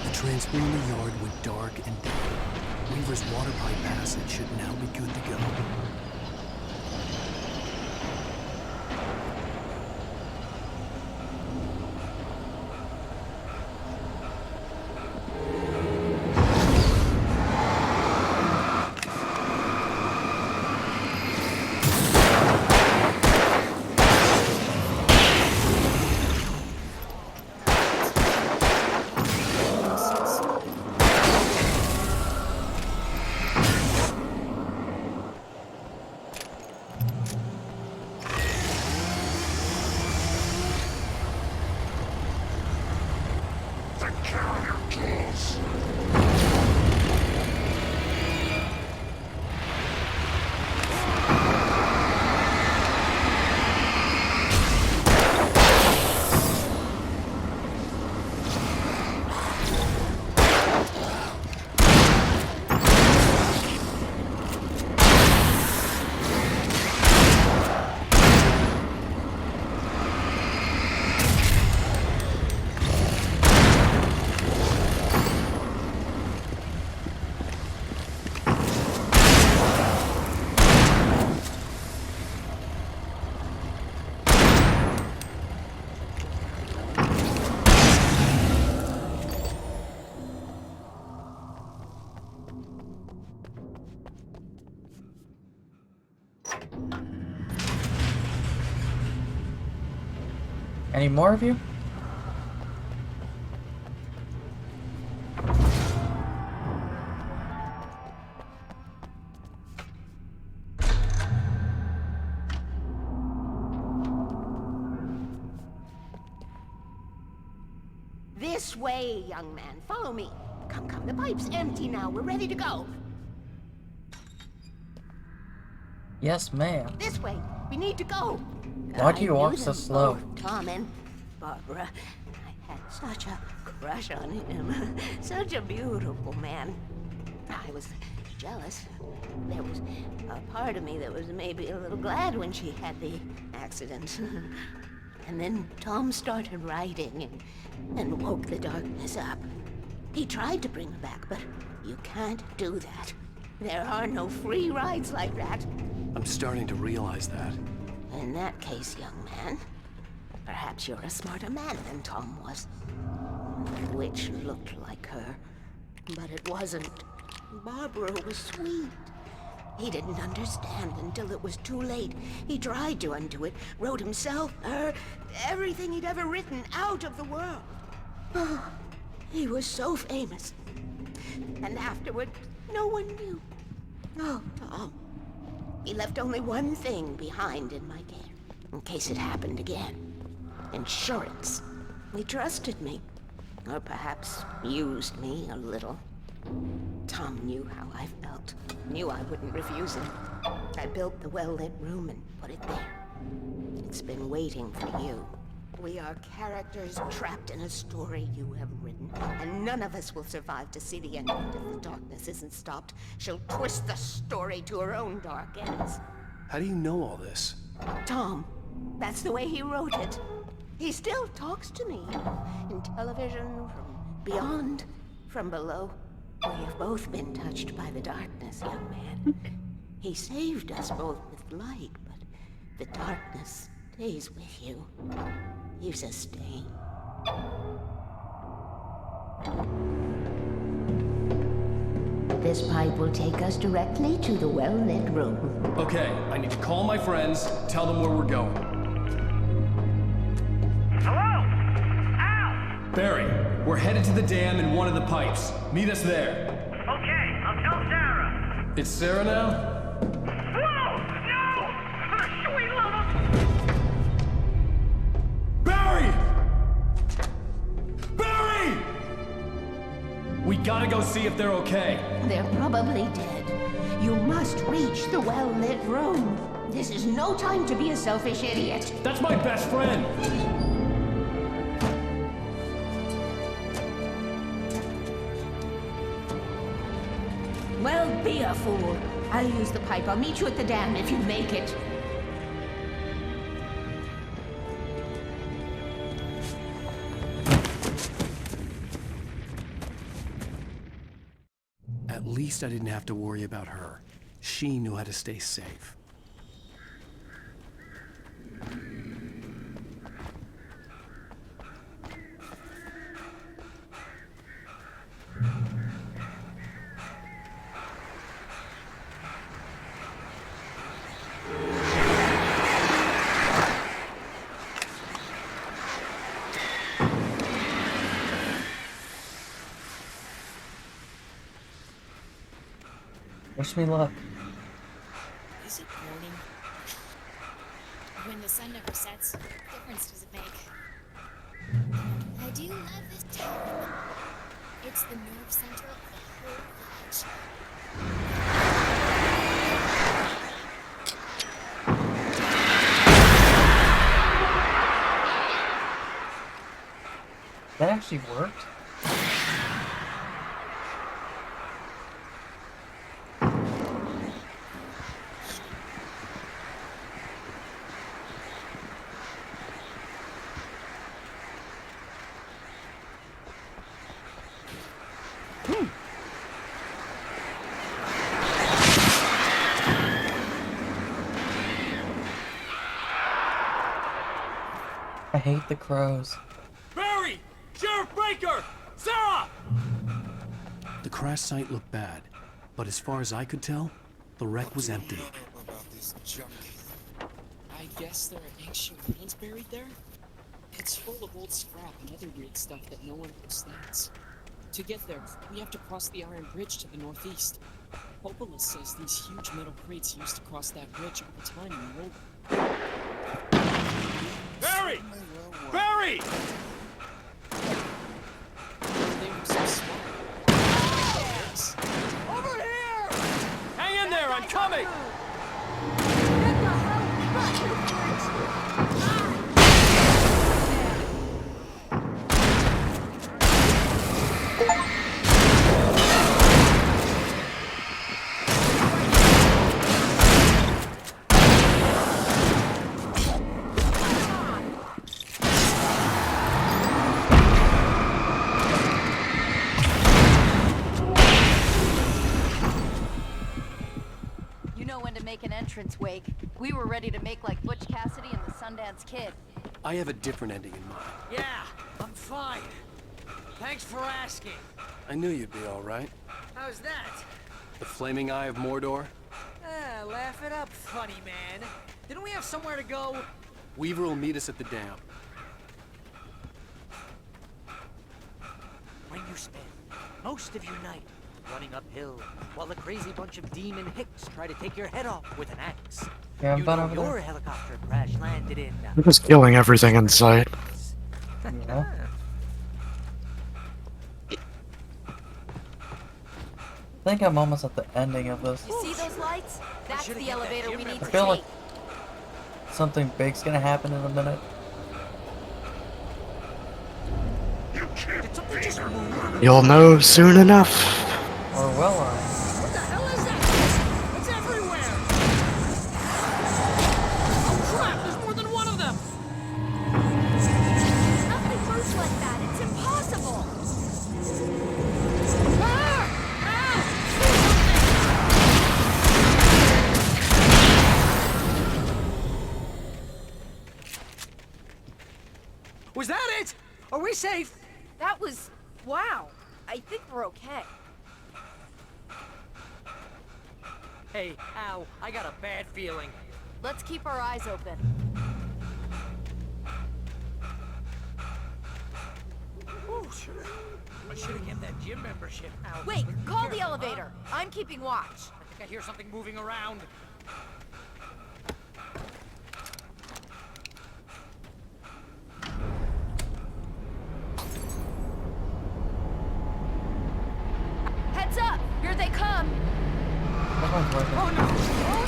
The transponder yard went dark and dead. Weaver's water pipe passage should now be good to go. Any more of you? This way, young man. Follow me. Come, come. The pipe's empty now. We're ready to go. Yes, ma'am. This way. We need to go. Why do you walk so them slow? both, Tom and Barbara. I had such a crush on him. Such a beautiful man. I was jealous. There was a part of me that was maybe a little glad when she had the accident. And then Tom started writing and woke the darkness up. He tried to bring her back, but you can't do that. There are no free rides like that. I'm starting to realize that. In that case, young man, perhaps you're a smarter man than Tom was. The witch looked like her, but it wasn't. Barbara was sweet. He didn't understand until it was too late. He tried to undo it, wrote himself, her, everything he'd ever written out of the world. Oh, he was so famous. And afterward, no one knew. Oh, Tom. He left only one thing behind in my care, in case it happened again. Insurance. He trusted me. Or perhaps used me a little. Tom knew how I felt. Knew I wouldn't refuse him. I built the well-lit room and put it there. It's been waiting for you. We are characters trapped in a story you have written, and none of us will survive to see the end of it if the darkness isn't stopped. She'll twist the story to her own dark ends. How do you know all this? Tom, that's the way he wrote it. He still talks to me. In television, from beyond, from below. We have both been touched by the darkness, young man. He saved us both with light, but The darkness stays with you. Leaves a stain. This pipe will take us directly to the well-lit room. Okay, I need to call my friends, tell them where we're going. Hello? Al! Barry, we're headed to the dam in one of the pipes. Meet us there. Okay, I'll tell Sarah. It's Sarah now? Whoa! No! For the sweet love of... Barry! Barry! We gotta go see if they're okay. They're probably dead. You must reach the well-lit room. This is no time to be a selfish idiot. That's my best friend! Well, be a fool. I'll use the pipe. I'll meet you at the dam if you make it. At least I didn't have to worry about her. She knew how to stay safe. Wish me luck. Is it morning? When the sun never sets, what difference does it make? I do love this town. It's the nerve center of the whole village. That actually worked? I hate the crows. Barry! Sheriff Baker! Sarah! The crash site looked bad, but as far as I could tell, the wreck was empty. About this junk. I guess there are ancient ruins buried there? It's full of old scrap and other weird stuff that no one understands. To get there, we have to cross the Iron Bridge to the northeast. Popolis says these huge metal crates used to cross that bridge all the time in the old. Barry! Barry! They were so smart. Over here! Hang in there, I'm coming! Make an entrance, Wake. We were ready to make like Butch Cassidy and the Sundance Kid. I have a different ending in mind. Yeah, I'm fine. Thanks for asking. I knew you'd be all right. How's that? The flaming eye of Mordor? Laugh it up, funny man. Didn't we have somewhere to go? Weaver will meet us at the dam. When you spend most of your night running uphill while a crazy bunch of demon hicks try to take your head off with an axe. Yeah, you but know over your there. helicopter crash landed in... I'm just killing everything in sight. Yeah. I think I'm almost at the ending of this. You see those lights? That's the elevator we need I to feel take. like something big's gonna happen in a minute. Did something just move? You'll know soon enough. Or will I? What the hell is that? It's everywhere! Oh crap, there's more than one of them! Nothing moves like that. It's impossible. Are we safe? That was... wow. I think we're okay. Hey, ow, I got a bad feeling. Let's keep our eyes open. Ooh, I should have kept that gym membership out. Wait, call the Careful, elevator. I'm keeping watch. I think I hear something moving around. Heads up! Here they come! Oh no! Oh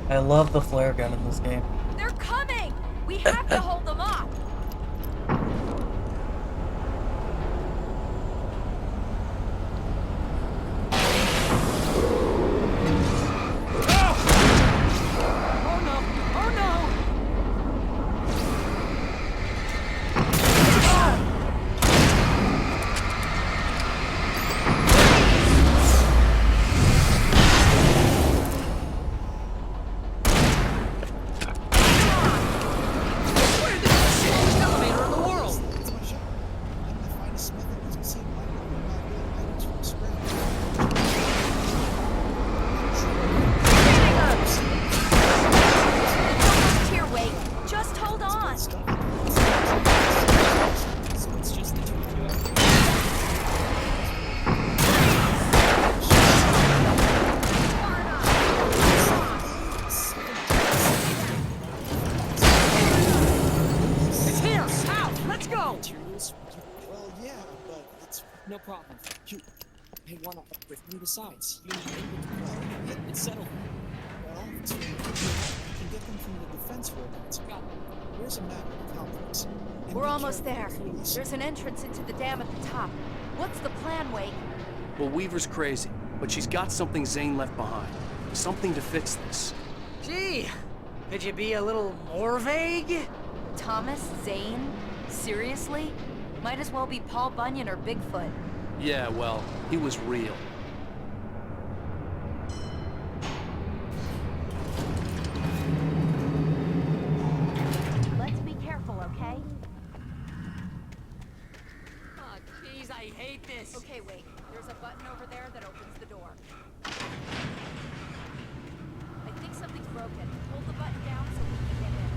no! I love the flare gun in this game. They're coming! We have to hold them off! Oh no! Oh no! Where did this slowest elevator in the world? That's my shop. I'm the finest smith that doesn't see my items from scratch. Almost here, Wake. Just hold on. So it's just the two of you out there. It's here! Out! Let's go! Materials? Well, yeah, but it's No problem. You... I wanna... And besides, you need it's settled. well, it's you can get them from the defense robots. Where's a map of the complex? And We're be almost careful there. with police. There's an entrance into the dam at the top. What's the plan, Wake? Well, Weaver's crazy, but she's got something Zane left behind. Something to fix this. Gee, could you be a little more vague? Thomas Zane? Seriously? Might as well be Paul Bunyan or Bigfoot. Yeah, well, he was real. Let's be careful, okay? Oh, jeez, I hate this. Okay, Wake. There's a button over there that opens the door. I think something's broken. Hold the button down so we can get in.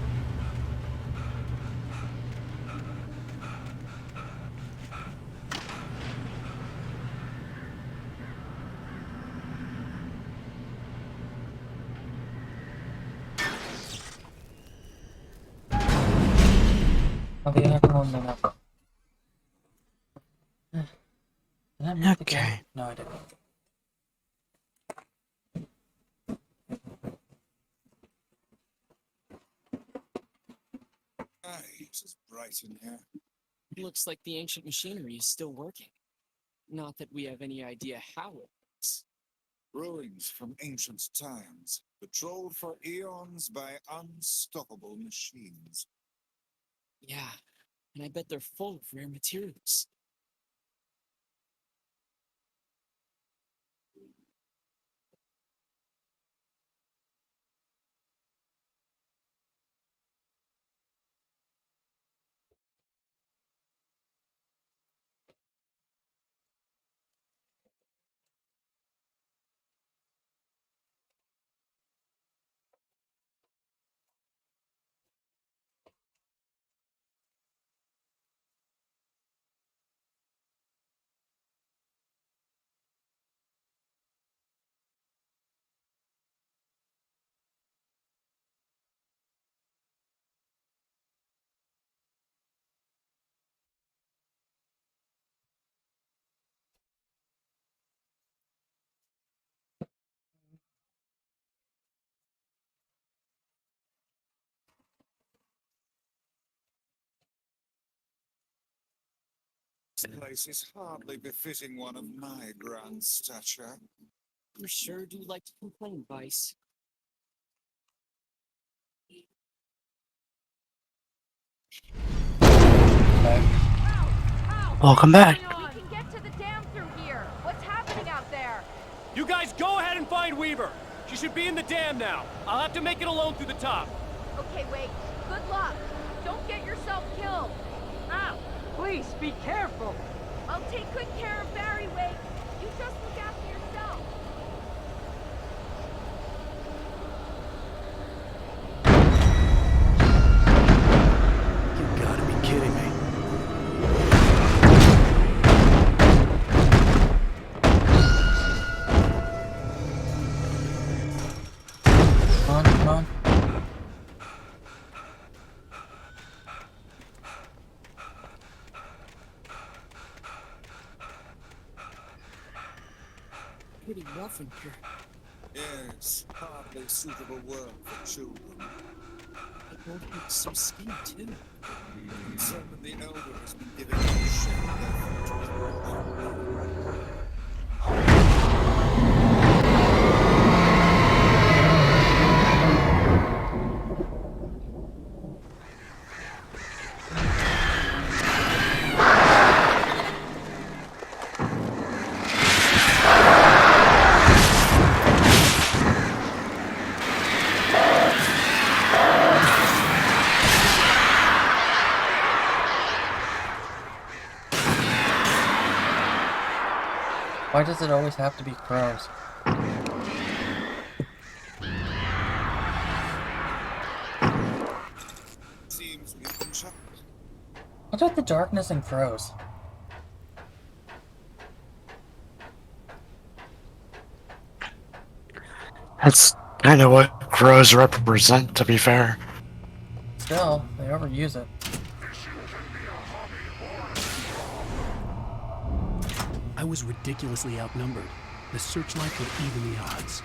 Okay, everyone went up. Did I move the game? Okay. No, I didn't. Hi, it's bright in here. Looks like the ancient machinery is still working. Not that we have any idea how it works. Ruins from ancient times, patrolled for eons by unstoppable machines. Yeah, and I bet they're full of rare materials. This place is hardly befitting one of my grand stature. You sure do like to complain, Vice. Welcome back. We can get to the dam through here. What's happening out there? You guys go ahead and find Weaver. She should be in the dam now. I'll have to make it alone through the top. Okay, wait. Good luck. Don't get yourself killed. Ow! Please, be careful! I'll take good care of Barry, Wake. You just look after yourself. You gotta be kidding me. Come on, come on. Pretty rough in here. Yes, hardly suitable work for children. It won't hurt some skin, too. Some of the elder has been given a shame. Why does it always have to be crows? Seems we've been shot. What's with the darkness and crows? That's kind of what crows represent, to be fair. Still, they overuse it. I was ridiculously outnumbered. The searchlight would even the odds.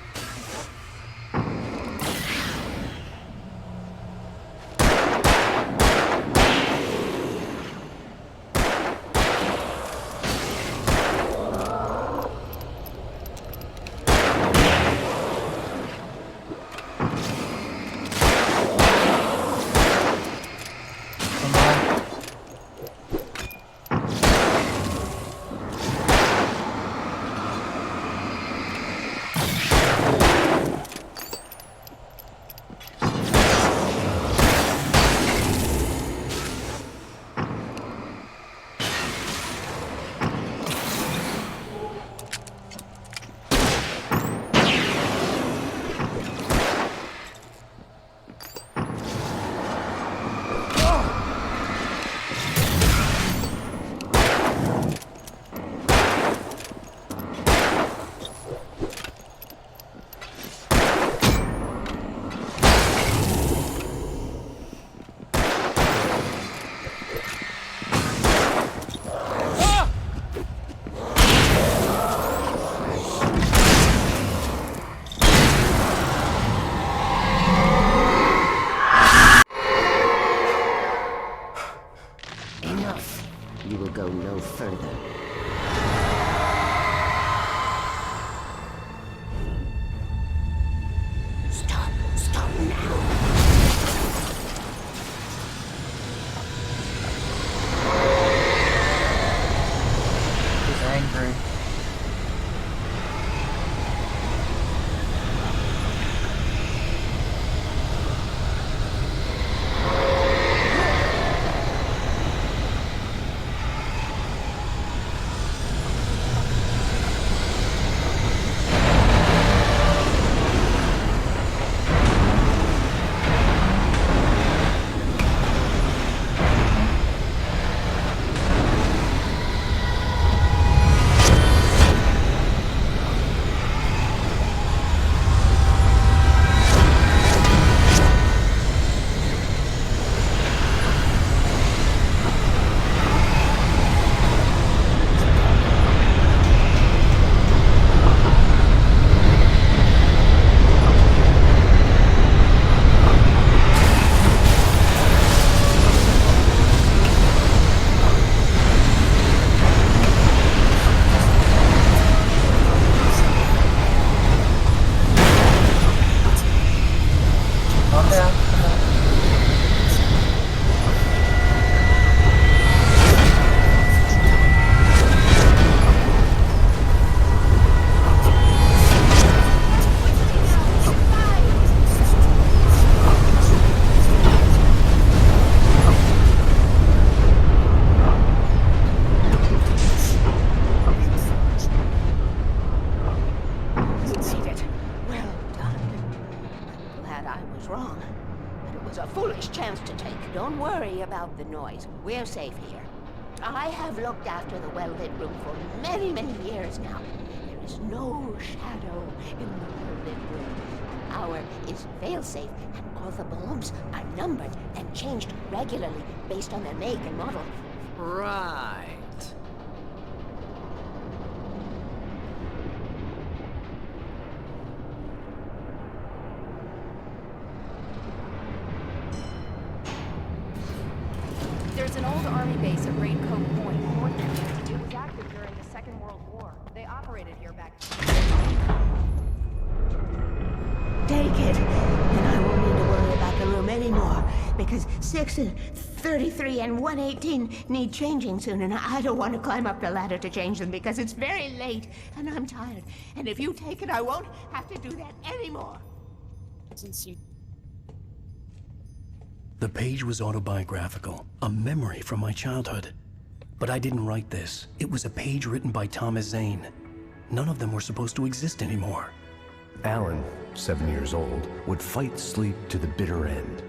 Enough. You will go no further. Stop. Stop now. He's angry. about the noise. We're safe here. I have looked after the well-lit room for many, many years now. There is no shadow in the well-lit room. Our is fail-safe, and all the bulbs are numbered and changed regularly based on their make and model. Right. There's an old army base at Raincoat Point, North It was active during the Second World War. They operated here back. Take it, and I won't need to worry about the room anymore, because 6 and 33 and 118 need changing soon, and I don't want to climb up the ladder to change them because it's very late, and I'm tired. And if you take it, I won't have to do that anymore. Since you The page was autobiographical, a memory from my childhood. But I didn't write this. It was a page written by Thomas Zane. None of them were supposed to exist anymore. Alan, 7 years old, would fight sleep to the bitter end.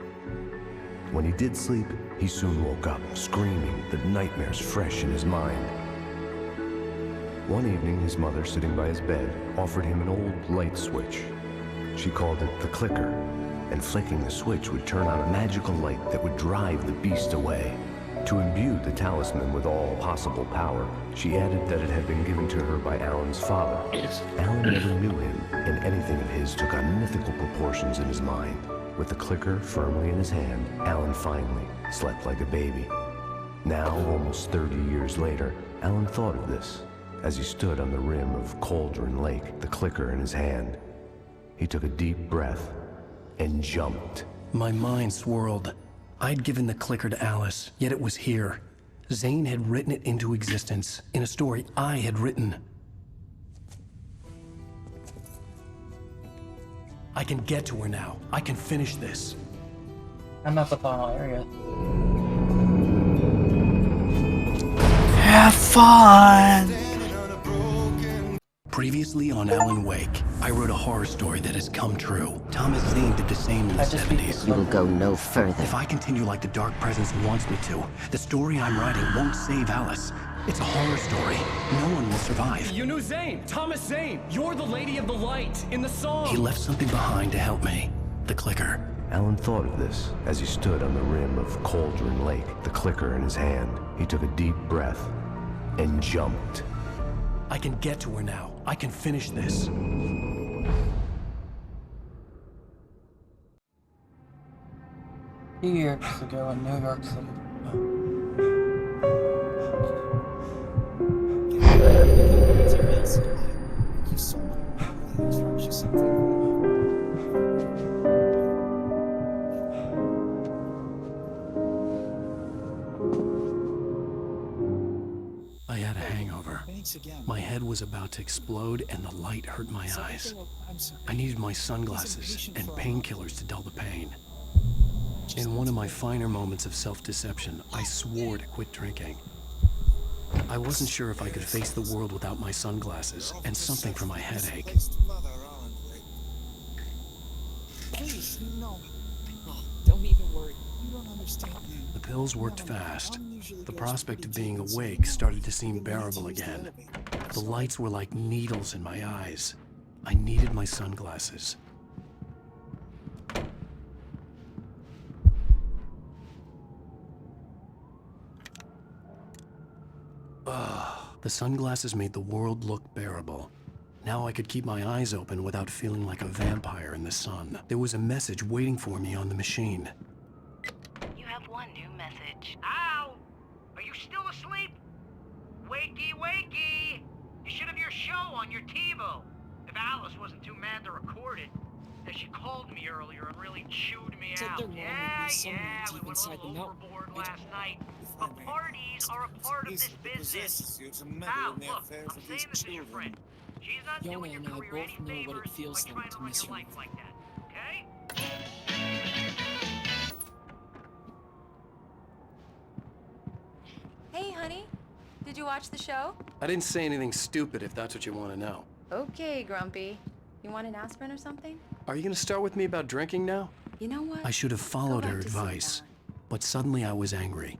When he did sleep, he soon woke up, screaming, the nightmares fresh in his mind. One evening, his mother, sitting by his bed, offered him an old light switch. She called it the clicker, and flicking the switch would turn on a magical light that would drive the beast away. To imbue the talisman with all possible power, she added that it had been given to her by Alan's father. Alan never knew him, and anything of his took on mythical proportions in his mind. With the clicker firmly in his hand, Alan finally slept like a baby. Now, almost 30 years later, Alan thought of this as he stood on the rim of Cauldron Lake, the clicker in his hand. He took a deep breath and jumped. My mind swirled. I'd given the clicker to Alice, yet it was here. Zane had written it into existence, in a story I had written. I can get to her now. I can finish this. I'm at the final area. Have fun! Previously on Alan Wake, I wrote a horror story that has come true. Thomas Zane did the same in the 70s. You will go no further. If I continue like the Dark Presence wants me to, the story I'm writing won't save Alice. It's a horror story. No one will survive. You knew Zane! Thomas Zane! You're the Lady of the Light in the song! He left something behind to help me. The clicker. Alan thought of this as he stood on the rim of Cauldron Lake, the clicker in his hand. He took a deep breath and jumped. I can get to her now. I can finish this. Years ago in New York City. You so much. I had a hangover. My head was about to explode and the light hurt my eyes. I needed my sunglasses and painkillers to dull the pain. In one of my finer moments of self-deception, I swore to quit drinking. I wasn't sure if I could face the world without my sunglasses and something for my headache. Please, no. Oh, don't even worry. You don't understand. The pills worked fast. The prospect of being awake started to seem bearable again. The lights were like needles in my eyes. I needed my sunglasses. The sunglasses made the world look bearable. Now I could keep my eyes open without feeling like a vampire in the sun. There was a message waiting for me on the machine. You have one new message. Ow! Are you still asleep? Wakey, wakey! You should have your show on your TiVo. If Alice wasn't too mad to record it. She called me earlier and really chewed me out. Yeah, we went a little overboard last night. But parties are a part of this business. Al, look, I'm saying this as your friend. She's not doing your career any favors by trying to run your life like that, okay? Hey, honey. Did you watch the show? I didn't say anything stupid if that's what you want to know. Okay, Grumpy. You want an aspirin or something? Are you going to start with me about drinking now? You know what? I should have followed Go her back to advice. But suddenly I was angry.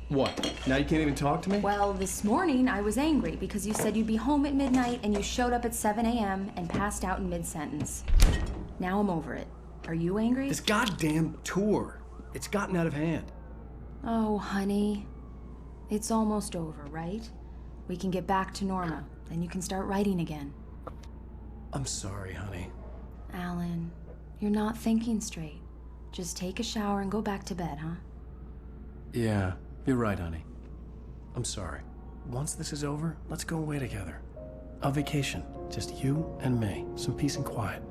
What? Now you can't even talk to me? Well, this morning I was angry because you said you'd be home at midnight and you showed up at 7 a.m. and passed out in mid-sentence. Now I'm over it. Are you angry? This goddamn tour. It's gotten out of hand. Oh, honey. It's almost over, right? We can get back to Norma, then you can start writing again. I'm sorry, honey. Alan, you're not thinking straight. Just take a shower and go back to bed, huh? Yeah, you're right, honey. I'm sorry. Once this is over, let's go away together. A vacation. Just you and me. Some peace and quiet.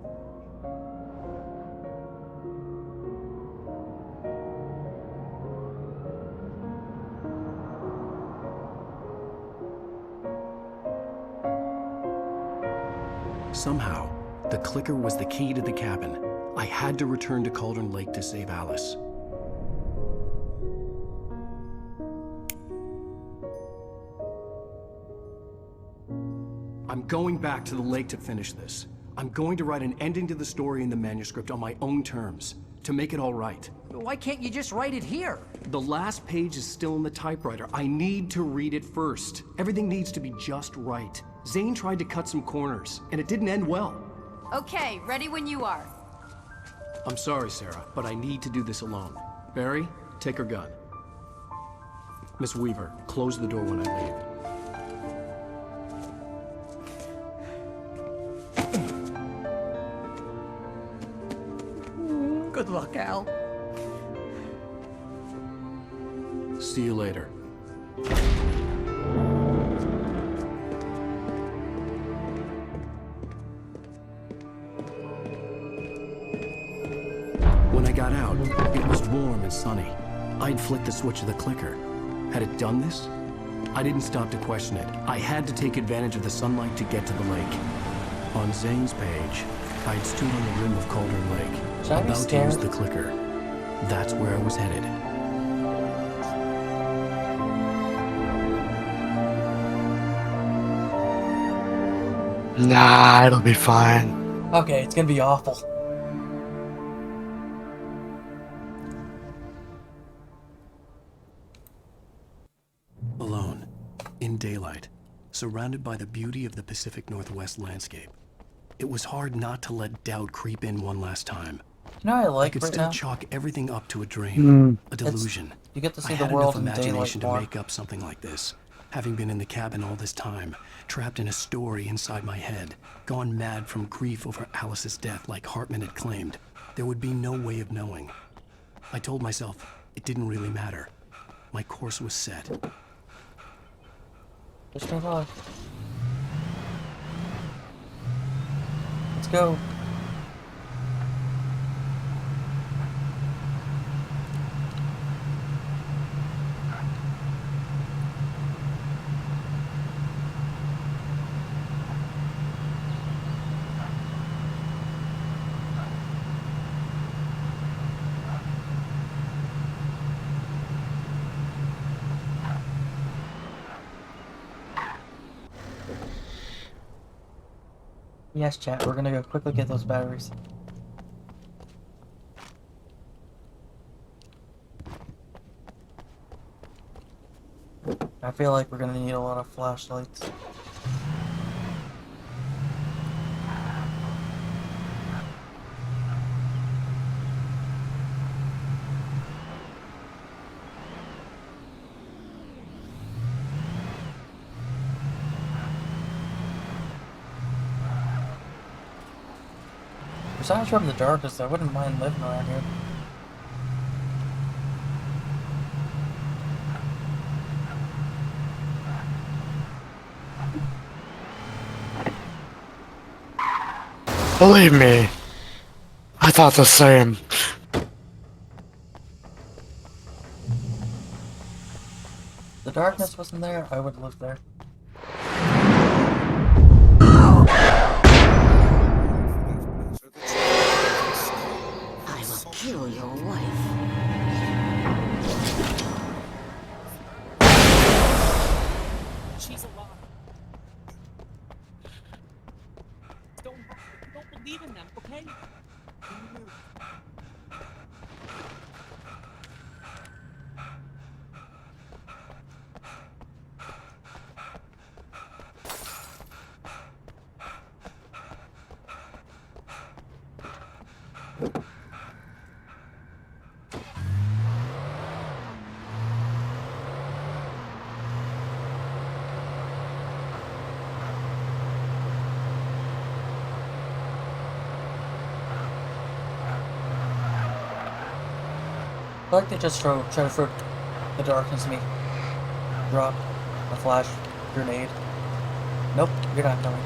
Somehow, the clicker was the key to the cabin. I had to return to Cauldron Lake to save Alice. I'm going back to the lake to finish this. I'm going to write an ending to the story in the manuscript on my own terms, to make it all right. Why can't you just write it here? The last page is still in the typewriter. I need to read it first. Everything needs to be just right. Zane tried to cut some corners, and it didn't end well. Okay, ready when you are. I'm sorry, Sarah, but I need to do this alone. Barry, take her gun. Miss Weaver, close the door when I leave. Good luck, Al. See you later. When I got out, it was warm and sunny. I'd flicked the switch of the clicker. Had it done this? I didn't stop to question it. I had to take advantage of the sunlight to get to the lake. On Zane's page, I'd stood on the rim of Cauldron Lake, about to use the clicker. That's where I was headed. Nah, it'll be fine. Okay, it's gonna be awful. Alone, in daylight, surrounded by the beauty of the Pacific Northwest landscape. It was hard not to let doubt creep in one last time. You know what I like I could right still now? chalk everything up to a dream, a It's- delusion. you get to see I the had world enough in daylight imagination to more. make up something like this. Having been in the cabin all this time, trapped in a story inside my head, gone mad from grief over Alice's death like Hartman had claimed, there would be no way of knowing. I told myself it didn't really matter. My course was set. Wish me luck. Let's go. Yes, chat, we're gonna go quickly get those batteries. I feel like we're gonna need a lot of flashlights. Besides from the darkness, I wouldn't mind living around here. Believe me, I thought the same. If the darkness wasn't there, I would live there. I will kill your wife. She's alive. Don't believe in them, okay? I like they just try to throw the darkness at me. Drop a flash grenade. Nope, you're not coming.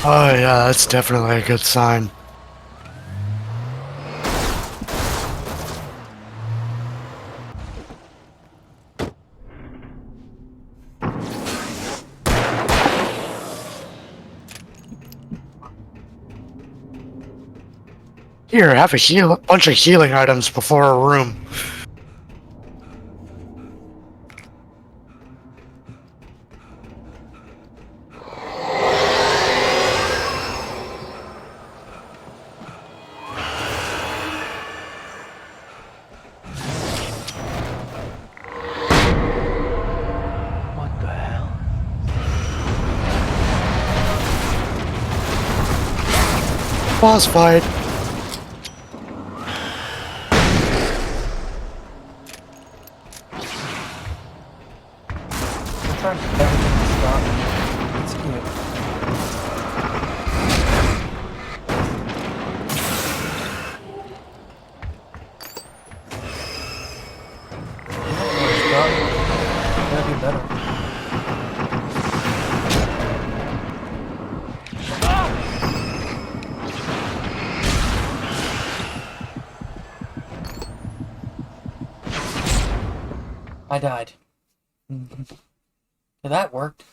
Oh yeah, that's definitely a good sign. Here, have a bunch of healing items before a room. What the hell? Boss fight. I'm trying to get everything to stop. It's cute. Gotta do better. I died. So that worked.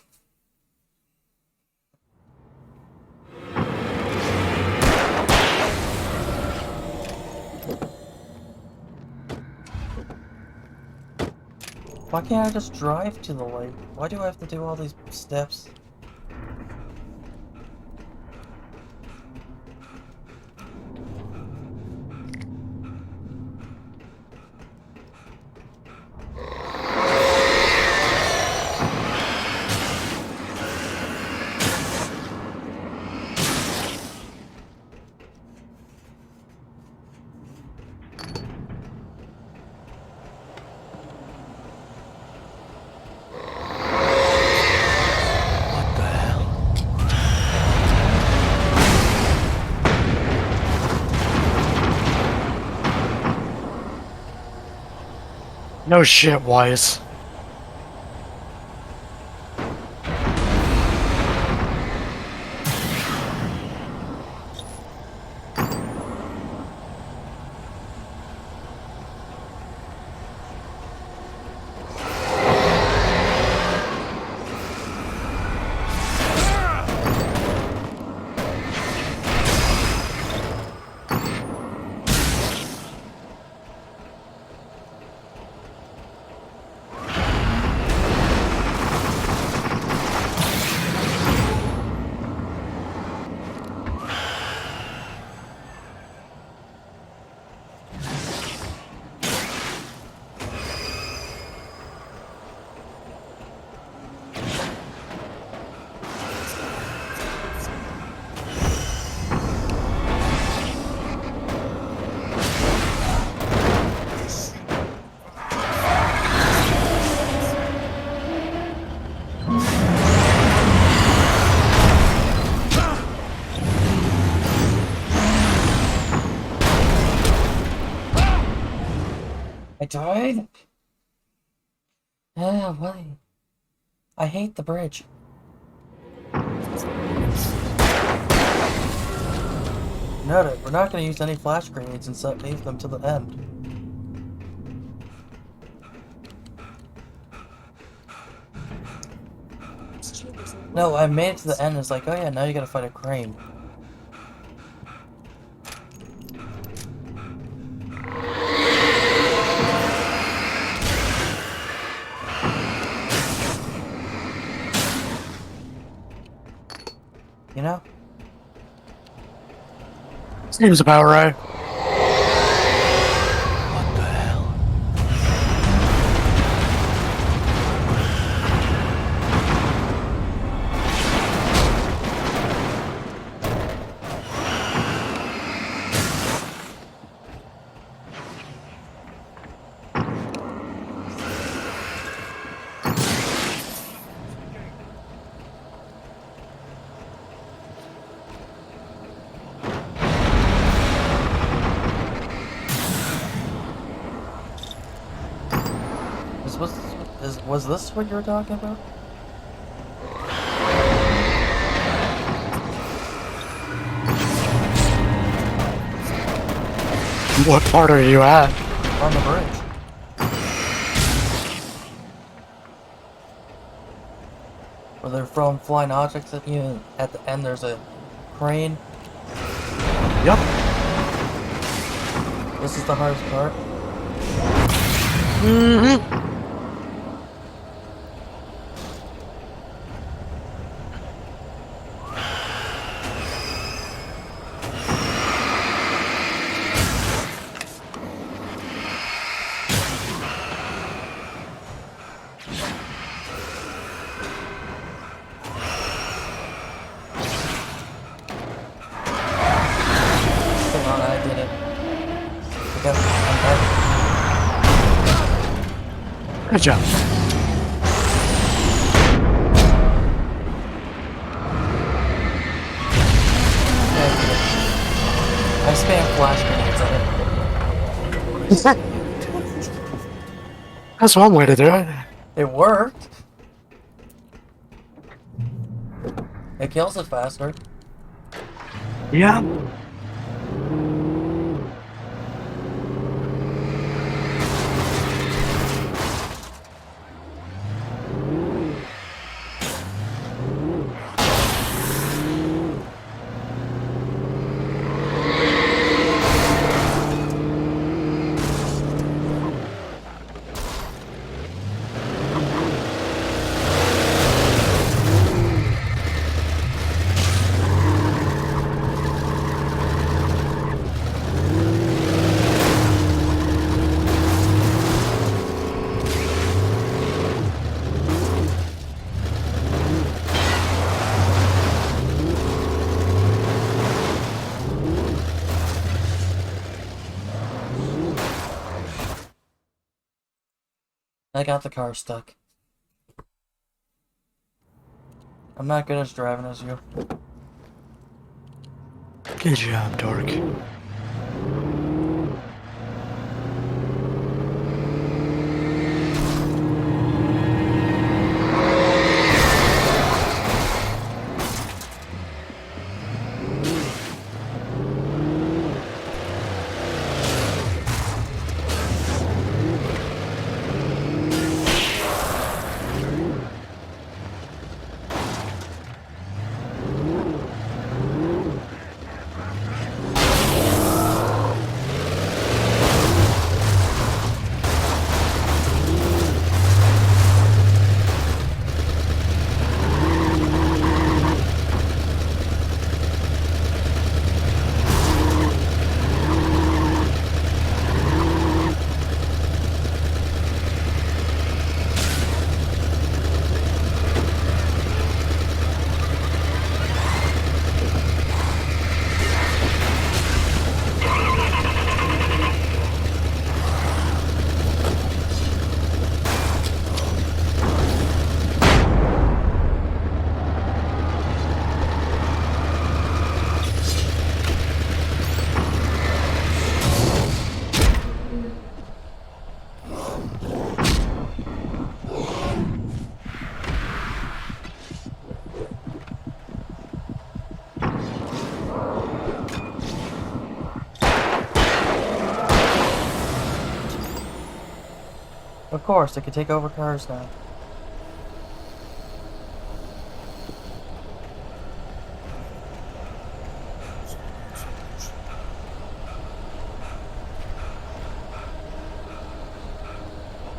Why can't I just drive to the lake? Why do I have to do all these steps? No shit, Wise. I died? Ah, why? I hate the bridge. Note it, we're not going to use any flash grenades and save them to the end. No, I made it to the end. It's like, oh yeah, now you gotta fight a crane. You know? Seems about right. Was this what you were talking about? What part are you at? On the bridge. Where they're throwing flying objects at you, and at the end there's a crane. Yep. This is the hardest part. Mm-hmm. Good job. I spam flash grenades at it. That's one way to do it. It worked. It kills it faster. Yeah. I got the car stuck. I'm not good as driving as you. Good job, Dork. Of course, they could take over cars now.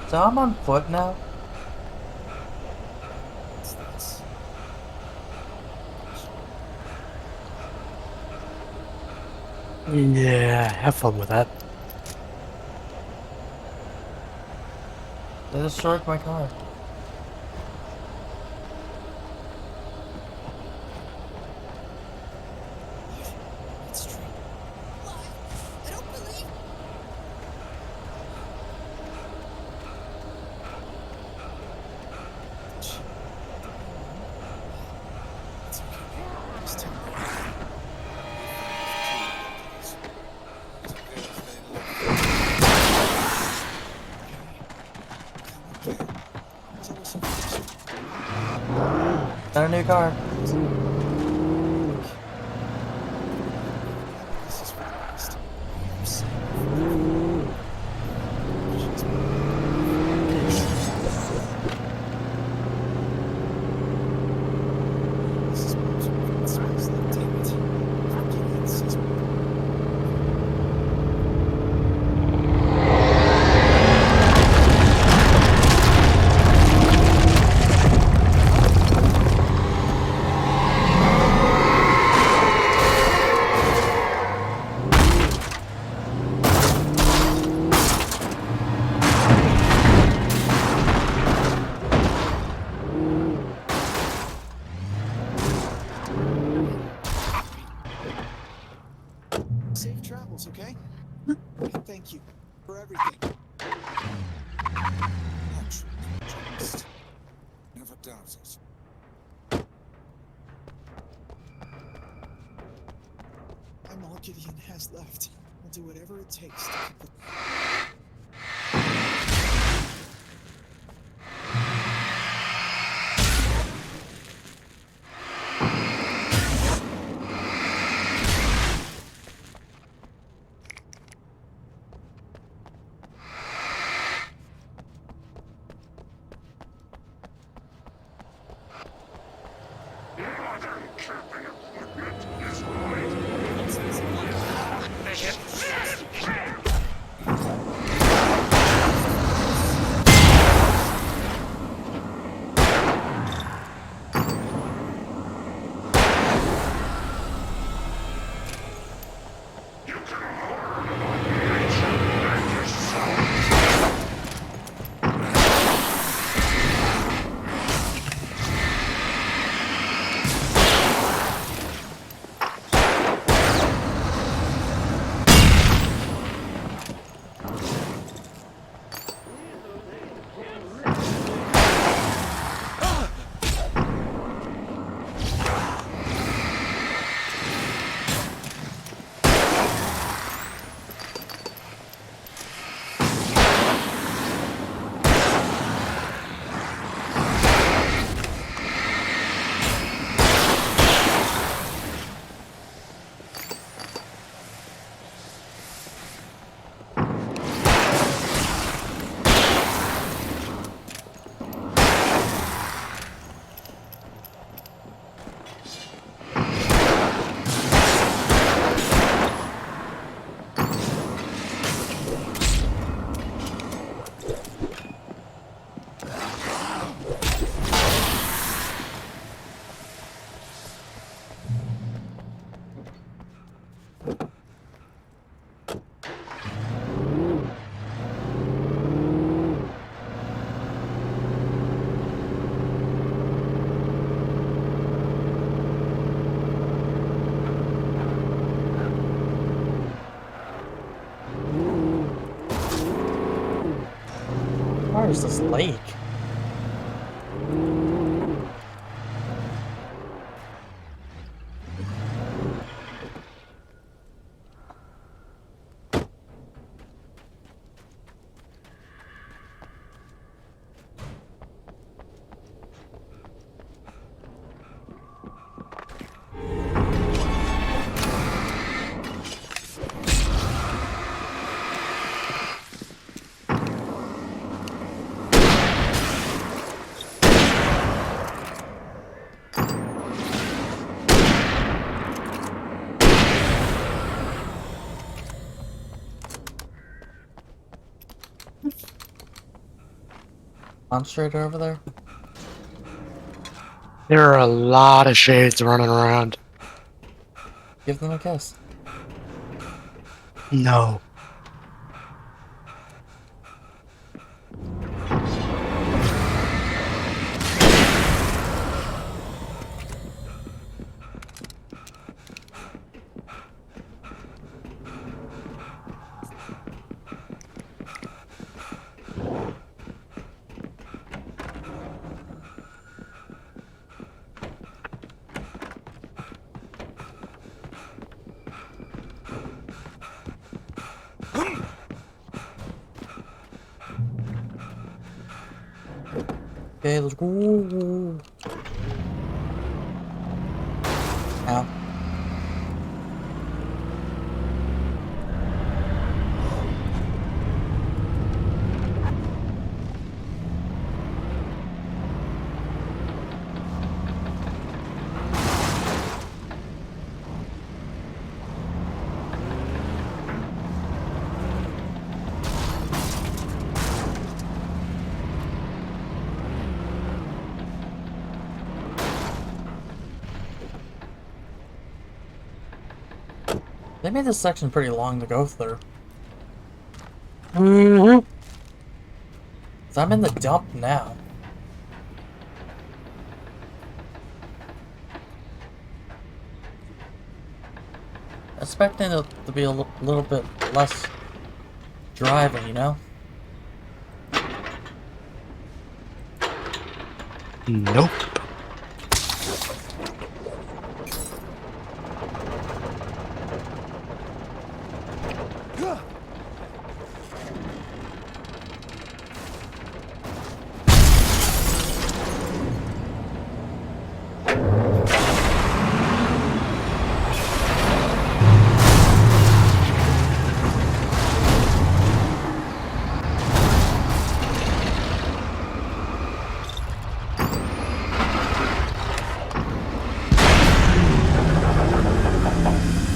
So I'm on foot now? Yeah, have fun with that. They destroyed my car. Got a new car. Safe travels, okay? And thank you for everything. Just never doubts us. I'm all Gideon has left. I'll do whatever it takes to keep it. Where is this lake? Monstrator over there? There are a lot of shades running around. Give them a kiss. No. Okay, let's go. Ow. They made this section pretty long to go through. Mm-hmm. So I'm in the dump now. Expecting it to be a little bit less driving, you know? Nope.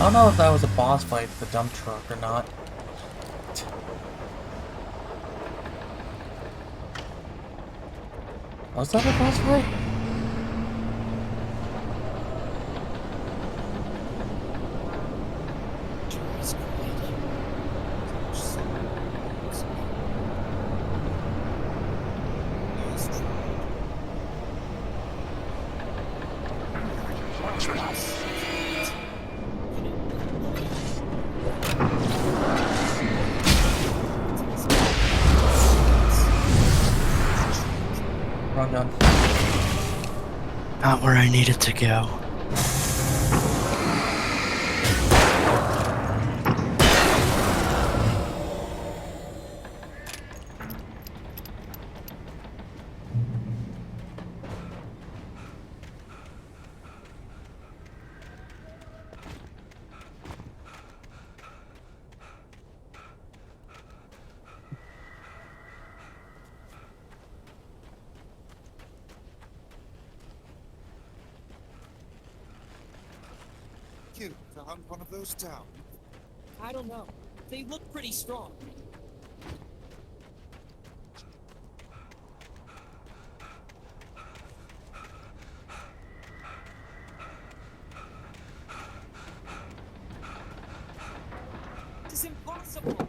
I don't know if that was a boss fight, the dump truck, or not. Was that a boss fight? Wrong gun. Not where I needed to go. You found one of those down. I don't know. They look pretty strong. This is impossible.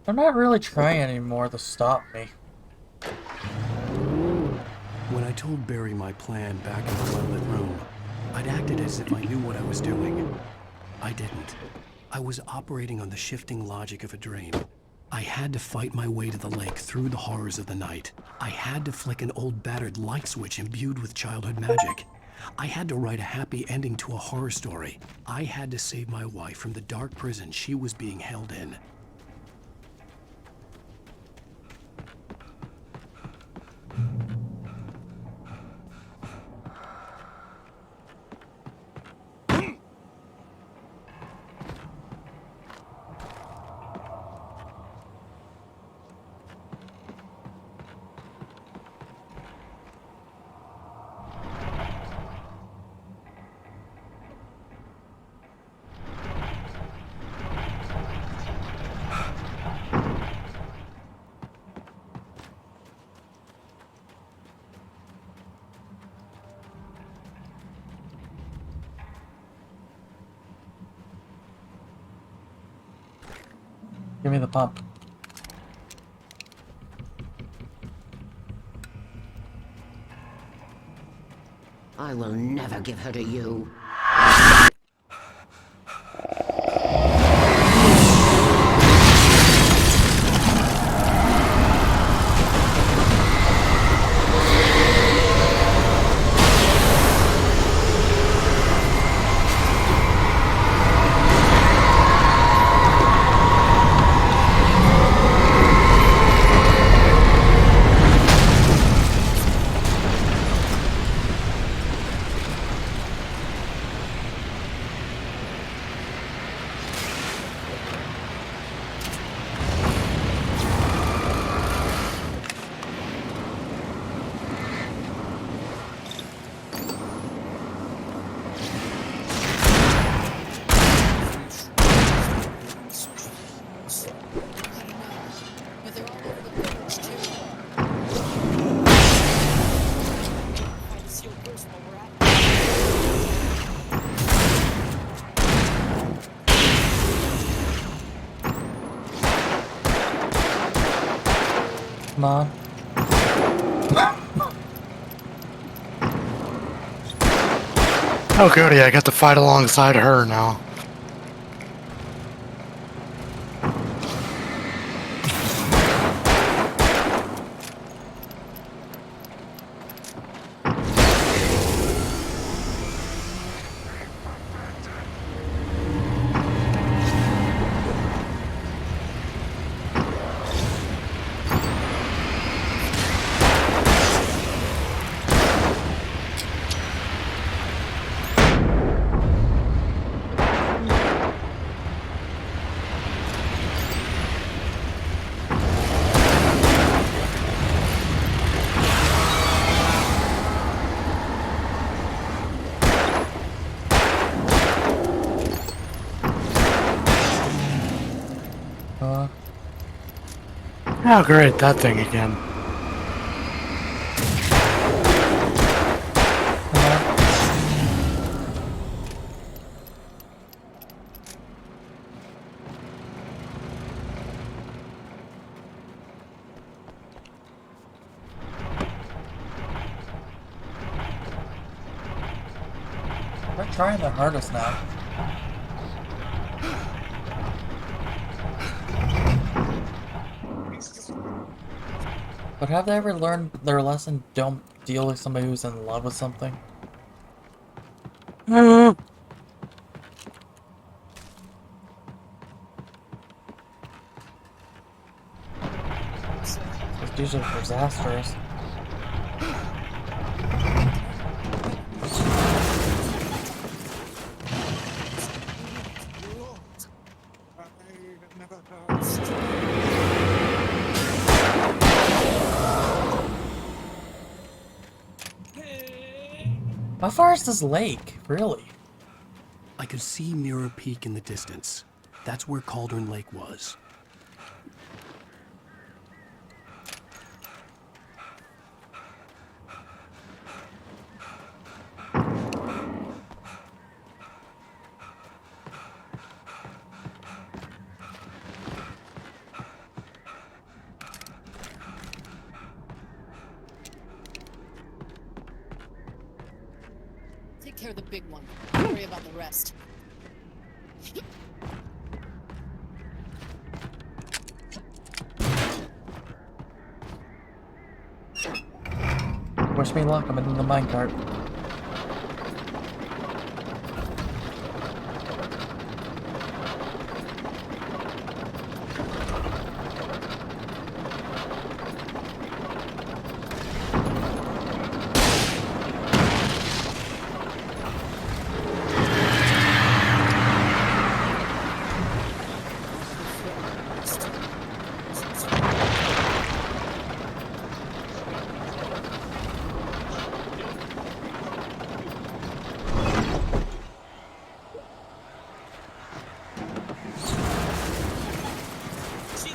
They're not really trying anymore to stop me. When I told Barry my plan back in the well-lit room, I'd acted as if I knew what I was doing. I didn't. I was operating on the shifting logic of a dream. I had to fight my way to the lake through the horrors of the night. I had to flick an old battered light switch imbued with childhood magic. I had to write a happy ending to a horror story. I had to save my wife from the dark prison she was being held in. Give me the pump. I will never give her to you. Come on. Oh goody, I get to fight alongside her now. Oh great, that thing again. They're trying their hardest now. But have they ever learned their lesson? Don't deal with somebody who's in love with something? Those dudes are disastrous. How far is this lake, really? I could see Mirror Peak in the distance. That's where Cauldron Lake was. Take care of the big one. Don't worry about the rest. Wish me luck, I'm in the minecart.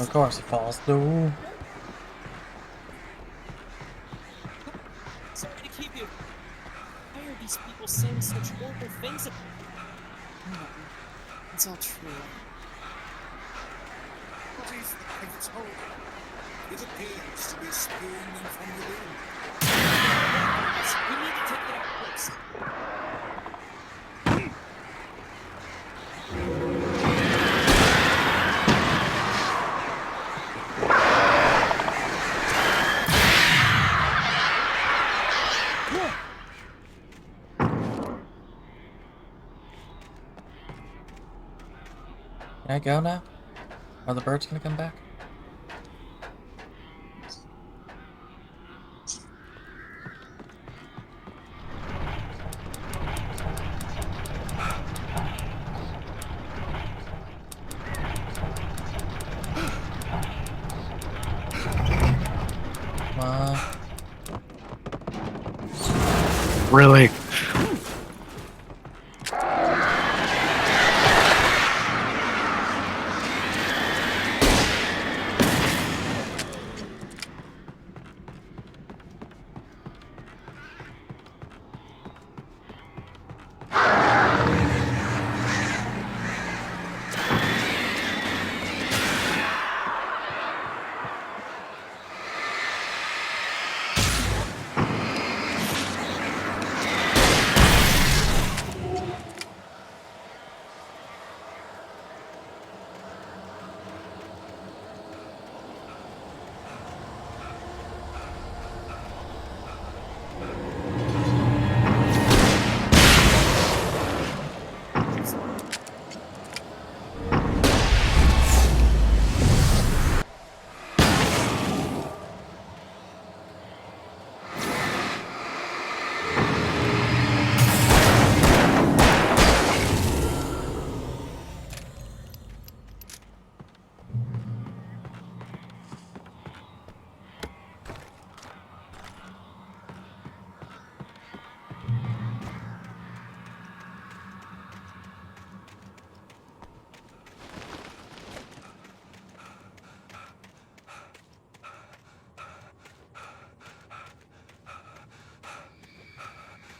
Of course it falls through. Sorry to keep you. Why are these people saying such horrible things about me? No, it's all true. What is the I've told you? It appears to be spewing them from the room. We need to take it out first. Can I go now? Are the birds gonna come back? Come on. Really?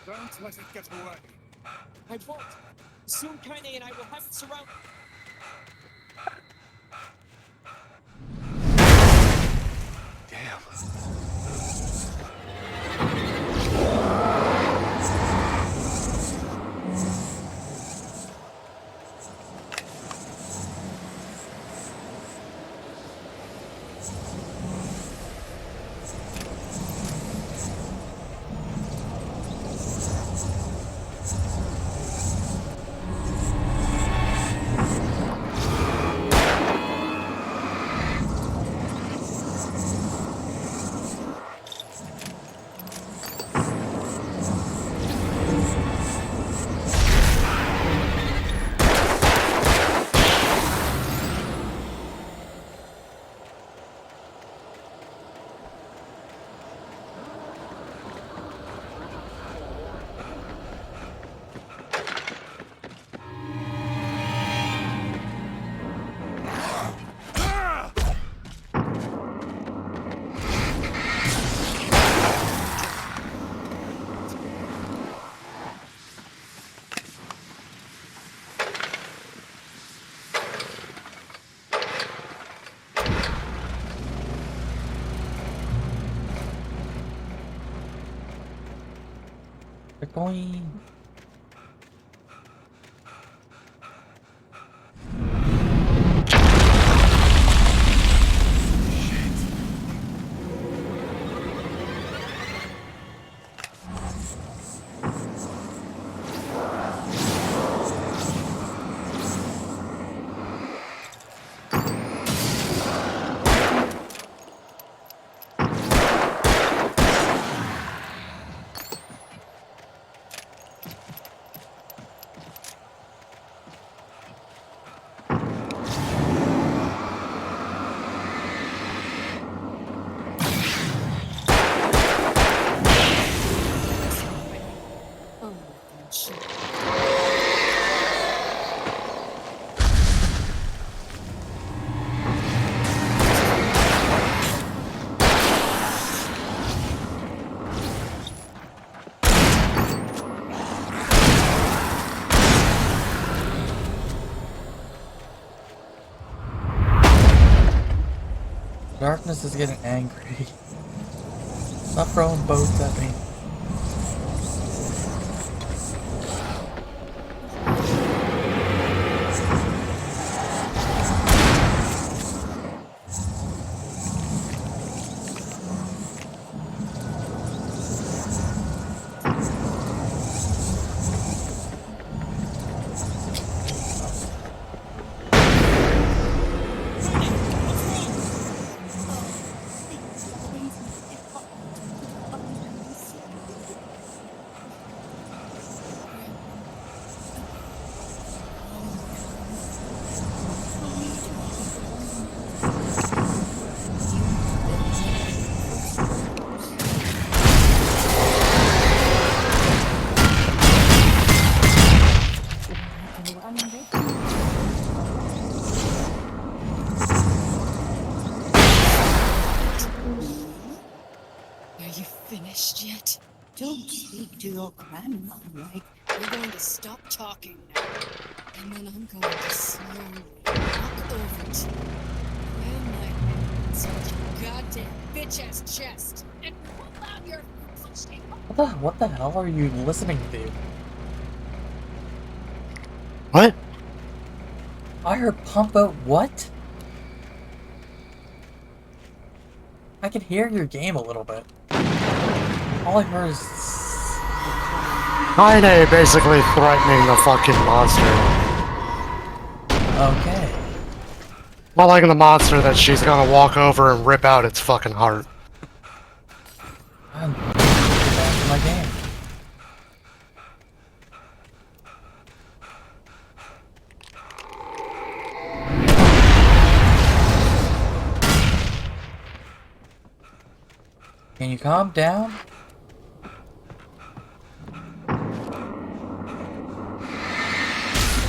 Don't let it get away. I won't. Soon Kaine and I will have it surrounded. They're going. Darkness is getting angry. Stop throwing boats at me. Are you finished yet? Don't speak to your grandma like... You're going to stop talking now. And then I'm going to slowly walk over to you, grab my hands with your goddamn bitch-ass chest, and pull out your fucking... What the hell are you listening to? What? I heard pump out what? I can hear your game a little bit. All I heard is... Kaine basically threatening the fucking monster. Okay. Not like the monster that she's gonna walk over and rip out its fucking heart. I'm back to my game. Can you calm down?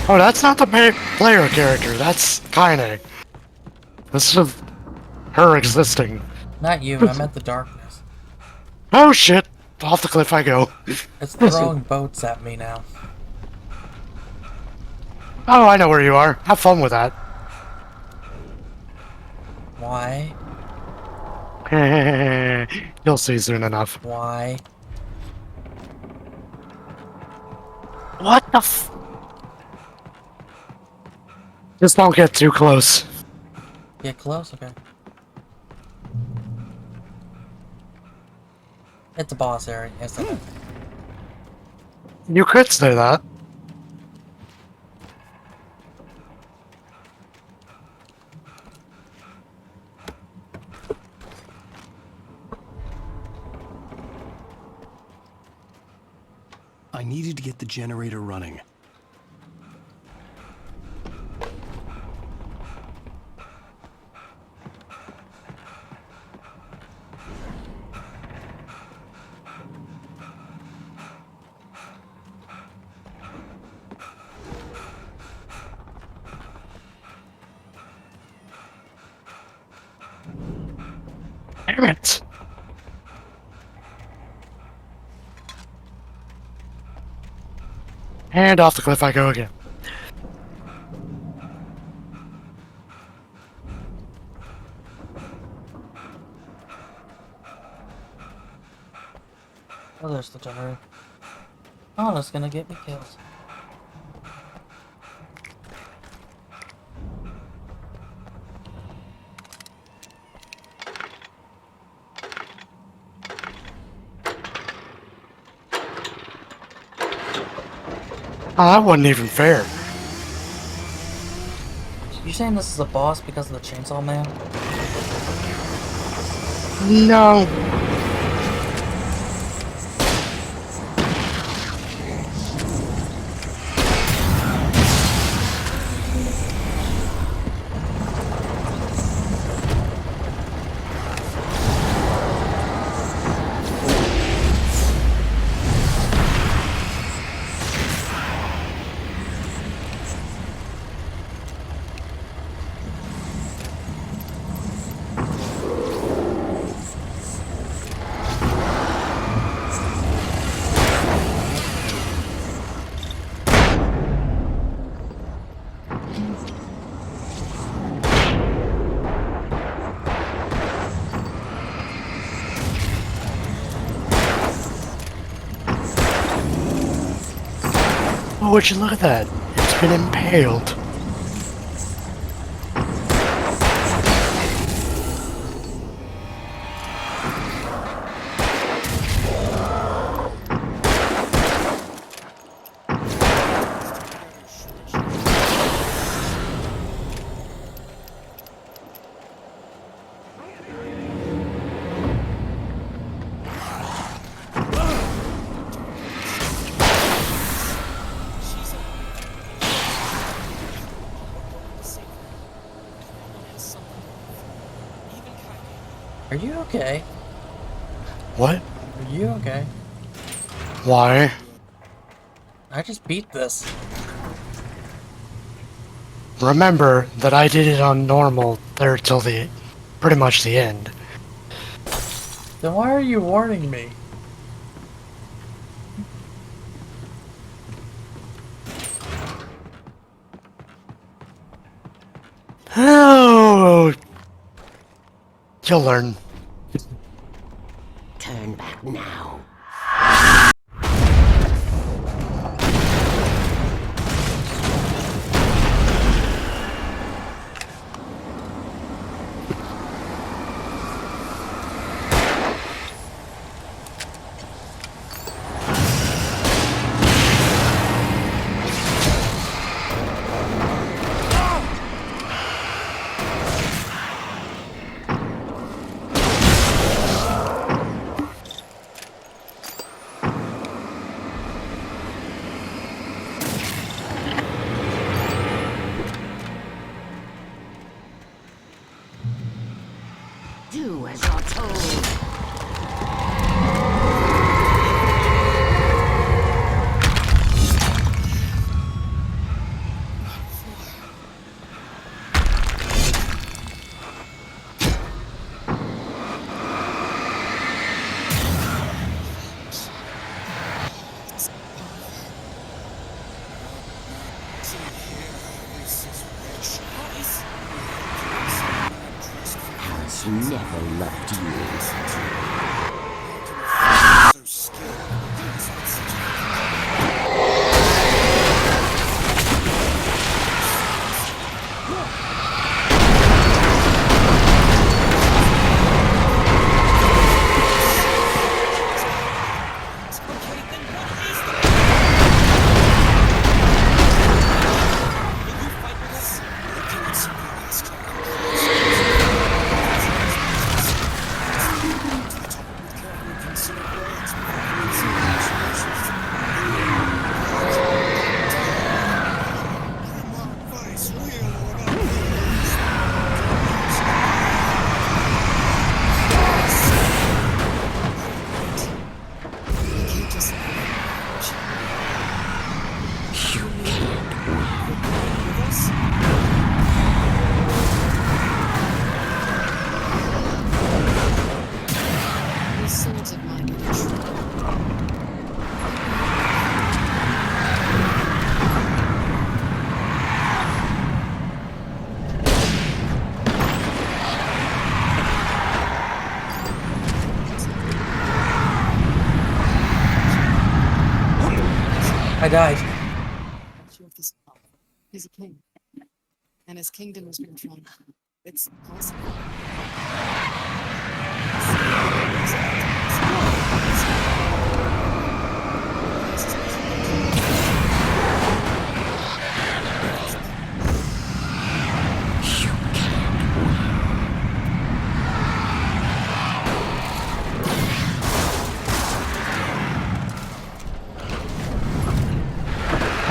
Oh, that's not the main player character, that's Kaine. This is her existing. Not you, I meant the darkness. Oh shit! Off the cliff I go. It's throwing boats at me now. Oh, I know where you are. Have fun with that. Why? You'll see soon enough. Why? What the f- Just don't get too close. Get close? Okay. It's a boss area, isn't it? You could say that. I needed to get the generator running. Damn it! And off the cliff I go again. Oh, there's the generator. Oh, that's gonna get me kills. Oh, that wasn't even fair. You saying this is a boss because of the Chainsaw Man? No. Oh, would you look at that? It's been impaled. Are you okay? What? Are you okay? Why? I just beat this. Remember that I did it on normal there till the pretty much the end. Then why are you warning me? Oh, you'll learn. Turn back now. Do as you're told. Has never loved you. I died. He's a king. And his kingdom has been thrown. It's possible.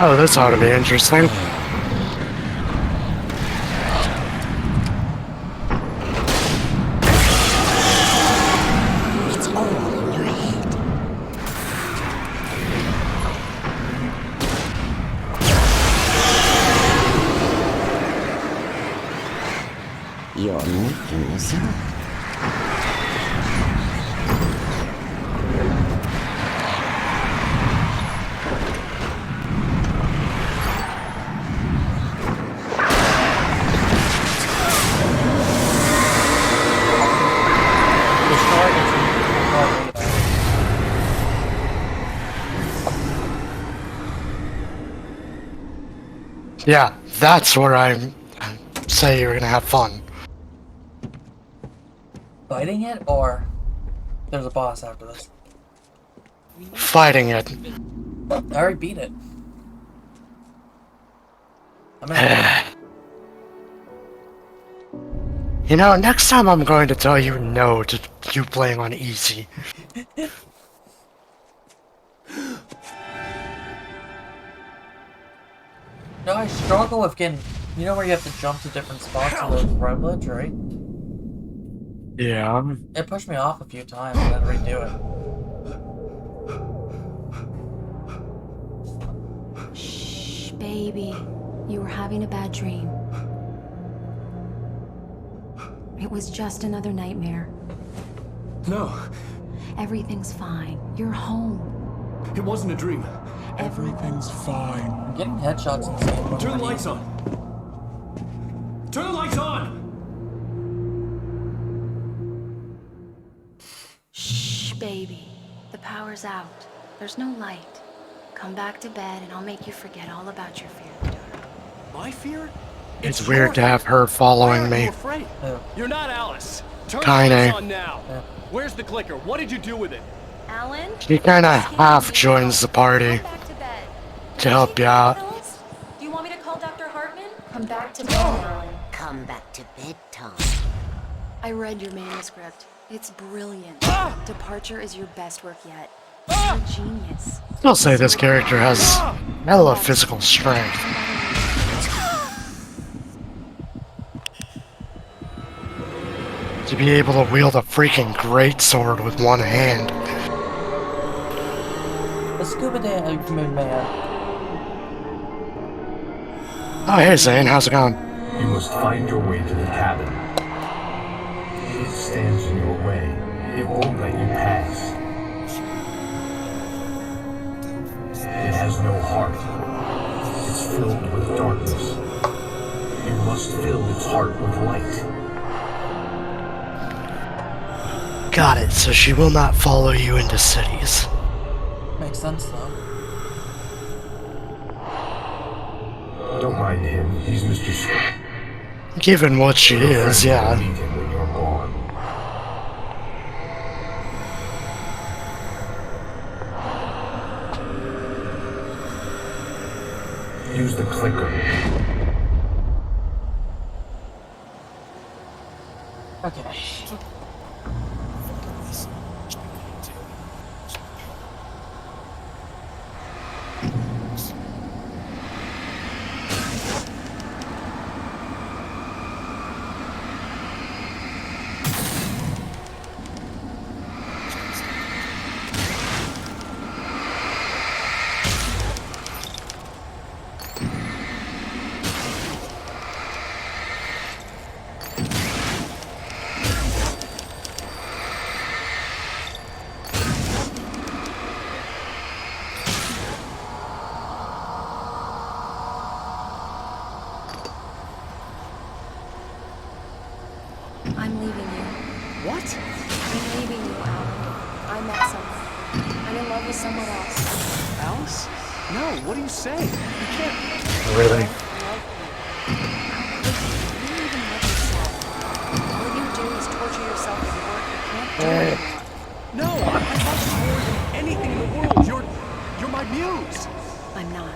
Oh, this ought to be interesting. It's all in your head. You're making this up. Yeah, that's where I say you're gonna have fun. Fighting it, or there's a boss after this? Fighting it. I already beat it. I'm gonna You know, next time I'm going to tell you no to you playing on easy. No, I struggle with getting. You know where you have to jump to different spots in the privilege, right? Yeah. It pushed me off a few times and then redo it. Shh, baby. You were having a bad dream. It was just another nightmare. No, Everything's fine. You're home. it wasn't a dream. Everything's fine. I'm getting headshots and stuff. Turn the lights on. Turn the lights on! Shh, baby. The power's out. There's no light. Come back to bed and I'll make you forget all about your fear. My fear? It's weird to have her following Why me. are you afraid? You're not Alice. Turn the Kinda. lights on now. Where's the clicker? What did you do with it? Alan? She kinda half joins the party to help you out. Do you want me to call Dr. Hartman? Come back to bed, Alan. Come back to bed, Tom. I read your manuscript. It's brilliant. Departure is your best work yet. You're a genius. I'll say this character has hella physical strength. To be able to wield a freaking greatsword with one hand. The scuba diving man. Oh, hey Zane, how's it going? You must find your way to the cabin. If it stands in your way, it won't let you pass. It has no heart. It's filled with darkness. You must fill its heart with light. Got it, so she will not follow you into cities. Makes sense though. Don't mind him, he's Mr. Scott. Given what she is, yeah. Meet him when you're gone. Use the clicker. Okay. I'm leaving you. What? I'm leaving you, Alan. I met someone. I'm in love with someone else. Alice? No, what are you saying? You can't. Really? All you do is torture yourself at work. You can't do it anymore. No, I'm not more than anything in the world. You're my muse. I'm not.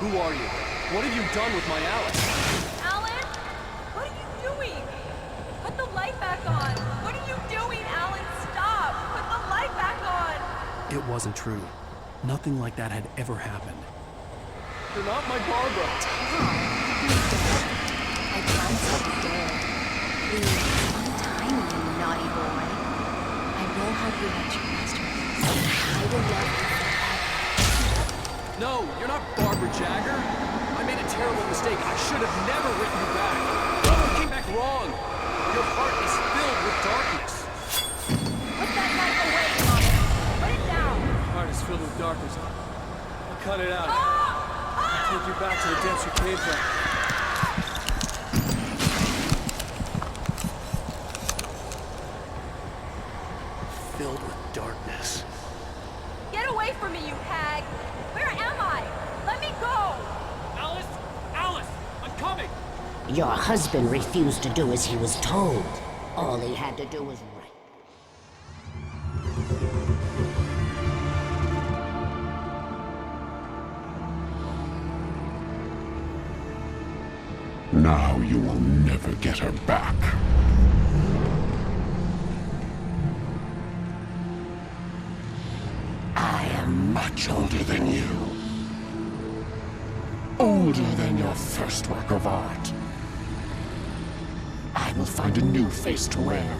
Who are you? What have you done with my Alice? Alan? What are you doing? Put the light back on. What are you doing, Alan? Stop. Put the light back on. It wasn't true. Nothing like that had ever happened. You're not my Barbara. I promise I'll be dead. Please, untie me, you naughty boy. I will help you reach your masterpiece. I will love you forever. No, you're not Barbara Jagger. I made a terrible mistake. I should have never written you back. Brother came back wrong. Your heart is filled with darkness. Put that knife away, Thomas. Put it down. Heart is filled with darkness. I'll cut it out. I'll take you back to the depths you came from. Filled with darkness. Get away from me, you hag. Where am I? Let me go. Alice! Alice! Your husband refused to do as he was told. All he had to do was write. Now you will never get her back. I am much older than you. Older than your first work of art. I will find a new face to wear.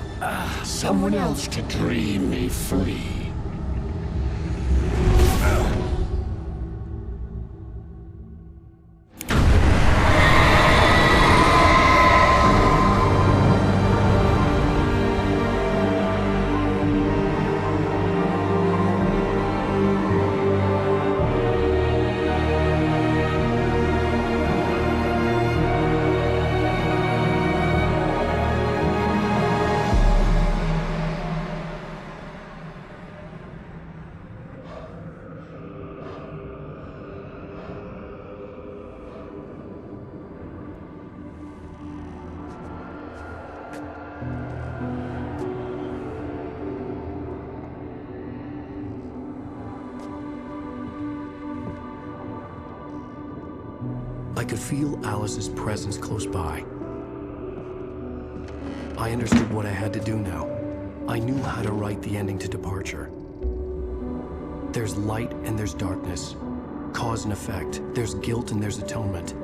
Someone else to dream me free. I could feel Alice's presence close by. I understood what I had to do now. I knew how to write the ending to Departure. There's light and there's darkness. Cause and effect. There's guilt and there's atonement.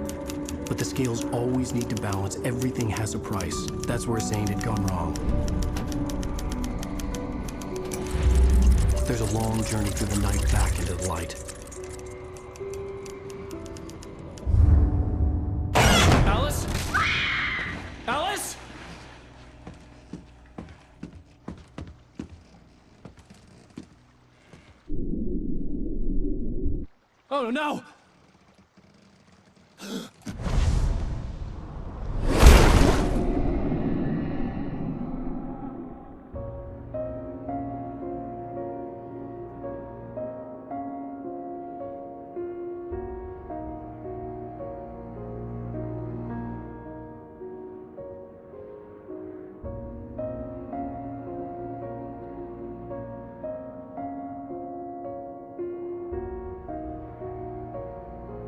But the scales always need to balance. Everything has a price. That's where Zane had gone wrong. There's a long journey through the night back into the light. Alice? Alice? Oh no!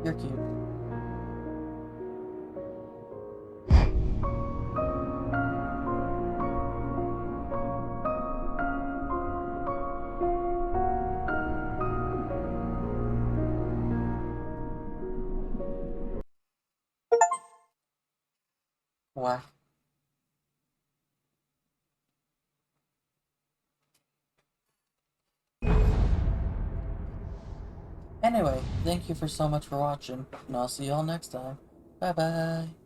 You're cute. Why? Anyway, thank you for so much for watching, and I'll see y'all next time. Bye bye.